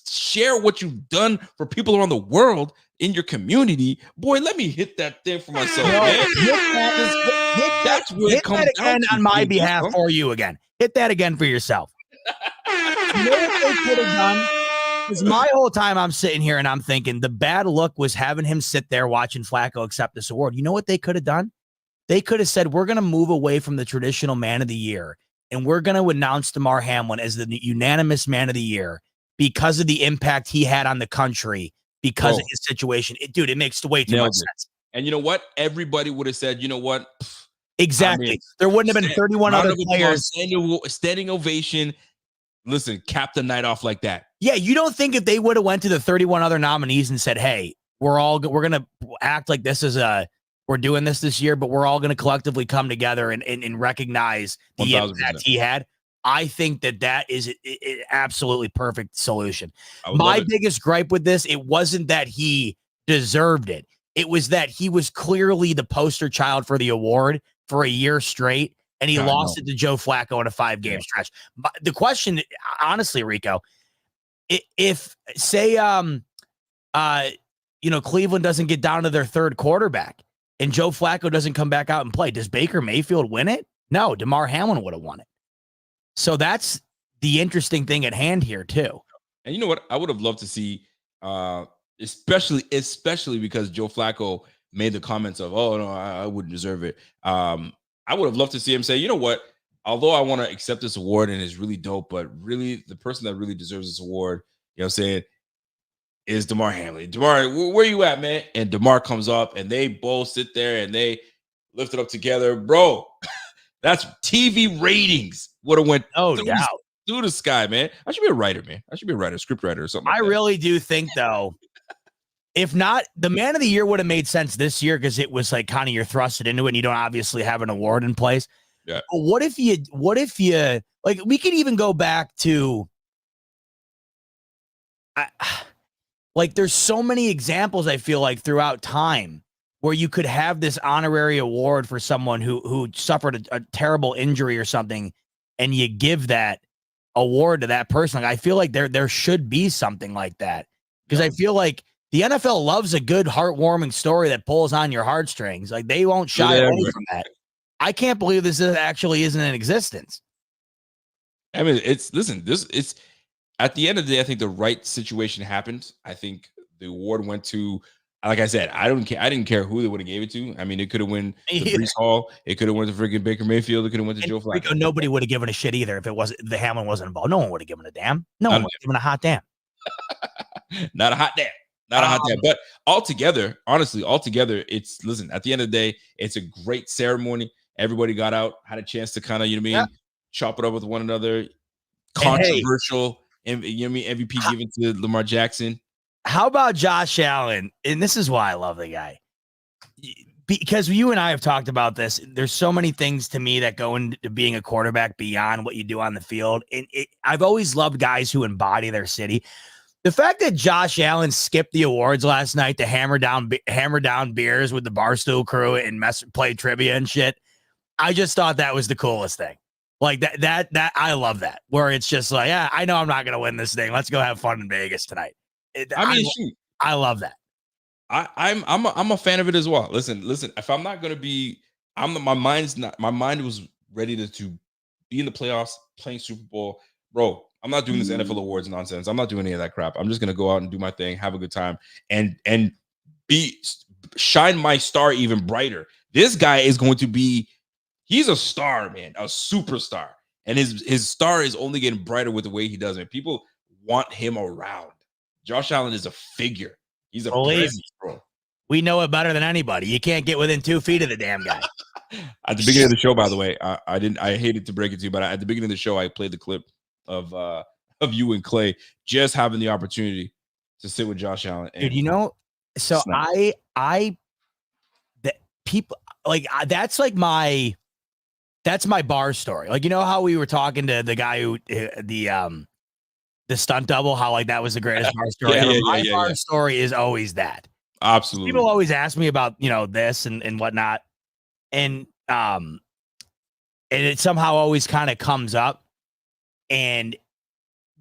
share what you've done for people around the world in your community. Boy, let me hit that thing for myself, man. That's where it comes down to, on my behalf for you again. Hit that again for yourself. You know what they could have done? Because my whole time I'm sitting here and I'm thinking the bad look was having him sit there watching Flacco accept this award. You know what they could have done? They could have said, we're going to move away from the traditional Man of the Year, and we're going to announce Damar Hamlin as the unanimous Man of the Year because of the impact he had on the country, because of his situation. It makes way too much sense. And you know what? Everybody would have said, you know what? Exactly. I mean, there wouldn't have been 31 other players. Standing ovation. Listen, cap the night off like that. Yeah, you don't think if they would have went to the 31 other nominees and said, hey, we're going to act like this is we're doing this year, but we're all going to collectively come together and recognize the 1,000%. Impact he had. I think that is an absolutely perfect solution. My biggest gripe with this, it wasn't that he deserved it. It was that he was clearly the poster child for the award for a year straight, and he lost it to Joe Flacco in a 5-game stretch. But the question, honestly, Rico, if say, Cleveland doesn't get down to their third quarterback and Joe Flacco doesn't come back out and play, does Baker Mayfield win it? No, Damar Hamlin would have won it. So that's the interesting thing at hand here too. And you know what? I would have loved to see, especially because Joe Flacco made the comments of, oh no, I wouldn't deserve it. I would have loved to see him say, you know what? Although I want to accept this award and it's really dope, but really the person that really deserves this award, you know what I'm saying, is Damar Hamlin. Damar, where you at, man? And Damar comes up, and they both sit there and they lift it up together, bro. That's TV ratings would have went through the sky, man. I should be a writer, man. I should be a writer, script writer, or something. I really do think, though, if not, the Man of the Year would have made sense this year because it was like kind of you're thrusted into it, and you don't obviously have an award in place. Yeah. But what if you like? We could even go back to. Like there's so many examples I feel like throughout time where you could have this honorary award for someone who suffered a terrible injury or something, and you give that award to that person. Like I feel like there should be something like that because I feel like the NFL loves a good heartwarming story that pulls on your heartstrings. Like they won't shy away from that. I can't believe this actually isn't in existence. I mean, it's at the end of the day, I think the right situation happened. I think the award went to, like I said, I didn't care who they would have gave it to. I mean, it could have went to Breece Hall. It could have went to freaking Baker Mayfield. It could have went to Joe Flacco. Nobody would have given a shit either if the Hamlin wasn't involved. No one would have given a damn. No one would have given a hot damn. Not a hot damn. Not a hot damn. But altogether, honestly, listen, at the end of the day, it's a great ceremony. Everybody got out, had a chance to kind of, you know what I mean, chop it up with one another. Controversial. MVP given to Lamar Jackson. How about Josh Allen? And this is why I love the guy. Because you and I have talked about this. There's so many things to me that go into being a quarterback beyond what you do on the field. And I've always loved guys who embody their city. The fact that Josh Allen skipped the awards last night to hammer down beers with the Barstool crew and play trivia and shit, I just thought that was the coolest thing. Like that I love that, where it's just like, yeah, I know I'm not gonna win this thing. Let's go have fun in Vegas tonight. I love that. I'm a fan of it as well. Listen. If I'm not gonna be, my mind was ready to be in the playoffs, playing Super Bowl, bro. I'm not doing this NFL awards nonsense. I'm not doing any of that crap. I'm just gonna go out and do my thing, have a good time, and shine my star even brighter. This guy is going to be. He's a star, man, a superstar. And his star is only getting brighter with the way he does it. People want him around. Josh Allen is a figure. He's a presence, bro. We know it better than anybody. You can't get within 2 feet of the damn guy. At the beginning of the show, by the way, I hated to break it to you, but at the beginning of the show, I played the clip of you and Clay just having the opportunity to sit with Josh Allen. And dude, so people like that's my bar story. Like, you know how we were talking to the guy who the stunt double, how like that was the greatest bar story. My bar story is always that. Absolutely. People always ask me about, this and whatnot. And it somehow always kind of comes up. And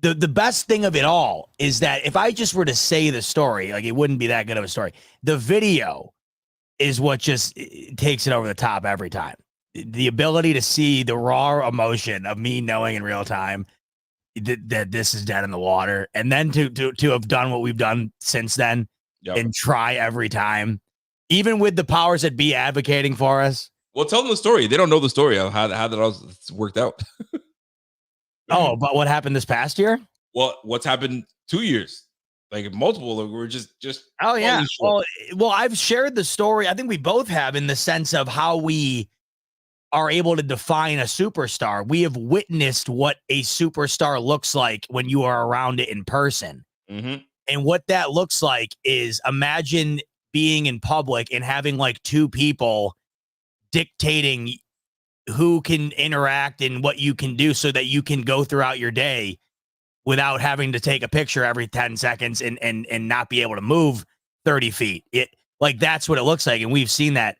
the best thing of it all is that if I just were to say the story, like it wouldn't be that good of a story. The video is what just takes it over the top every time. The ability to see the raw emotion of me knowing in real time that this is dead in the water, and then to have done what we've done since then and try every time, even with the powers that be advocating for us. Well, tell them the story. They don't know the story of how that all worked out. Oh, but what happened this past year? Well, what's happened 2 years? Like multiple, we're just. Oh yeah. Well, I've shared the story. I think we both have, in the sense of how we are able to define a superstar. We have witnessed what a superstar looks like when you are around it in person. Mm-hmm. And what that looks like is, imagine being in public and having like two people dictating who can interact and what you can do so that you can go throughout your day without having to take a picture every 10 seconds and not be able to move 30 feet. That's what it looks like. And we've seen that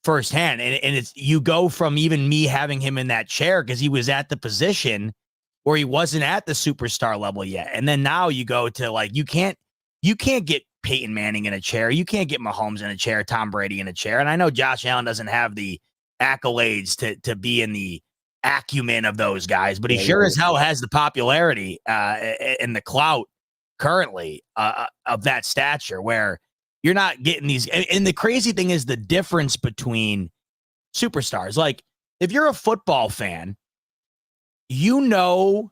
firsthand. And it's, you go from even me having him in that chair because he was at the position where he wasn't at the superstar level yet. And then now you go to like, you can't get Peyton Manning in a chair. You can't get Mahomes in a chair, Tom Brady in a chair. And I know Josh Allen doesn't have the accolades to be in the acumen of those guys, but he sure as hell has the popularity and the clout currently of that stature, where you're not getting these. And the crazy thing is the difference between superstars. Like, if you're a football fan, you know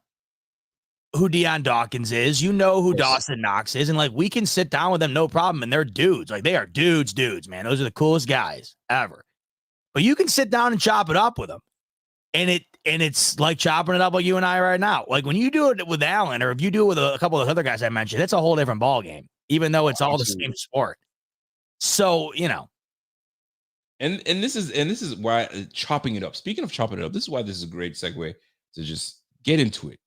who Deion Dawkins is. You know who Dawson Knox is. And like, we can sit down with them, no problem. And they're dudes. Like, they are dudes, man. Those are the coolest guys ever. But you can sit down and chop it up with them. And it's like chopping it up like you and I right now. Like when you do it with Allen, or if you do it with a couple of other guys I mentioned, it's a whole different ball game, even though it's all the same sport. So, you know. And this is why chopping it up. Speaking of chopping it up, this is why this is a great segue to just get into it.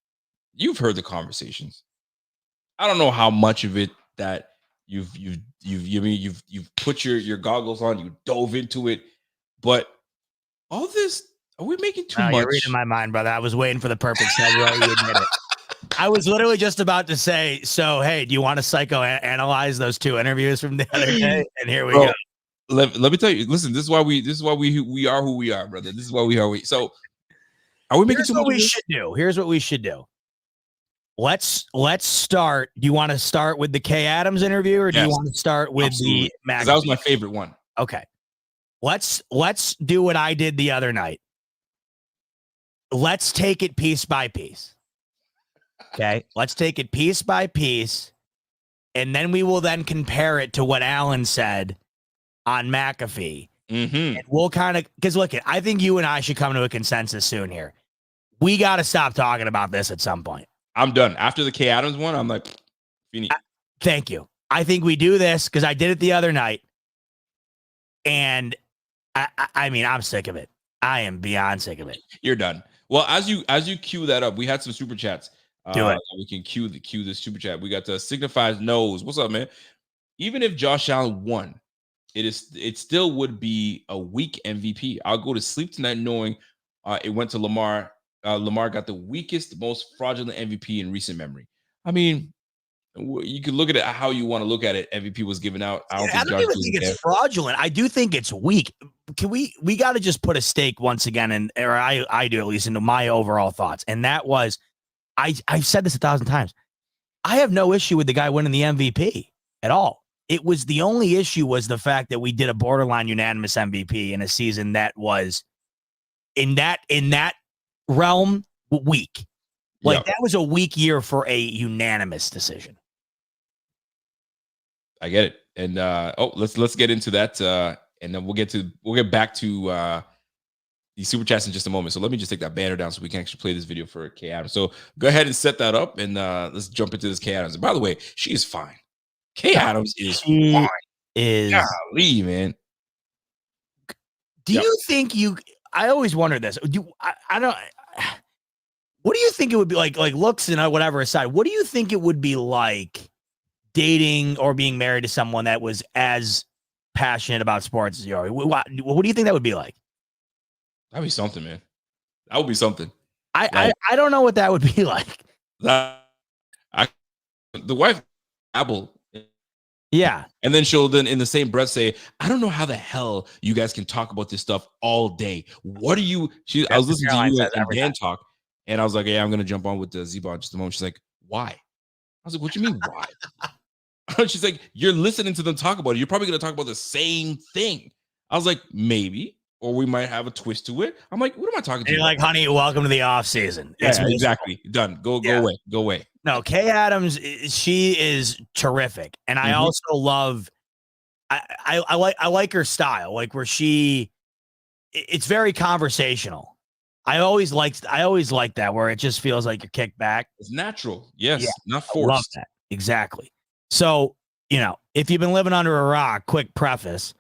You've heard the conversations. I don't know how much of it that you've put your goggles on, you dove into it, but all this, are we making too much? You're reading my mind, brother. I was waiting for the perfect segue. You admit it. I was literally just about to say, so hey, do you want to psychoanalyze those 2 interviews from the other day? And here we go. Let me tell you. Listen, this is why we are who we are, brother. This is why we are. So, are we making too much? Here's what we should do. Let's start. Do you want to start with the Kay Adams interview, or do you want to start with the Mac? That was my favorite one. Okay. Let's do what I did the other night. Let's take it piece by piece. Okay. Let's take it piece by piece. And then we will then compare it to what Allen said on McAfee. Mm-hmm. And we'll kind of, because look, I think you and I should come to a consensus soon here. We got to stop talking about this at some point. I'm done. After the Kay Adams one, I'm like, thank you. I think we do this because I did it the other night. And I mean, I'm sick of it. I am beyond sick of it. You're done. Well, as you cue that up, we had some super chats. Do it. We can cue the super chat. We got the Signifies Knows. What's up, man? Even if Josh Allen won, it still would be a weak MVP. I'll go to sleep tonight knowing it went to Lamar. Lamar got the weakest, most fraudulent MVP in recent memory. I mean, you could look at it how you want to look at it. MVP was given out. I don't even think it's fraudulent. I do think it's weak. Can we got to just put a stake once again, or I do at least, into my overall thoughts. And that was, I've said this 1,000 times. I have no issue with the guy winning the MVP at all. It was the only issue was the fact that we did a borderline unanimous MVP in a season that was in that realm weak. Like that was a weak year for a unanimous decision. I get it. And let's get into that. And then we'll get back to the super chats in just a moment. So let me just take that banner down so we can actually play this video for Kay Adams. So go ahead and set that up, and let's jump into this Kay Adams. And by the way, she is fine. Kay Adams is fine. Golly, man. Do you think I always wonder this. I don't. What do you think it would be like looks and whatever aside, what do you think it would be like dating or being married to someone that was as passionate about sports as you are? What do you think that would be like? That'd be something, man. That would be something. I don't know what that would be like. The wife, Apple. Yeah. And then she'll then in the same breath say, I don't know how the hell you guys can talk about this stuff all day. What are you? I was listening to you and Dan talk, and I was like, yeah, I'm going to jump on with the Zeba in just a moment. She's like, why? I was like, what do you mean, why? She's like, you're listening to them talk about it. You're probably going to talk about the same thing. I was like, maybe, or we might have a twist to it. I'm like, what am I talking to? You're like, honey, welcome to the off season. Yeah, exactly. Done. Go away. No, Kay Adams, she is terrific. And I also love, I like her style, like where it's very conversational. I always liked that, where it just feels like you're kicked back. It's natural. Yes. Not forced. I love that. Exactly. So, if you've been living under a rock, quick preface,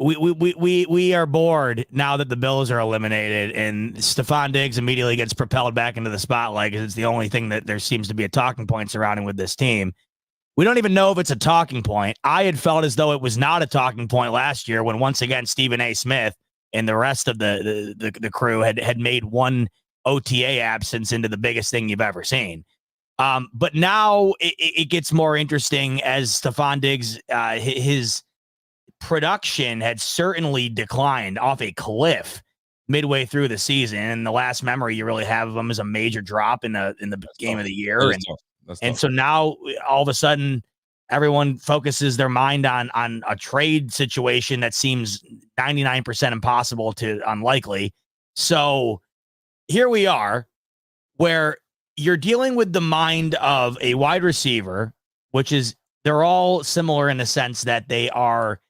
we are bored now that the Bills are eliminated, and Stephon Diggs immediately gets propelled back into the spotlight because it's the only thing that there seems to be a talking point surrounding with this team. We don't even know if it's a talking point. I had felt as though it was not a talking point last year when once again Stephen A. Smith and the rest of the crew had made one OTA absence into the biggest thing you've ever seen. But now it gets more interesting as Stephon Diggs, his production had certainly declined off a cliff midway through the season. And the last memory you really have of him is a major drop in the game of the year. And so now all of a sudden everyone focuses their mind on a trade situation that seems 99% impossible to unlikely. So here we are where you're dealing with the mind of a wide receiver, which is they're all similar in the sense that they are,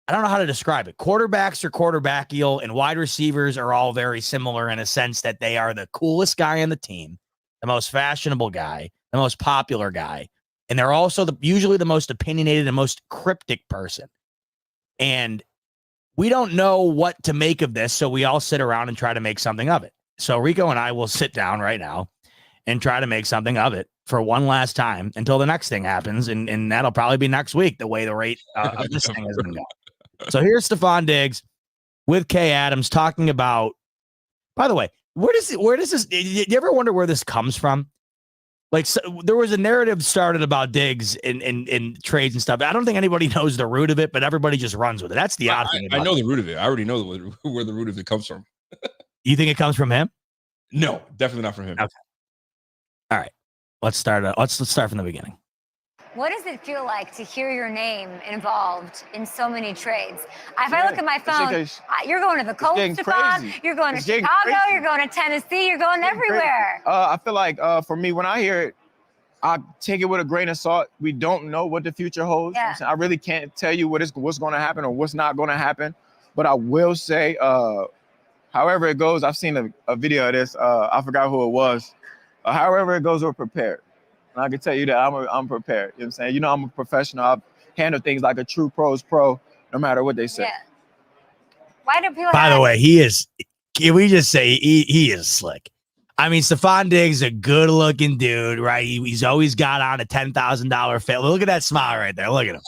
I don't know how to describe it. Quarterbacks are quarterbackial, and wide receivers are all very similar in a sense that they are the coolest guy on the team, the most fashionable guy, the most popular guy, and they're also usually the most opinionated and most cryptic person. And we don't know what to make of this, so we all sit around and try to make something of it. So Rico and I will sit down right now and try to make something of it for one last time until the next thing happens, and that'll probably be next week, the way the rate of this thing has been going. So here's Stephon Diggs with Kay Adams talking about, by the way, where does this, do you ever wonder where this comes from? Like, so, there was a narrative started about Diggs in trades and stuff. I don't think anybody knows the root of it, but everybody just runs with it. That's the odd thing. I know the root of it. I already know where the root of it comes from. You think it comes from him? No, definitely not from him. Okay. All right. Let's start from the beginning. What does it feel like to hear your name involved in so many trades? If I look at my phone, you're going to the Colts, Stephon, you're going to Chicago, you're going to Tennessee, you're going everywhere. I feel like for me, when I hear it, I take it with a grain of salt. We don't know what the future holds. Yeah. I really can't tell you what's going to happen or what's not going to happen. But I will say, however it goes, I've seen a video of this. I forgot who it was. However it goes, we're prepared. And I can tell you that I'm prepared. You know what I'm saying? You know, I'm a professional. I've handled things like a true pro's pro, no matter what they say. Yeah. Why do people By the way, can we just say he is slick? I mean, Stephon Diggs is a good looking dude, right? He's always got on a $10,000 fit. Look at that smile right there. Look at him.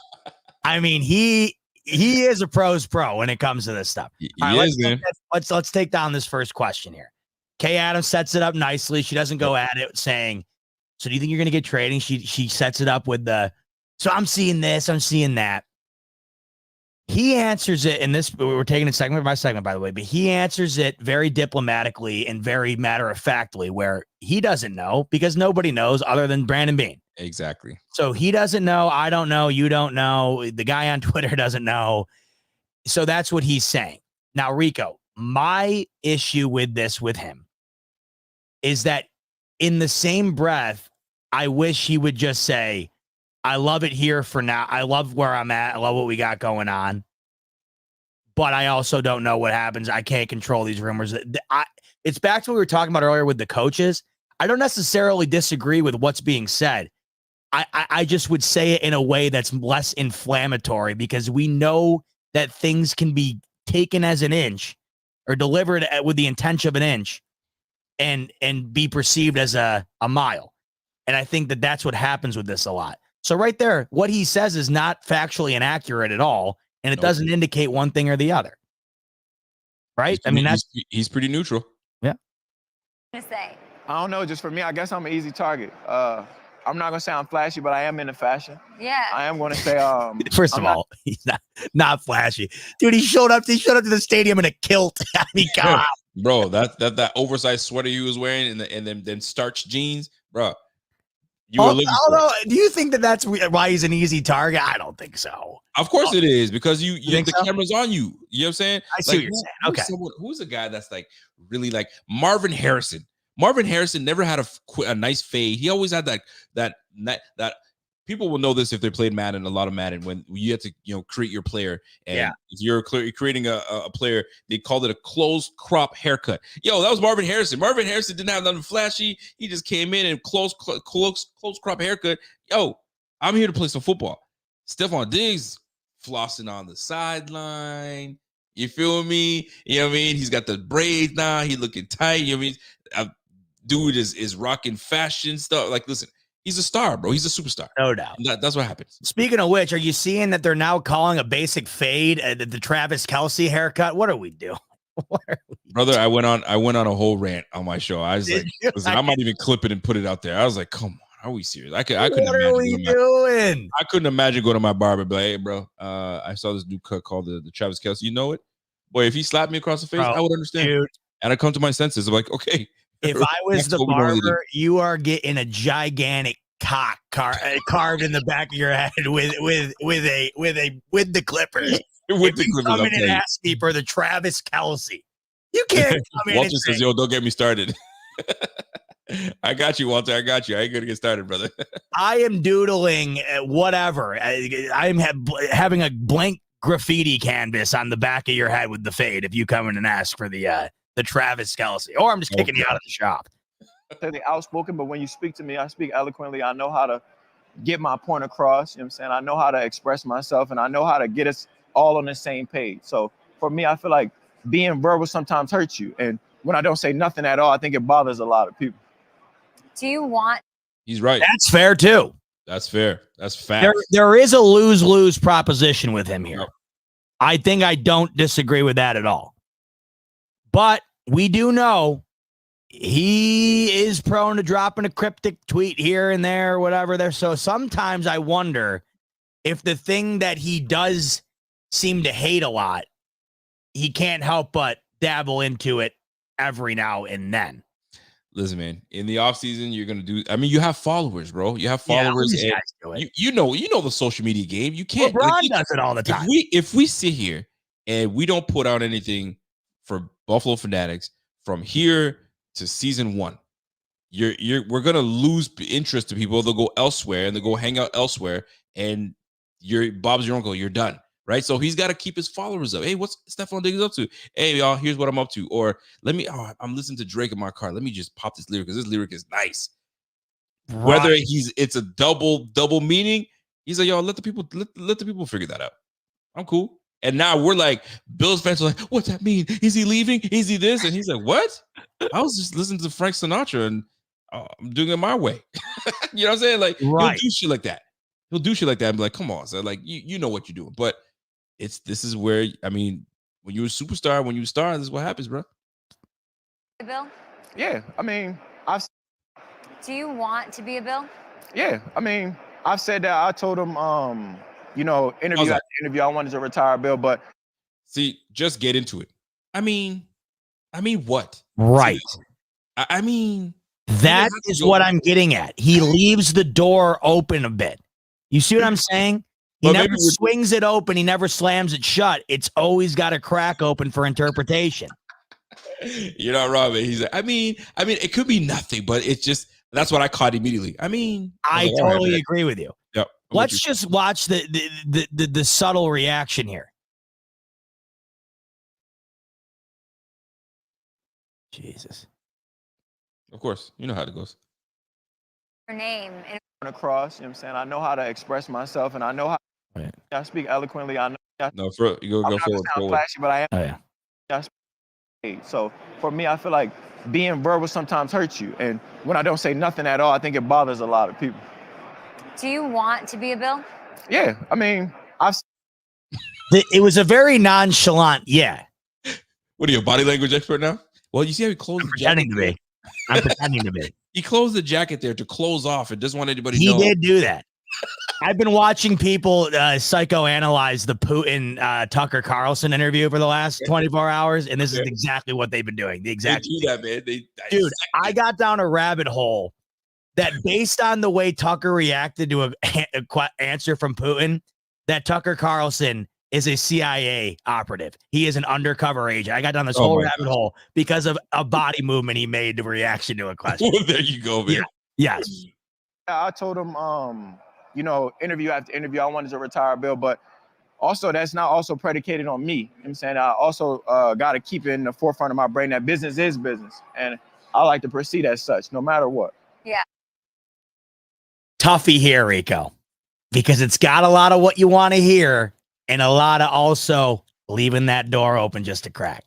I mean, he is a pro's pro when it comes to this stuff. Let's take down this first question here. Kay Adams sets it up nicely. She doesn't go at it saying, so do you think you're going to get trading? She sets it up with so I'm seeing this, I'm seeing that. He answers it in this, we're taking it segment by segment, by the way, but he answers it very diplomatically and very matter-of-factly, where he doesn't know because nobody knows other than Brandon Beane. Exactly. So he doesn't know, I don't know, you don't know, the guy on Twitter doesn't know. So that's what he's saying. Now, Rico, my issue with him is that in the same breath, I wish he would just say, I love it here for now. I love where I'm at. I love what we got going on. But I also don't know what happens. I can't control these rumors. It's back to what we were talking about earlier with the coaches. I don't necessarily disagree with what's being said. I just would say it in a way that's less inflammatory because we know that things can be taken as an inch or delivered with the intention of an inch and be perceived as a mile. And I think that that's what happens with this a lot. So right there, what he says is not factually inaccurate at all, and it doesn't indicate one thing or the other. Right? He's pretty neutral. Yeah. Say? I don't know. Just for me, I guess I'm an easy target. I'm not gonna say I'm flashy, but I am into fashion. Yeah. I am gonna say first of all, he's not flashy. Dude, he showed up to the stadium in a kilt. I mean, God. Bro, that oversized sweater he was wearing and then starch jeans, bro. Do you think that that's why he's an easy target? I don't think so. Of course it is, because the camera's on you. You know what I'm saying? I see what you're saying. Okay. Who's a guy that's like really like Marvin Harrison? Marvin Harrison never had a nice fade. He always had that people will know this if they played Madden, a lot of Madden, when you have to, create your player. And if you're creating a player, they called it a close crop haircut. Yo, that was Marvin Harrison. Marvin Harrison didn't have nothing flashy. He just came in and close crop haircut. Yo, I'm here to play some football. Stephon Diggs flossing on the sideline. You feel me? You know what I mean? He's got the braids now. He looking tight. You know what I mean? Dude is rocking fashion stuff. Like, listen, he's a star, bro. He's a superstar. No doubt. That's what happens. Speaking of which, are you seeing that they're now calling a basic fade the Travis Kelce haircut? What are we doing? Brother, I went on a whole rant on my show. I was like, listen, I might even clip it and put it out there. I was like, come on, are we serious? I couldn't imagine. I couldn't imagine going to my barber and be like, hey, bro, I saw this new cut called the Travis Kelce. You know it? Boy, if he slapped me across the face, I would understand. Dude. And I come to my senses. I'm like, okay. If I was the barber, you are getting a gigantic cock carved in the back of your head with the clippers. With the clippers, come in and ask me for the Travis Kelce. You can't come in. Walter says, "Yo, don't get me started." I got you, Walter. I got you. I ain't gonna get started, brother. I am doodling whatever. I'm having a blank graffiti canvas on the back of your head with the fade if you come in and ask for the Travis Kelce, or I'm just kicking you out of the shop. They're outspoken, but when you speak to me, I speak eloquently. I know how to get my point across. You know what I'm saying? I know how to express myself, and I know how to get us all on the same page. So for me, I feel like being verbal sometimes hurts you. And when I don't say nothing at all, I think it bothers a lot of people. Do you want? He's right. That's fair too. That's fair. That's fact. There is a lose-lose proposition with him here. Yep. I think I don't disagree with that at all. But we do know he is prone to dropping a cryptic tweet here and there or whatever there. So sometimes I wonder if the thing that he does seem to hate a lot, he can't help but dabble into it every now and then. Listen, man, in the offseason, you're going to do, I mean, you have followers, bro. You have followers. Yeah, and you know the social media game. You can't. LeBron does it all the time. If we sit here and we don't put out anything for Buffalo Fanatics from here to season 1, we're going to lose interest to people. They'll go elsewhere and they'll go hang out elsewhere. And Bob's your uncle. You're done. Right. So he's got to keep his followers up. Hey, what's Stephon Diggs up to? Hey, y'all, here's what I'm up to. Or I'm listening to Drake in my car. Let me just pop this lyric because this lyric is nice. Right. Whether it's a double meaning, he's like, yo, let the people figure that out. I'm cool. And now we're like, Bills fans are like, what's that mean? Is he leaving? Is he this? And he's like, what? I was just listening to Frank Sinatra and I'm doing it my way. You know what I'm saying? Like, He'll do shit like that. He'll do shit like that and be like, come on. So like, you know what you're doing. But this is where, I mean, when you're a superstar, when you star, this is what happens, bro. Bill? Yeah, I mean, Do you want to be a Bill? Yeah, I mean, I've said that. I told him, interview after interview, I wanted to retire Bill, but see, just get into it. I mean, what? Right. See, I mean, that is what I'm getting at. He leaves the door open a bit. You see what I'm saying? He never swings it open. He never slams it shut. It's always got a crack open for interpretation. You're not wrong, man. He's like, I mean, it could be nothing, but it's just, that's what I caught immediately. I mean, I totally agree with you. Yep. Let's just watch the subtle reaction here. Jesus. Of course, you know how it goes. Your name. Across, you know what I'm saying? I know how to express myself, and I know how I speak eloquently. I know. No, you go forward. Flashy, but I am. Oh yeah. So for me, I feel like being verbal sometimes hurts you, and when I don't say nothing at all, I think it bothers a lot of people. Do you want to be a Bill? Yeah, I mean, it was a very nonchalant. Yeah. What are you, a body language expert now? Well, you see how he closed the jacket? I'm pretending to be. He closed the jacket there to close off. It doesn't want anybody to know. He did do that. I've been watching people psychoanalyze the Putin Tucker Carlson interview for the last 24 hours, and this is exactly what they've been doing. The exact they do that, man. Dude, I got down a rabbit hole that based on the way Tucker reacted to an answer from Putin, that Tucker Carlson is a CIA operative. He is an undercover agent. I got down this whole rabbit hole because of a body movement he made in reaction to a question. There you go, man. Yeah. Yes. I told him, interview after interview, I wanted to retire Bill, but also that's not also predicated on me. You know what I'm saying? I also got to keep it in the forefront of my brain that business is business. And I like to proceed as such, no matter what. Yeah. Toughie here, Rico, because it's got a lot of what you want to hear and a lot of also leaving that door open just a crack.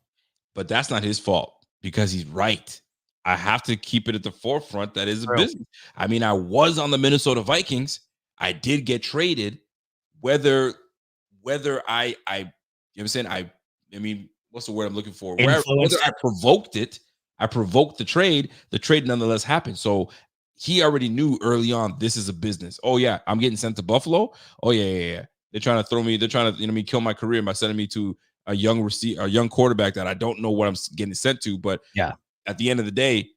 But that's not his fault because he's right. I have to keep it at the forefront. That is a business. I mean, I was on the Minnesota Vikings. I did get traded. Whether I you know what I'm saying? I mean, what's the word I'm looking for? Whether I provoked it, I provoked the trade nonetheless happened. So he already knew early on, this is a business. Oh yeah, I'm getting sent to Buffalo. Oh yeah. They're trying to throw me. They're trying to, kill my career by sending me to a young quarterback that I don't know what I'm getting sent to. But yeah, at the end of the day,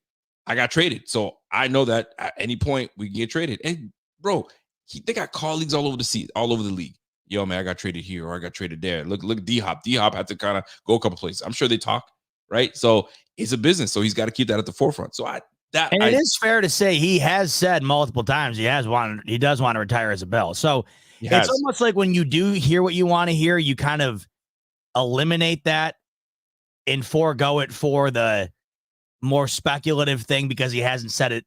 I got traded. So I know that at any point we can get traded. And bro, they got colleagues all over the league. Yo, man, I got traded here or I got traded there. Look, D-Hop. D-Hop had to kind of go a couple places. I'm sure they talk, right? So it's a business. So he's got to keep that at the forefront. So And it is fair to say he has said multiple times he does want to retire as a Bill. So it's almost like when you do hear what you want to hear, you kind of eliminate that and forego it for the more speculative thing because he hasn't said it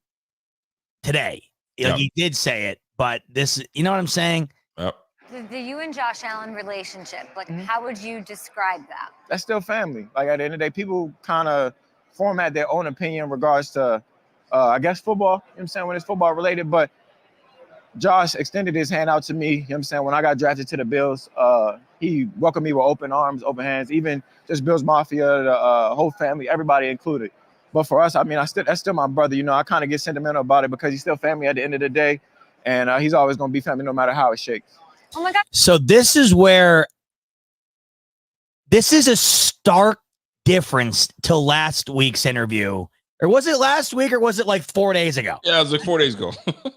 today. Like he did say it, but this, you know what I'm saying? Yep. The you and Josh Allen relationship, like how would you describe that? That's still family. Like at the end of the day, people kind of format their own opinion in regards to, I guess, football. You know what I'm saying? When it's football related, but Josh extended his hand out to me. You know what I'm saying? When I got drafted to the Bills, he welcomed me with open arms, open hands, even just Bills Mafia, the whole family, everybody included. But for us, I mean, that's still my brother. You know, I kind of get sentimental about it because he's still family at the end of the day. And he's always going to be family no matter how it shakes. Oh, my God. So this is a stark difference to last week's interview. Or was it last week or was it like 4 days ago? Yeah, it was like 4 days ago.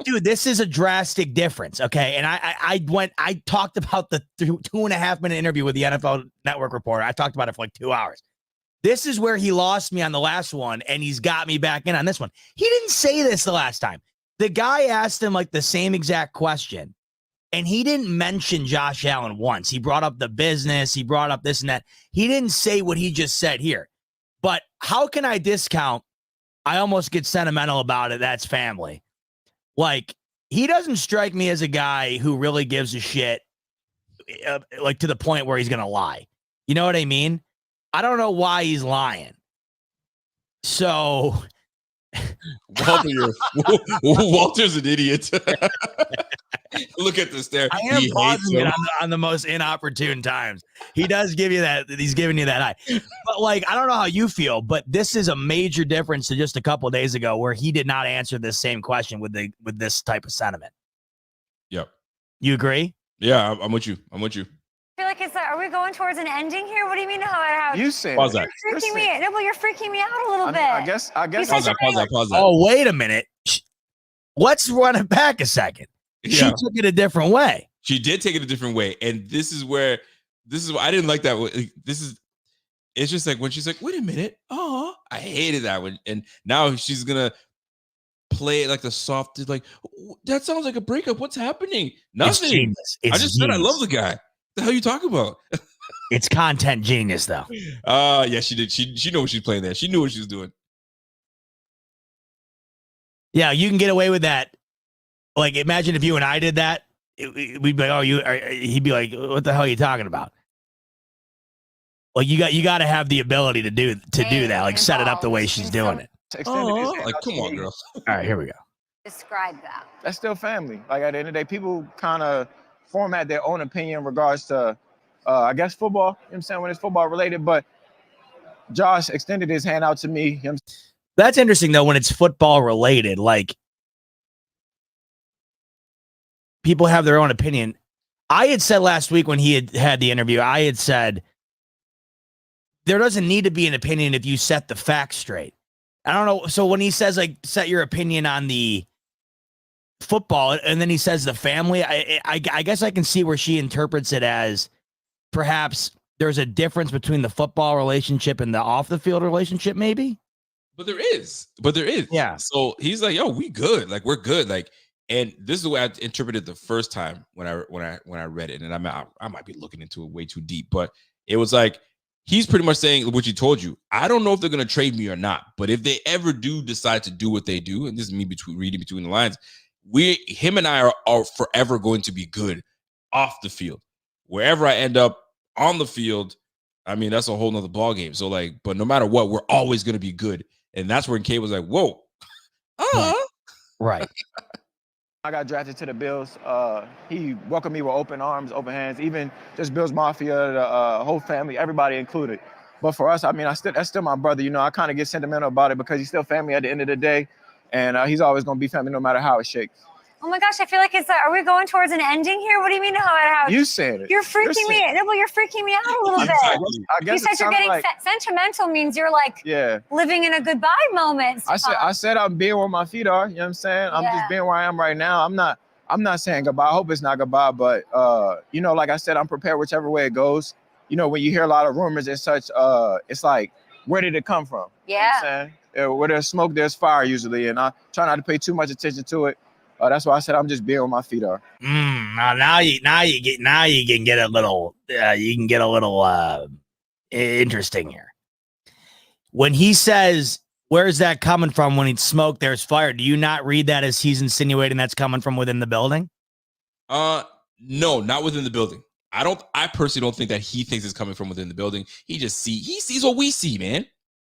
Dude, this is a drastic difference. Okay. And I talked about the 2.5 minute interview with the NFL Network reporter. I talked about it for like 2 hours. This is where he lost me on the last one, and he's got me back in on this one. He didn't say this the last time. The guy asked him like the same exact question, and he didn't mention Josh Allen once. He brought up the business. He brought up this and that. He didn't say what he just said here. But how can I discount? I almost get sentimental about it. That's family. Like, he doesn't strike me as a guy who really gives a shit, like to the point where he's going to lie. You know what I mean? I don't know why he's lying. So Walter's an idiot. Look at this there. I am pausing it on the most inopportune times. He does give you that. He's giving you that eye. But like, I don't know how you feel, but this is a major difference to just a couple of days ago where he did not answer this same question with this type of sentiment. Yep. You agree? Yeah, I'm with you. I'm with you. I feel like are we going towards an ending here? What do you mean? How you saying pause that. You're freaking me out. No, but you're freaking me out a little bit. I guess. Pause that. Oh, wait a minute. Let's run it back a second. She took it a different way. She did take it a different way. And this is why I didn't like that. It's just like when she's like, wait a minute. Oh, I hated that one. And now she's going to play it like the soft, like, that sounds like a breakup. What's happening? Nothing. I just said I love the guy. What the hell are you talking about? It's content genius, though. Yeah, she did. She knew what she's playing there. She knew what she was doing. Yeah, you can get away with that. Like, imagine if you and I did that. We'd be like, he'd be like, what the hell are you talking about? Like, you got to have the ability to do that. Like, set it up the way she's doing it. Like, come on, girl. All right, here we go. Describe that. That's still family. Like at the end of the day, people kind of format their own opinion in regards to, I guess, football. You know what I'm saying? When it's football related, but Josh extended his hand out to me. You know, that's interesting, though, when it's football related. Like, people have their own opinion. I had said last week when he had the interview, I had said, there doesn't need to be an opinion if you set the facts straight. I don't know. So when he says, like, set your opinion on the football, and then he says the family, I guess I can see where she interprets it as perhaps there's a difference between the football relationship and the off the field relationship, maybe. But there is. Yeah. So he's like, yo, we good. Like, we're good. Like, and this is the way I interpreted the first time when I read it. And I might be looking into it way too deep, but it was like, he's pretty much saying what he told you. I don't know if they're going to trade me or not, but if they ever do decide to do what they do, and this is me reading between the lines, him and I are forever going to be good off the field. Wherever I end up on the field, I mean, that's a whole nother ball game. So like, but no matter what, we're always going to be good. And that's when Kay was like, whoa. Right. I got drafted to the Bills. He welcomed me with open arms, open hands, even just Bills Mafia, the whole family, everybody included. But for us, I mean, that's still my brother. You know, I kind of get sentimental about it because he's still family at the end of the day. And he's always going to be family no matter how it shakes. Oh my gosh, I feel like are we going towards an ending here? What do you mean? How you saying it? You're freaking me out. No, but you're freaking me out a little bit. I guess you said you're getting sentimental means you're like living in a goodbye moment. I said I'm being where my feet are. You know what I'm saying? I'm just being where I am right now. I'm not saying goodbye. I hope it's not goodbye, but you know, like I said, I'm prepared whichever way it goes. You know, when you hear a lot of rumors and such, it's like, where did it come from? Yeah. You know what I'm saying? where there's smoke, there's fire usually, and I try not to pay too much attention to it. That's why I said I'm just being where my feet are. Now you can get a little interesting here. When he says, "Where's that coming from?" When it's smoke, there's fire. Do you not read that as he's insinuating that's coming from within the building? No, not within the building. I personally don't think that he thinks it's coming from within the building. He sees what we see, man.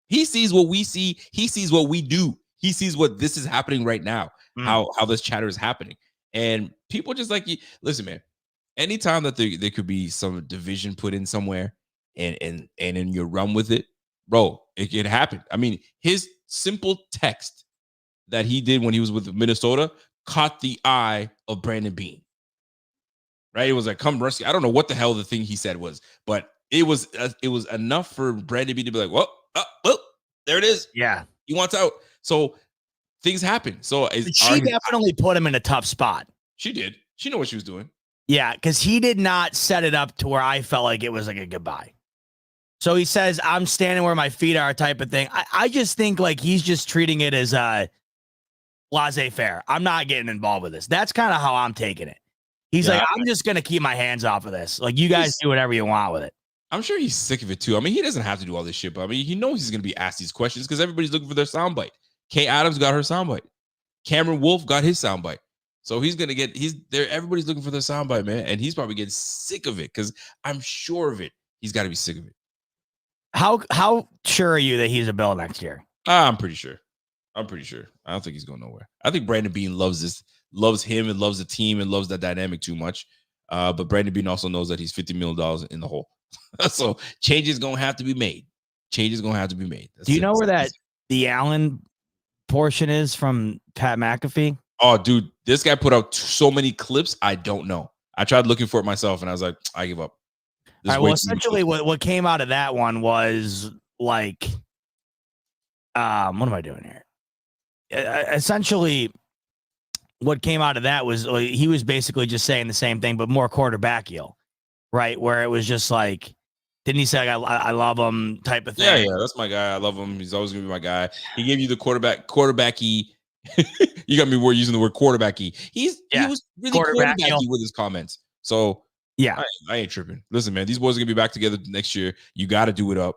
He sees what we see. He sees what we do. He sees what this is happening right now, how this chatter is happening. And people just like, listen, man, anytime that there could be some division put in somewhere and then you run with it, bro, it can happen. I mean, his simple text that he did when he was with Minnesota caught the eye of Brandon Beane. Right? It was like, come rescue. I don't know what the hell the thing he said was, but it was enough for Brandon Beane to be like, well, there it is. Yeah. He wants out. So things happen. So she definitely put him in a tough spot. She did. She knew what she was doing. Yeah, because he did not set it up to where I felt like it was like a goodbye. So he says, I'm standing where my feet are type of thing. I just think like he's just treating it as laissez-faire. I'm not getting involved with this. That's kind of how I'm taking it. He's like, I'm just going to keep my hands off of this. Like, you guys do whatever you want with it. I'm sure he's sick of it, too. I mean, he doesn't have to do all this shit, but I mean, he knows he's going to be asked these questions because everybody's looking for their soundbite. Kay Adams got her soundbite. Cameron Wolf got his soundbite. So he's going to get, everybody's looking for their soundbite, man. And he's probably getting sick of it because I'm sure of it. He's got to be sick of it. How sure are you that he's a Bill next year? I'm pretty sure. I don't think he's going nowhere. I think Brandon Beane loves him and loves the team and loves that dynamic too much. But Brandon Beane also knows that he's $50 million in the hole. So change is going to have to be made. That's Do you know where the Allen portion is from Pat McAfee? Oh, dude, this guy put out so many clips. I don't know. I tried looking for it myself and I was like, I give up. All right, well, essentially what came out of that one was like, what am I doing here? Essentially, what came out of that was he was basically just saying the same thing, but more quarterbackial, right? Where it was just like, didn't he say like, I love him type of thing? Yeah, that's my guy. I love him. He's always gonna be my guy. He gave you the quarterbacky. You got me using the word quarterbacky. He was really quarterbacky with his comments. So yeah, I ain't tripping. Listen, man, these boys are gonna be back together next year. You got to do it up.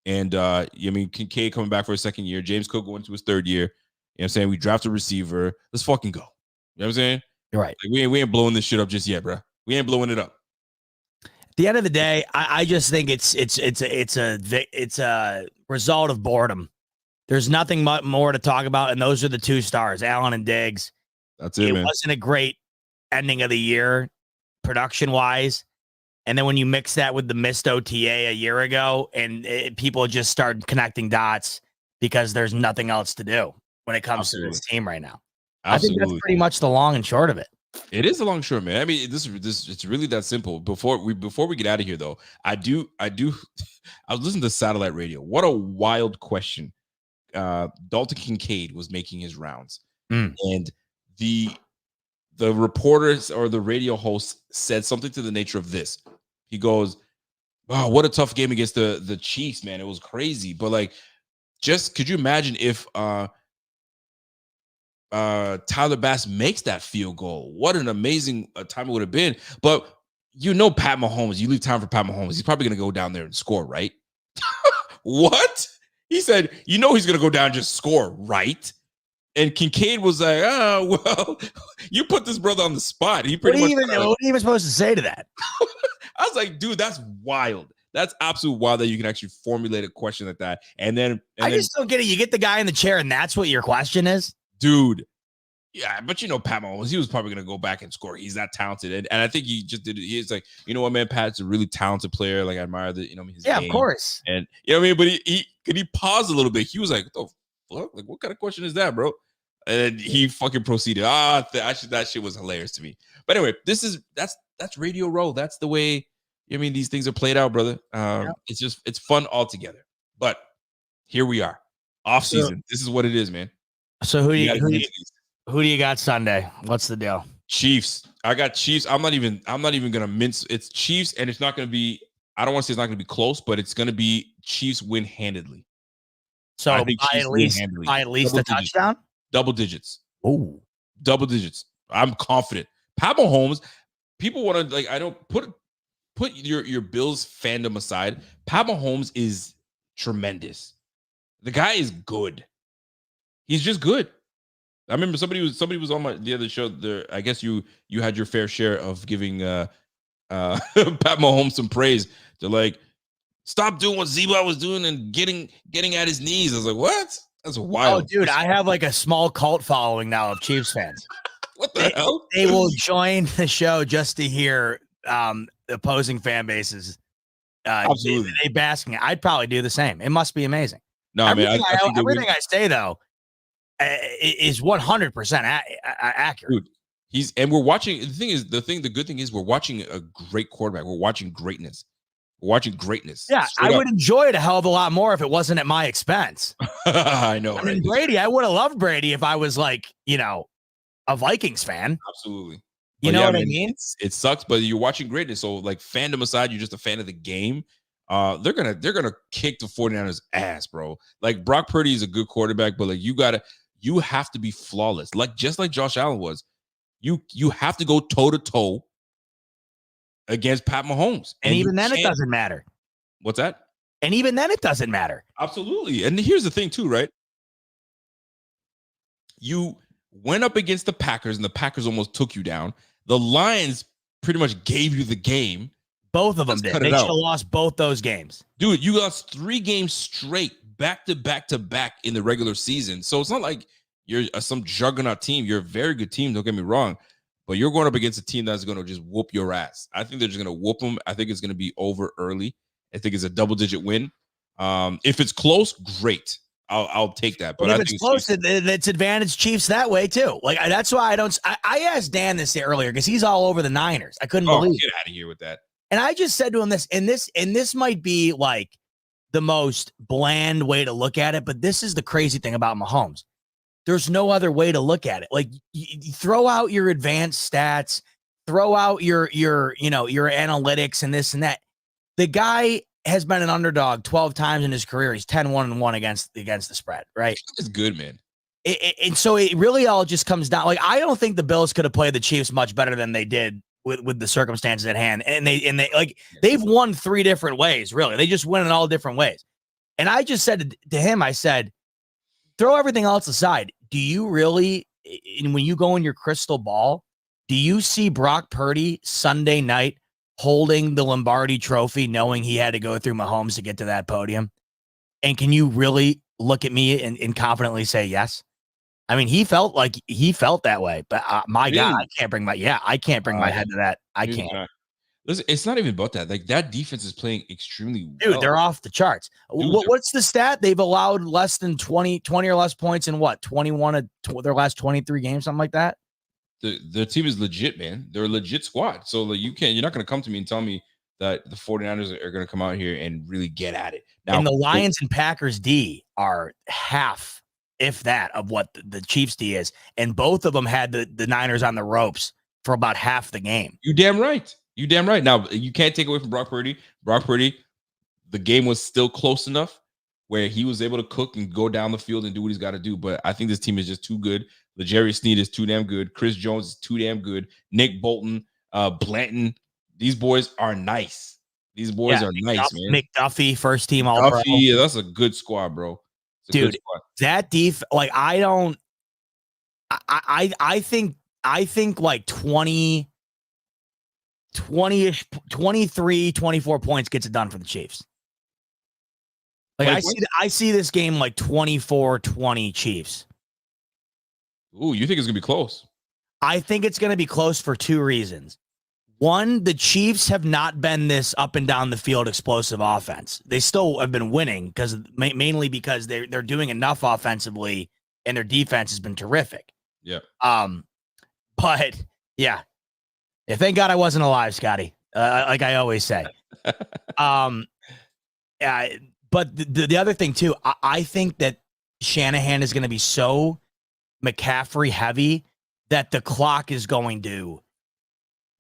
And I mean, Kincaid coming back for a second year. James Cook going to his third year. You know what I'm saying? We draft a receiver. Let's fucking go. You know what I'm saying? You're right. Like, we ain't blowing this shit up just yet, bro. We ain't blowing it up. At the end of the day, I just think it's a result of boredom. There's nothing more to talk about, and those are the two stars, Allen and Diggs. That's it, man. It wasn't a great ending of the year, production-wise. And then when you mix that with the missed OTA a year ago, and people just start connecting dots because there's nothing else to do when it comes to this team right now. Absolutely. I think that's pretty much the long and short of it. It is a long short, man. I mean, this it's really that simple. Before we get out of here, though, I was listening to satellite radio. What a wild question. Dalton Kincaid was making his rounds, and the reporters or the radio host said something to the nature of this. He goes, "Wow, what a tough game against the Chiefs, man. It was crazy." But like, just could you imagine if Tyler Bass makes that field goal? What an amazing time it would have been. But Pat Mahomes, you leave time for Pat Mahomes, he's probably going to go down there and score, right? What? He said, he's going to go down and just score, right? And Kincaid was like, oh, well, you put this brother on the spot. What are you even supposed to say to that? I was like, dude, that's wild. That's absolute wild that you can actually formulate a question like that. And then I just don't get it. You get the guy in the chair and that's what your question is? Dude. Yeah, but Pat Mahomes, he was probably going to go back and score. He's that talented. And I think he just did it. He's like, you know what, man, Pat's a really talented player. Like, I admire his game. Of course. And, you know what I mean? But he paused a little bit. He was like, what the fuck? Like, what kind of question is that, bro? And he fucking proceeded. That shit was hilarious to me. But anyway, that's Radio Row. That's the way, these things are played out, brother. It's fun altogether. But here we are. Off season. This is what it is, man. So who do you got Sunday? What's the deal? Chiefs. I got Chiefs. I'm not even gonna mince. It's Chiefs, and it's not gonna be. I don't want to say it's not gonna be close, but it's gonna be Chiefs win handedly. So I think by Chiefs at win least handily. by at least Double a digits. touchdown. Double digits. Oh, Double digits. I'm confident. Pat Mahomes. People want to I don't put your Bills fandom aside. Pat Mahomes is tremendous. The guy is good. He's just good. I remember somebody was on the other show. There, I guess you had your fair share of giving Pat Mahomes some praise. They're like, stop doing what Zeba was doing and getting at his knees. I was like, what? That's wild. Oh, dude, I have like a small cult following now of Chiefs fans. What the hell? They will join the show just to hear opposing fan bases. Absolutely, they basking it. I'd probably do the same. It must be amazing. No, everything man. Everything I say though is 100% accurate. Dude, and we're watching. The good thing is we're watching a great quarterback. We're watching greatness. Yeah, I would enjoy it a hell of a lot more if it wasn't at my expense. I know. I mean, Brady, I would have loved Brady if I was like, a Vikings fan. Absolutely. You know what I mean? It sucks, but you're watching greatness. So, like, fandom aside, you're just a fan of the game. They're gonna kick the 49ers ass, bro. Like, Brock Purdy is a good quarterback, but like you have to be flawless. Just like Josh Allen was. You have to go toe to toe against Pat Mahomes. And even then it doesn't matter. What's that? And even then it doesn't matter. Absolutely. And here's the thing too, right? You went up against the Packers and the Packers almost took you down. The Lions pretty much gave you the game. Both of them did. They should have lost both those games. Dude, you lost 3 games straight, back to back in the regular season. So it's not like you're some juggernaut team. You're a very good team, don't get me wrong. But you're going up against a team that's going to just whoop your ass. I think they're just going to whoop them. I think it's going to be over early. I think it's a double-digit win. If it's close, great. I'll take that. But if it's close, it's advantage Chiefs that way too. Like that's why I asked Dan this earlier because he's all over the Niners. I couldn't believe. Get out of here with that. And I just said to him this, and this might be like the most bland way to look at it, but this is the crazy thing about Mahomes. There's no other way to look at it. Like you throw out your advanced stats, throw out your analytics and this and that. The guy has been an underdog 12 times in his career. He's 10-1-1 against the spread, right? It's good, man. And so it really all just comes down. Like I don't think the Bills could have played the Chiefs much better than they did with the circumstances at hand. And they've won 3 different ways, really. They just win in all different ways. And I just said to him, I said, throw everything else aside. Do you really, when you go in your crystal ball, do you see Brock Purdy Sunday night holding the Lombardi trophy, knowing he had to go through Mahomes to get to that podium? And can you really look at me and confidently say yes? I mean, he felt that way, but my God, I can't bring my head to that. I can't. Listen, it's not even about that. Like that defense is playing extremely well. Dude, they're off the charts. What's the stat? They've allowed less than 20 or less points in what? 21 of their last 23 games, something like that. The team is legit, man. They're a legit squad. So like, you're not going to come to me and tell me that the 49ers are going to come out here and really get at it. Now, and the Lions and Packers D are half, if that, of what the Chiefs D is. And both of them had the Niners on the ropes for about half the game. You damn right. Now, you can't take away from Brock Purdy. Brock Purdy, the game was still close enough where he was able to cook and go down the field and do what he's got to do. But I think this team is just too good. L'Jarius Sneed is too damn good. Chris Jones is too damn good. Nick Bolton, Blanton. These boys are nice. These boys are nice, man. McDuffie, first team All-Pro. Yeah, that's a good squad, bro. Dude, that like I think like 20-ish, 23, 24 points gets it done for the Chiefs. Like I see this game like 24-20 Chiefs. Ooh, you think it's going to be close? I think it's going to be close for 2 reasons. One, the Chiefs have not been this up and down the field explosive offense. They still have been winning mainly because they're doing enough offensively and their defense has been terrific. Yeah. But yeah, thank God I wasn't alive, Scotty. Like I always say. But the other thing too, I think that Shanahan is going to be so McCaffrey heavy that the clock is going to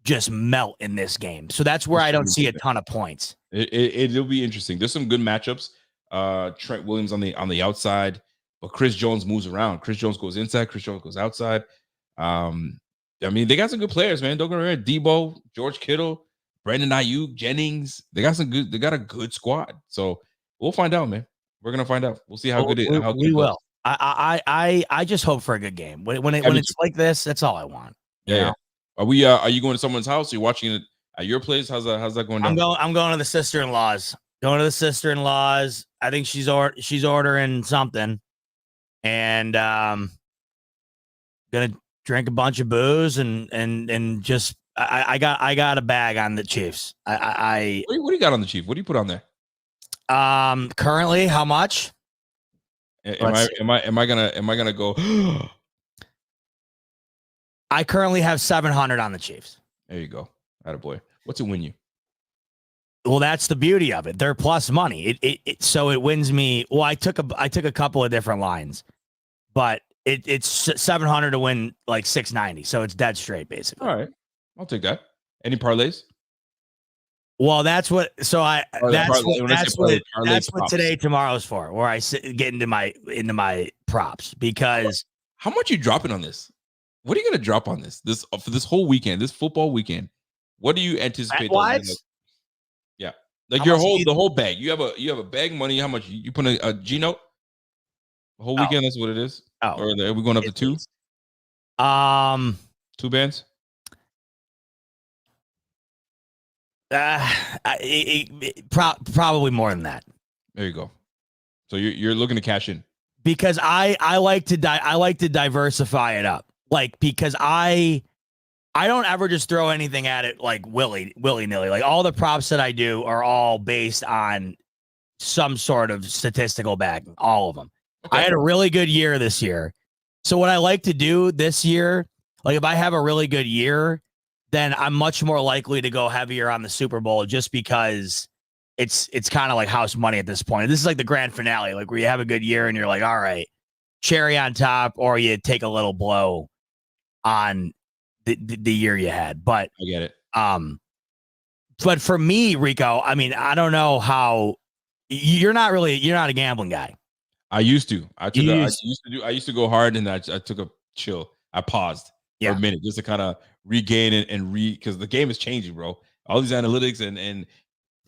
just melt in this game. So that's where I don't see a ton of points. It'll be interesting. There's some good matchups. Trent Williams on the outside, but Chris Jones moves around. Chris Jones goes inside. Chris Jones goes outside. I mean, they got some good players, man. Don't get me wrong. Debo, George Kittle, Brandon Ayuk, Jennings. They got a good squad. So we'll find out, man. We're gonna find out. We'll see how good it. We will. I just hope for a good game. When it's like this, that's all I want. Yeah. Are you going to someone's house? Are you watching it at your place? How's that going down? I'm going to the sister-in-laws. I think she's ordering something, and gonna drink a bunch of booze and just I got a bag on the Chiefs. What do you got on the Chiefs? What do you put on there? Currently, how much? Am I gonna go? I currently have 700 on the Chiefs. There you go. Attaboy. What's it win you? Well, that's the beauty of it. They're plus money. So it wins me. Well, I took a couple of different lines, but it's 700 to win like 690. So it's dead straight, basically. All right, I'll take that. Any parlays? Well, that's what. So that's what today, tomorrow's for. Where I get into my props, because how much you dropping on this? What are you gonna drop on this for this whole weekend, this football weekend? What do you anticipate? Yeah, like the whole bag. You have a bag of money. How much you put a G note? The whole weekend. That's what it is. Oh, or are we going up to 2? 2 bands. Probably more than that. There you go. So you're looking to cash in, because I like to diversify it up, like, because I don't ever just throw anything at it like willy-nilly. Like, all the props that I do are all based on some sort of statistical backing, all of them. Okay. I had a really good year this year. So what I like to do this year, like, if I have a really good year, then I'm much more likely to go heavier on the Super Bowl, just because it's kind of like house money at this point. This is like the grand finale, like, where you have a good year and you're like, all right, cherry on top, or you take a little blow on the year you had. But I get it. But for me, Rico, I mean, I don't know how you're not a gambling guy. I used to. I used to go hard, and I took a chill. I paused for a minute just to kind of regain and because the game is changing, bro. All these analytics and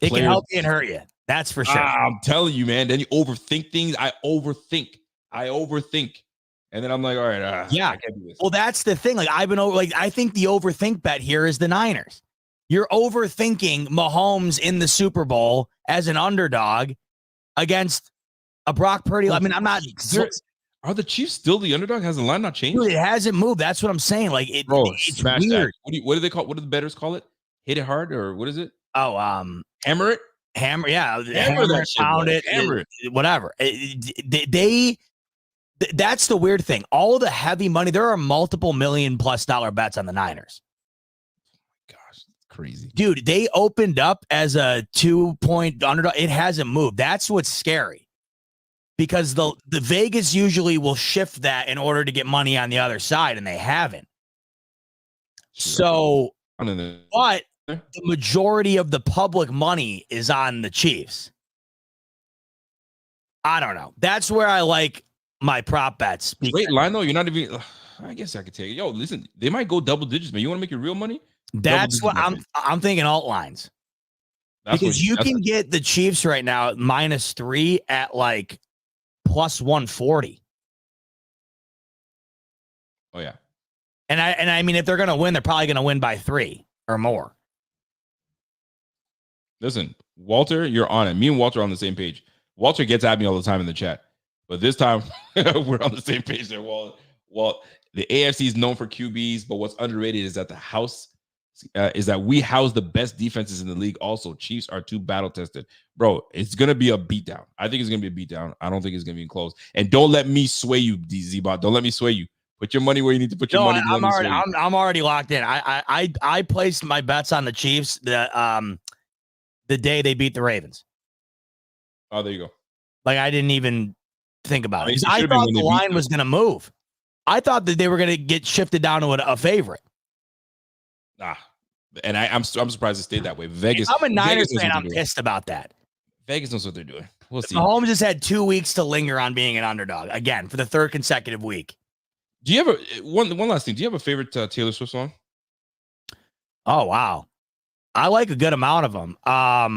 it can help you and hurt you. That's for sure. I'm telling you, man. Then you overthink things. I overthink, and then I'm like, all right, I can't do this. Well, that's the thing. Like, I think the overthink bet here is the Niners. You're overthinking Mahomes in the Super Bowl as an underdog against a Brock Purdy. I mean, I'm not. Are the Chiefs still the underdog? Has the line not changed? Dude, it hasn't moved. That's what I'm saying. Like, it's weird. What do they call? What do the bettors call it? Hit it hard, or what is it? Oh, hammer it. Hammer, yeah. Hammer that shit, pound it. Hammer it. Whatever. That's the weird thing. All the heavy money. There are multiple $1 million+ bets on the Niners. Gosh, that's crazy, dude. They opened up as a 2-point underdog. It hasn't moved. That's what's scary. Because the Vegas usually will shift that in order to get money on the other side, and they haven't. So, but the majority of the public money is on the Chiefs. I don't know. That's where I like my prop bets. Wait, line though, you're not even. I guess I could take it. Yo, listen, they might go double digits, man. You want to make your real money? That's what I'm thinking. Alt lines, because you can get the Chiefs right now at -3 at like plus 140. Oh yeah. And I mean, if they're going to win, they're probably going to win by 3 or more. Listen, Walter, you're on it. Me and Walter are on the same page. Walter gets at me all the time in the chat, but this time we're on the same page there. Walt, the AFC is known for QBs, but what's underrated is that we house the best defenses in the league. Also, Chiefs are too battle tested, bro. It's gonna be a beatdown. I think it's gonna be a beatdown. I don't think it's gonna be close. And don't let me sway you, Z-Bot. Don't let me sway you. Put your money where you need to put your money. I'm already locked in. I placed my bets on the Chiefs the day they beat the Ravens. Oh, there you go. Like, I didn't even think about it. I thought the line was gonna move. I thought that they were gonna get shifted down to a favorite. And I'm surprised it stayed that way. Vegas. I'm a Niners fan. I'm pissed about that. Vegas knows what they're doing. We'll see. Mahomes has had 2 weeks to linger on being an underdog again for the third consecutive week. Do you have one last thing? Do you have a favorite Taylor Swift song? Oh wow, I like a good amount of them. I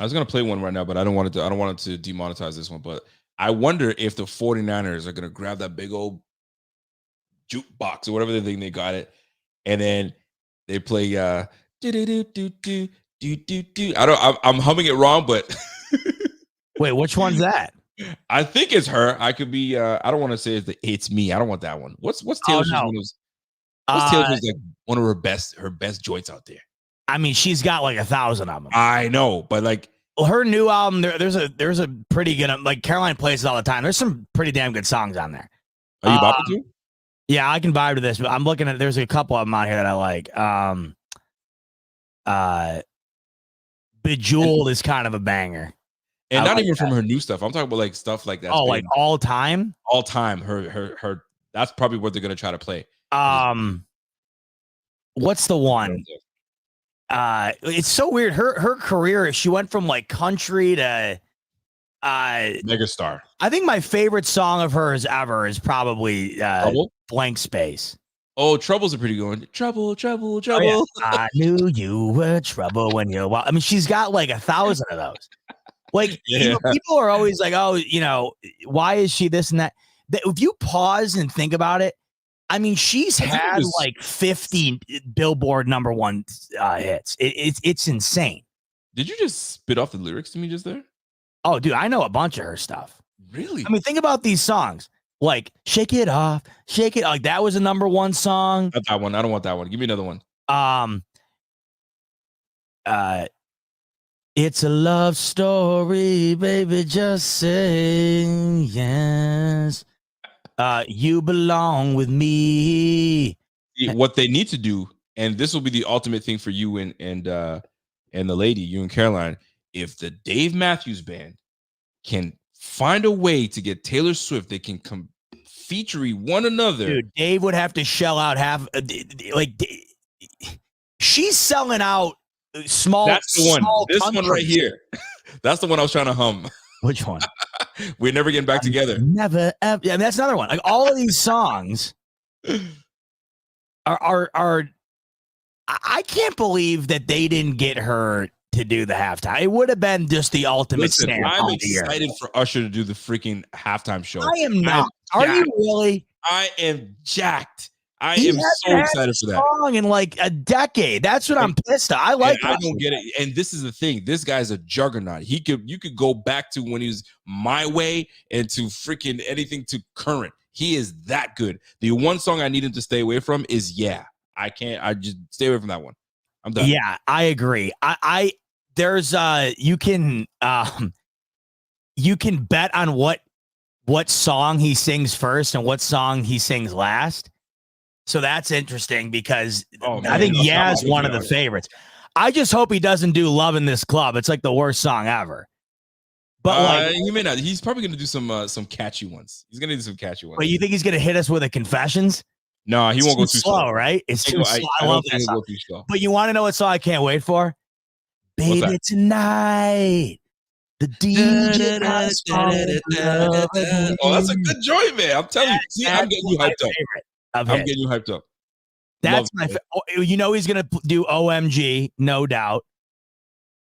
was gonna play one right now, but I don't want it to demonetize this one. But I wonder if the 49ers are gonna grab that big old jukebox or whatever they think they got it, and then they play do do do do do do do do. I'm humming it wrong, but wait, which one's that? I think it's her. I could be. I don't want to say it's me. I don't want that one. What's Taylor Swift's? What's Taylor Swift's like one of her best joints out there? I mean, she's got like 1,000 of them. I know, but like her new album, there's a pretty good, like Caroline plays it all the time. There's some pretty damn good songs on there. Are you bopping to? Yeah, I can vibe to this, but I'm looking at, there's a couple of them out here that I like. Bejeweled is kind of a banger. And I not like even that. from her new stuff. I'm talking about like stuff like that. Oh, like all time? All time. Her that's probably what they're gonna try to play. What's the one? It's so weird. Her career, she went from like country to megastar. I think my favorite song of hers ever is probably Blank Space. Oh, Trouble's a pretty good one. Trouble. Oh, yeah. I knew you were trouble when you're wild. I mean, she's got like 1,000 of those. Like, people are always like, oh, why is she this and that? If you pause and think about it, I mean, she's had like 50 Billboard #1 hits. It's insane. Did you just spit off the lyrics to me just there? Oh, dude, I know a bunch of her stuff. Really? I mean, think about these songs. Like, Shake It Off, Shake It. Like, that was a #1 song. Not that one. I don't want that one. Give me another one. It's a love story, baby. Just say yes. You belong with me. What they need to do, and this will be the ultimate thing for you and the lady, you and Caroline, if the Dave Matthews Band can find a way to get Taylor Swift, they can come featuring one another. Dude, Dave would have to shell out half. She's selling out small. That's the one. This one right here. That's the one I was trying to hum. Which one? We're never getting back together. Never ever. Yeah, that's another one. Like, all of these songs are. I can't believe that they didn't get her to do the halftime. It would have been just the ultimate stand. I'm excited for Usher to do the freaking halftime show. I am not. Are you really? I am jacked. I am so excited for that song in like a decade. That's what I'm pissed at. I like. I don't get it. And this is the thing. This guy's a juggernaut. You could go back to when he was My Way and to freaking anything to current. He is that good. The one song I need him to stay away from is Yeah. I can't. I just stay away from that one. I'm done. Yeah, I agree. There's you can bet on what song he sings first and what song he sings last. So that's interesting because I think Yeah is one of the favorites. I just hope he doesn't do Love in This Club. It's like the worst song ever. But he may not. He's probably gonna do some catchy ones. He's gonna do some catchy ones. But you think he's gonna hit us with a Confessions? No, he won't go too slow, right? It's too slow. I love that song. But you want to know what song I can't wait for? Baby Tonight. The DJ. Oh, that's a good joint, man. I'm telling you. See, I'm getting you hyped up. I'm getting you hyped up. That's my he's gonna do OMG, no doubt.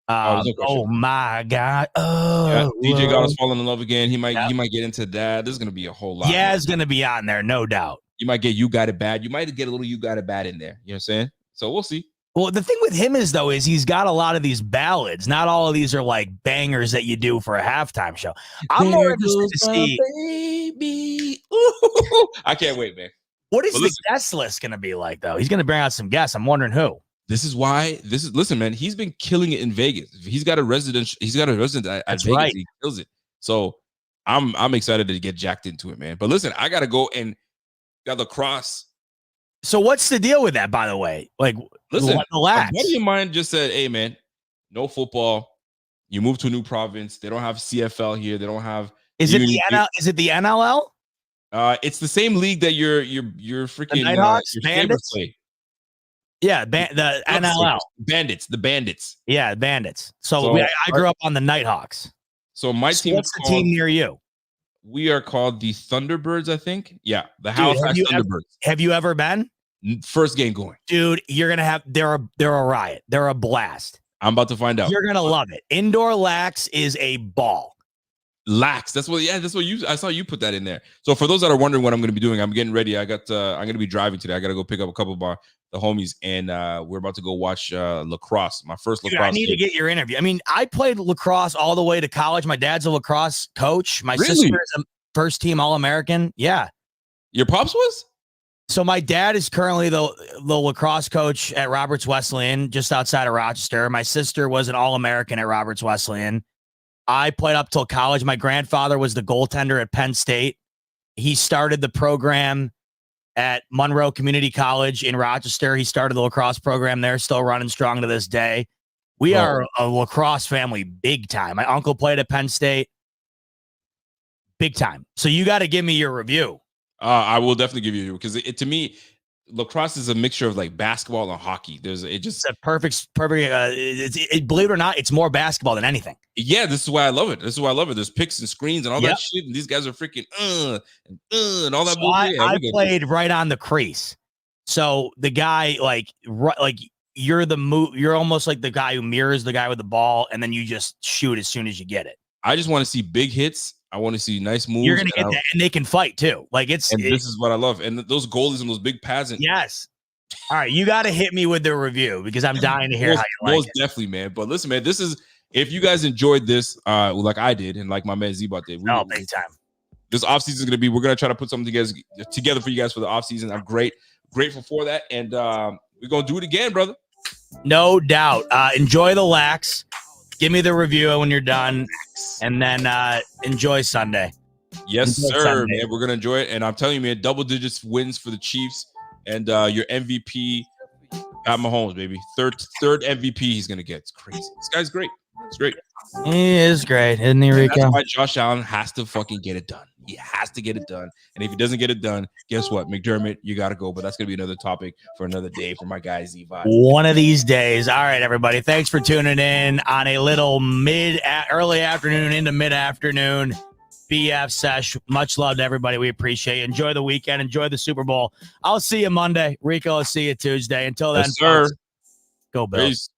Oh my God. Oh, yeah, DJ got us falling in love again. He might get into that. There's gonna be a whole lot. Yeah, it's gonna be on there, no doubt. You might get You Got It Bad. You might get a little You Got It Bad in there. You know what I'm saying? So we'll see. Well, the thing with him is he's got a lot of these ballads. Not all of these are like bangers that you do for a halftime show. I'm more interested to see. Baby. Ooh. I can't wait, man. What is the guest list going to be like, though? He's going to bring out some guests. I'm wondering who. Listen, man, he's been killing it in Vegas. He's got a resident at Vegas. Right. He kills it. So I'm excited to get jacked into it, man. But listen, I got to go and got lacrosse. So what's the deal with that, by the way? Like, listen, a buddy of mine just said, hey, man, no football. You move to a new province. They don't have CFL here. They don't have. Is it the NLL? It's the same league that your freaking Nighthawks, your Sabres play. Yeah, the NLL. Bandits. The Bandits. Yeah, Bandits. So I grew up on the Nighthawks. So my team what's the team near you? We are called the Thunderbirds, I think. Yeah, the Halifax Thunderbirds. Have you ever been? First game going. Dude, you're gonna have they're a riot. They're a blast. I'm about to find out. You're gonna love it. Indoor lax is a ball. Lax. That's what I saw you put that in there. So for those that are wondering what I'm gonna be doing, I'm getting ready. I'm gonna be driving today. I gotta go pick up a couple of the homies, and we're about to go watch lacrosse. My first lacrosse. I need to get your interview. I mean, I played lacrosse all the way to college. My dad's a lacrosse coach. My sister is a first team All-American. Yeah. Your pops was? So my dad is currently the lacrosse coach at Roberts Wesleyan, just outside of Rochester. My sister was an All-American at Roberts Wesleyan. I played up till college. My grandfather was the goaltender at Penn State. He started the program at Monroe Community College in Rochester. He started the lacrosse program there, still running strong to this day. We are a lacrosse family big time. My uncle played at Penn State. Big time. So you got to give me your review. I will definitely give you, because to me, lacrosse is a mixture of like basketball and hockey. It's a perfect. Believe it or not, it's more basketball than anything. Yeah, this is why I love it. There's picks and screens and all that shit, and these guys are freaking and all that. So I played right on the crease. So the guy you're almost like the guy who mirrors the guy with the ball, and then you just shoot as soon as you get it. I just want to see big hits. I want to see nice moves. You're gonna get that, and they can fight too. This is what I love. And those goalies and those big pads. Yes. All right, you got to hit me with the review, because I'm dying to hear how you like it. Most definitely, man. But listen, man, this is, if you guys enjoyed this, like I did, and like my man Zebot did, big time. This offseason is gonna be. We're gonna try to put something together for you guys for the offseason. I'm grateful for that, and we're gonna do it again, brother. No doubt. Enjoy the lax. Give me the review when you're done, and then enjoy Sunday. Yes, sir, man. We're gonna enjoy it, and I'm telling you, man, double digits wins for the Chiefs, and your MVP, Pat Mahomes, baby, third MVP he's gonna get. It's crazy. This guy's great. It's great. He is great, isn't he, Rico? That's why Josh Allen has to fucking get it done. He has to get it done, and if he doesn't get it done, guess what, McDermott, you gotta go. But that's gonna be another topic for another day for my guy Z-Bot. One of these days. All right, everybody. Thanks for tuning in on a little early afternoon into mid-afternoon BF sesh. Much love to everybody. We appreciate you. Enjoy the weekend. Enjoy the Super Bowl. I'll see you Monday. Rico, I'll see you Tuesday. Until then, yes, sir. Folks, go Bills. Peace.